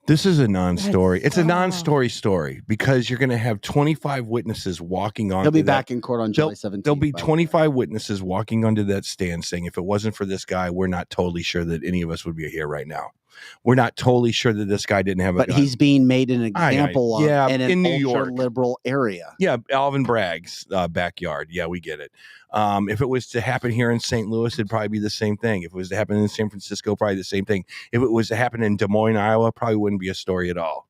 This is a non-story. It's a non-story story because you're going to have 25 witnesses walking on. They'll be back in court on July 17th. There'll be 25 witnesses walking onto that stand saying, if it wasn't for this guy, we're not totally sure that any of us would be here right now. We're not totally sure that this guy didn't have a gun. But he's being made an example of in an New York liberal area. Yeah, Alvin Bragg's backyard. Yeah, we get it. If it was to happen here in St. Louis, it'd probably be the same thing. If it was to happen in San Francisco, probably the same thing. If it was to happen in Des Moines, Iowa, probably wouldn't be a story at all.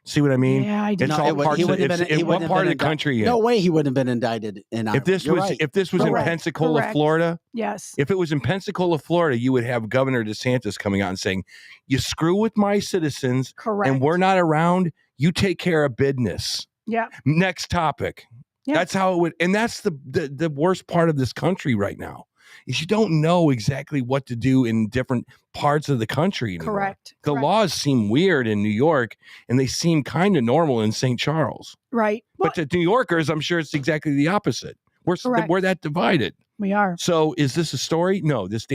See what I mean? Yeah, I do. It's all parts of what part of the country. No way he wouldn't have been indicted in Iowa. If this was in Pensacola, Florida, yes. If it was in Pensacola, Florida, you would have Governor DeSantis coming out and saying, "You screw with my citizens, and we're not around. You take care of business." Yeah. Next topic. Yeah. That's how it would, and that's the worst part of this country right now. Is you don't know exactly what to do in different parts of the country anymore. Correct. The laws seem weird in New York, and they seem kind of normal in St. Charles. Right. But to New Yorkers, I'm sure it's exactly the opposite. We're that divided. We are. So is this a story? No. This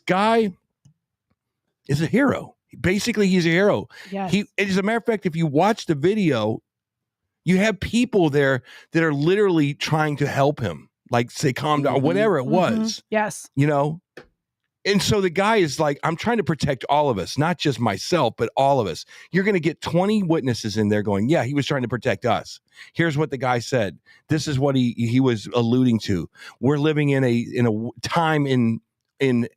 guy is a hero. Basically, he's a hero. Yes. As a matter of fact, if you watch the video, you have people there that are literally trying to help him. Like say, calm down, whatever it was. Yes. You know, And so the guy is like, I'm trying to protect all of us, not just myself, but all of us. You're going to get 20 witnesses in there going, yeah, he was trying to protect us. Here's what the guy said. This is what he was alluding to. We're living in a time in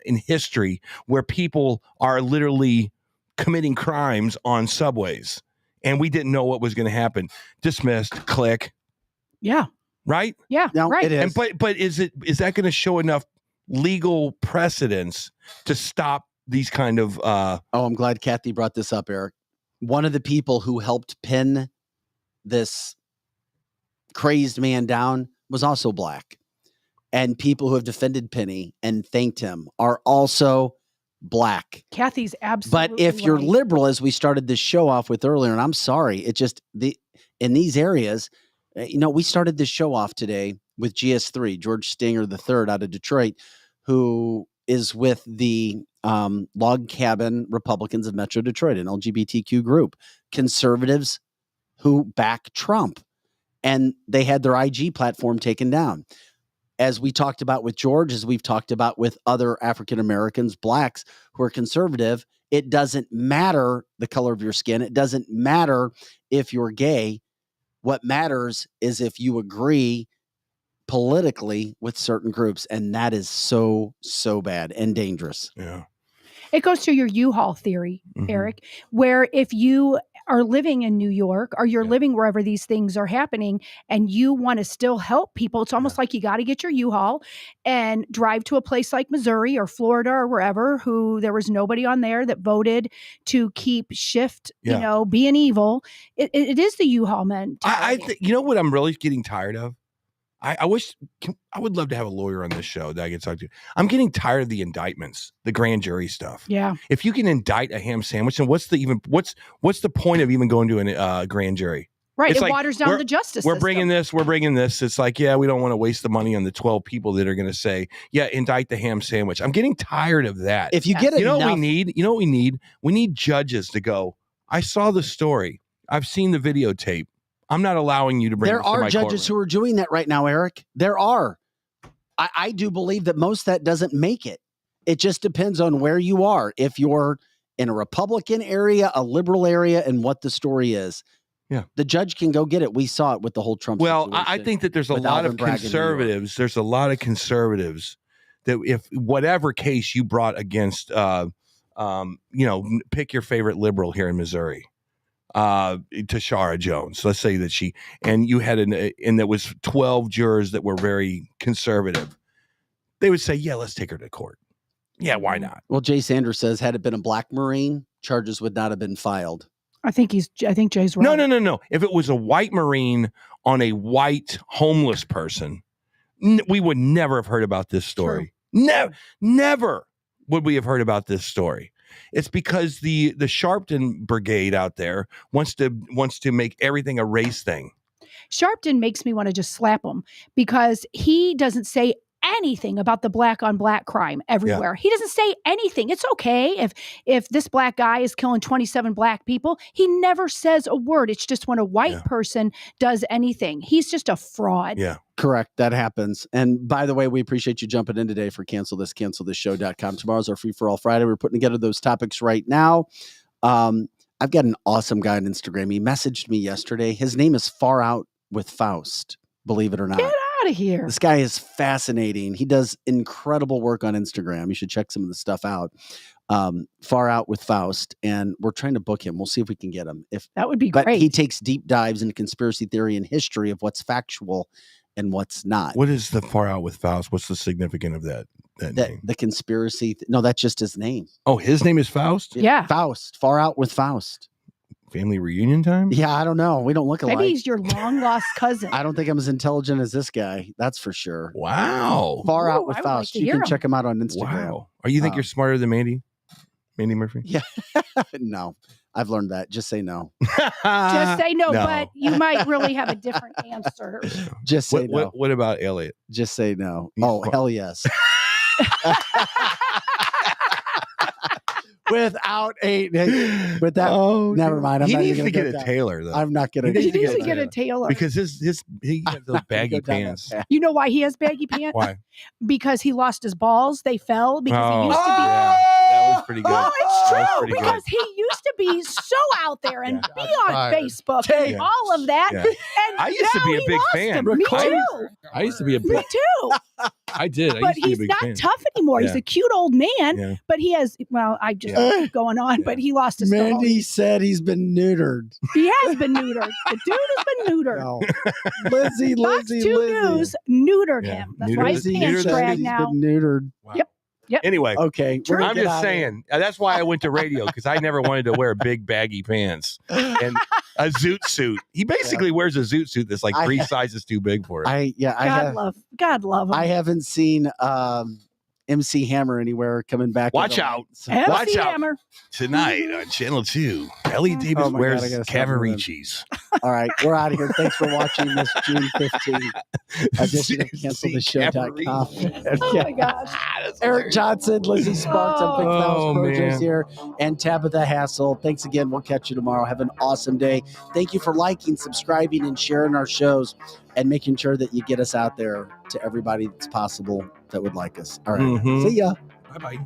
history where people are literally committing crimes on subways, and we didn't know what was going to happen. Dismissed. Click. Yeah. Right? Yeah. No, right. it is. And but is that going to show enough legal precedence to stop these kind of I'm glad Kathy brought this up, Eric. One of the people who helped pin this crazed man down was also black. And people who have defended Penny and thanked him are also black. Kathy's absolutely But if you're right. liberal, as we started this show off with earlier, and I'm sorry, it just in these areas, we started this show off today with GS3, George Stinger III out of Detroit, who is with the Log Cabin Republicans of Metro Detroit, an LGBTQ group, conservatives who back Trump. And they had their IG platform taken down. As we talked about with George, as we've talked about with other African Americans, blacks who are conservative, it doesn't matter the color of your skin. It doesn't matter if you're gay. What matters is if you agree politically with certain groups. And that is so, so bad and dangerous. Yeah. It goes to your U-Haul theory, Eric, where if you are living in New York or you're living wherever these things are happening and you want to still help people, it's almost like you got to get your U-Haul and drive to a place like Missouri or Florida or wherever who there was nobody on there that voted to keep Schiff, being evil. It is the U-Haul mentality. You know what I'm really getting tired of? I would love to have a lawyer on this show that I could talk to. I'm getting tired of the indictments, the grand jury stuff. Yeah. If you can indict a ham sandwich, then what's the point of even going to a grand jury? Right. It's It like, waters down the justice We're system. bringing this. It's like, yeah, we don't want to waste the money on the 12 people that are going to say, yeah, indict the ham sandwich. I'm getting tired of that. If you get you know enough- what we need? You know what we need? We need judges to go, I saw the story. I've seen the videotape. I'm not allowing you to bring There this to are my judges courtroom. who are doing that right now, Eric. There are. I do believe that most of that doesn't make it. It just depends on where you are. If you're in a Republican area, a liberal area, and what the story is. Yeah. The judge can go get it. We saw it with the whole Trump Well, I situation think that there's a with lot Alvin of Bragg in New York. conservatives. There's a lot of conservatives that if whatever case you brought against, pick your favorite liberal here in Missouri, Tashara Jones. Let's say that you had and there was 12 jurors that were very conservative. They would say, yeah, let's take her to court. Yeah, why not? Well, Jay Sanders says, had it been a black Marine, charges would not have been filed. I think Jay's right. No. If it was a white Marine on a white homeless person, we would never have heard about this story. Never would we have heard about this story. It's because the Sharpton Brigade out there wants to make everything a race thing. Sharpton makes me want to just slap him because he doesn't say anything about the black on black crime everywhere. He doesn't say anything. It's okay if this black guy is killing 27 black people. He never says a word. It's just when a white person does anything. He's just a fraud. Yeah. Correct. That happens. And by the way, we appreciate you jumping in today for cancelthisshow.com. Tomorrow's our Free for All Friday. We're putting together those topics right now. I've got an awesome guy on Instagram. He messaged me yesterday. His name is Far Out with Faust, believe it or not. Get out of here. This guy is fascinating. He does incredible work on Instagram. You should check some of the stuff out. Far Out with Faust. And we're trying to book him. We'll see if we can get him. That would be but great. He takes deep dives into conspiracy theory and history of what's factual and what's not. What is the Far Out with Faust? What's the significance of that name? The conspiracy. No, that's just his name. Oh, his name is Faust? Yeah. Faust. Far Out with Faust. Family reunion time? Yeah, I don't know. We don't look alike. Maybe he's your long lost cousin. I don't think I'm as intelligent as this guy. That's for sure. Wow. Far Out Ooh, with I would like Faust. to You hear can him. check him out on Instagram. Wow. Or you think you're smarter than Mandy Murphy? Yeah. No, I've learned that. Just say no. Just say no, No. but you might really have a different answer. Just say no. What about Elliot? Just say no. He's Oh, smart. hell yes. without a. But that. Never mind. He needs to get a tailor, though. I'm not gonna. He needs to get a tailor because he has those baggy pants. You know why he has baggy pants? Why? Because he lost his balls. They fell because he used to be. Yeah, that was pretty good. Oh, it's That was true pretty because good. he used to be so out there and be on Facebook and all of that. Yeah. And I used to now be a he big lost fan. him. Me too. I used to be a big. Me too. I did. I But used to be a he's big not fan. tough anymore. He's Yeah. a cute old man. Yeah. But he has. Well, I just keep going on. But he lost his. Mandy said he's been neutered. He has been neutered. The dude has been neutered. No. Lizzie, Fox 2 News neutered him. That's why his pants drag now. Neutered. Yep. Yep. Anyway, okay. I'm just saying. That's why I went to radio because I never wanted to wear big baggy pants and a zoot suit. He basically wears a zoot suit that's like three sizes too big for him. God love him. I haven't seen MC Hammer anywhere coming back. Watch out. MC Watch out. Hammer. Tonight on Channel 2, Ellie Davis Oh my wears God, I gotta stop moving. Cavaricis. All right, we're out of here. Thanks for watching this June 15th edition of CancelTheShow.com. Oh my gosh. Eric Johnson, Lizzie Sparks, I'm Vic Oh, Mouse man. here, and Tabitha Hassel. Thanks again. We'll catch you tomorrow. Have an awesome day. Thank you for liking, subscribing, and sharing our shows and making sure that you get us out there to everybody that's possible that would like us. All right. Mhm. See ya. Bye-bye.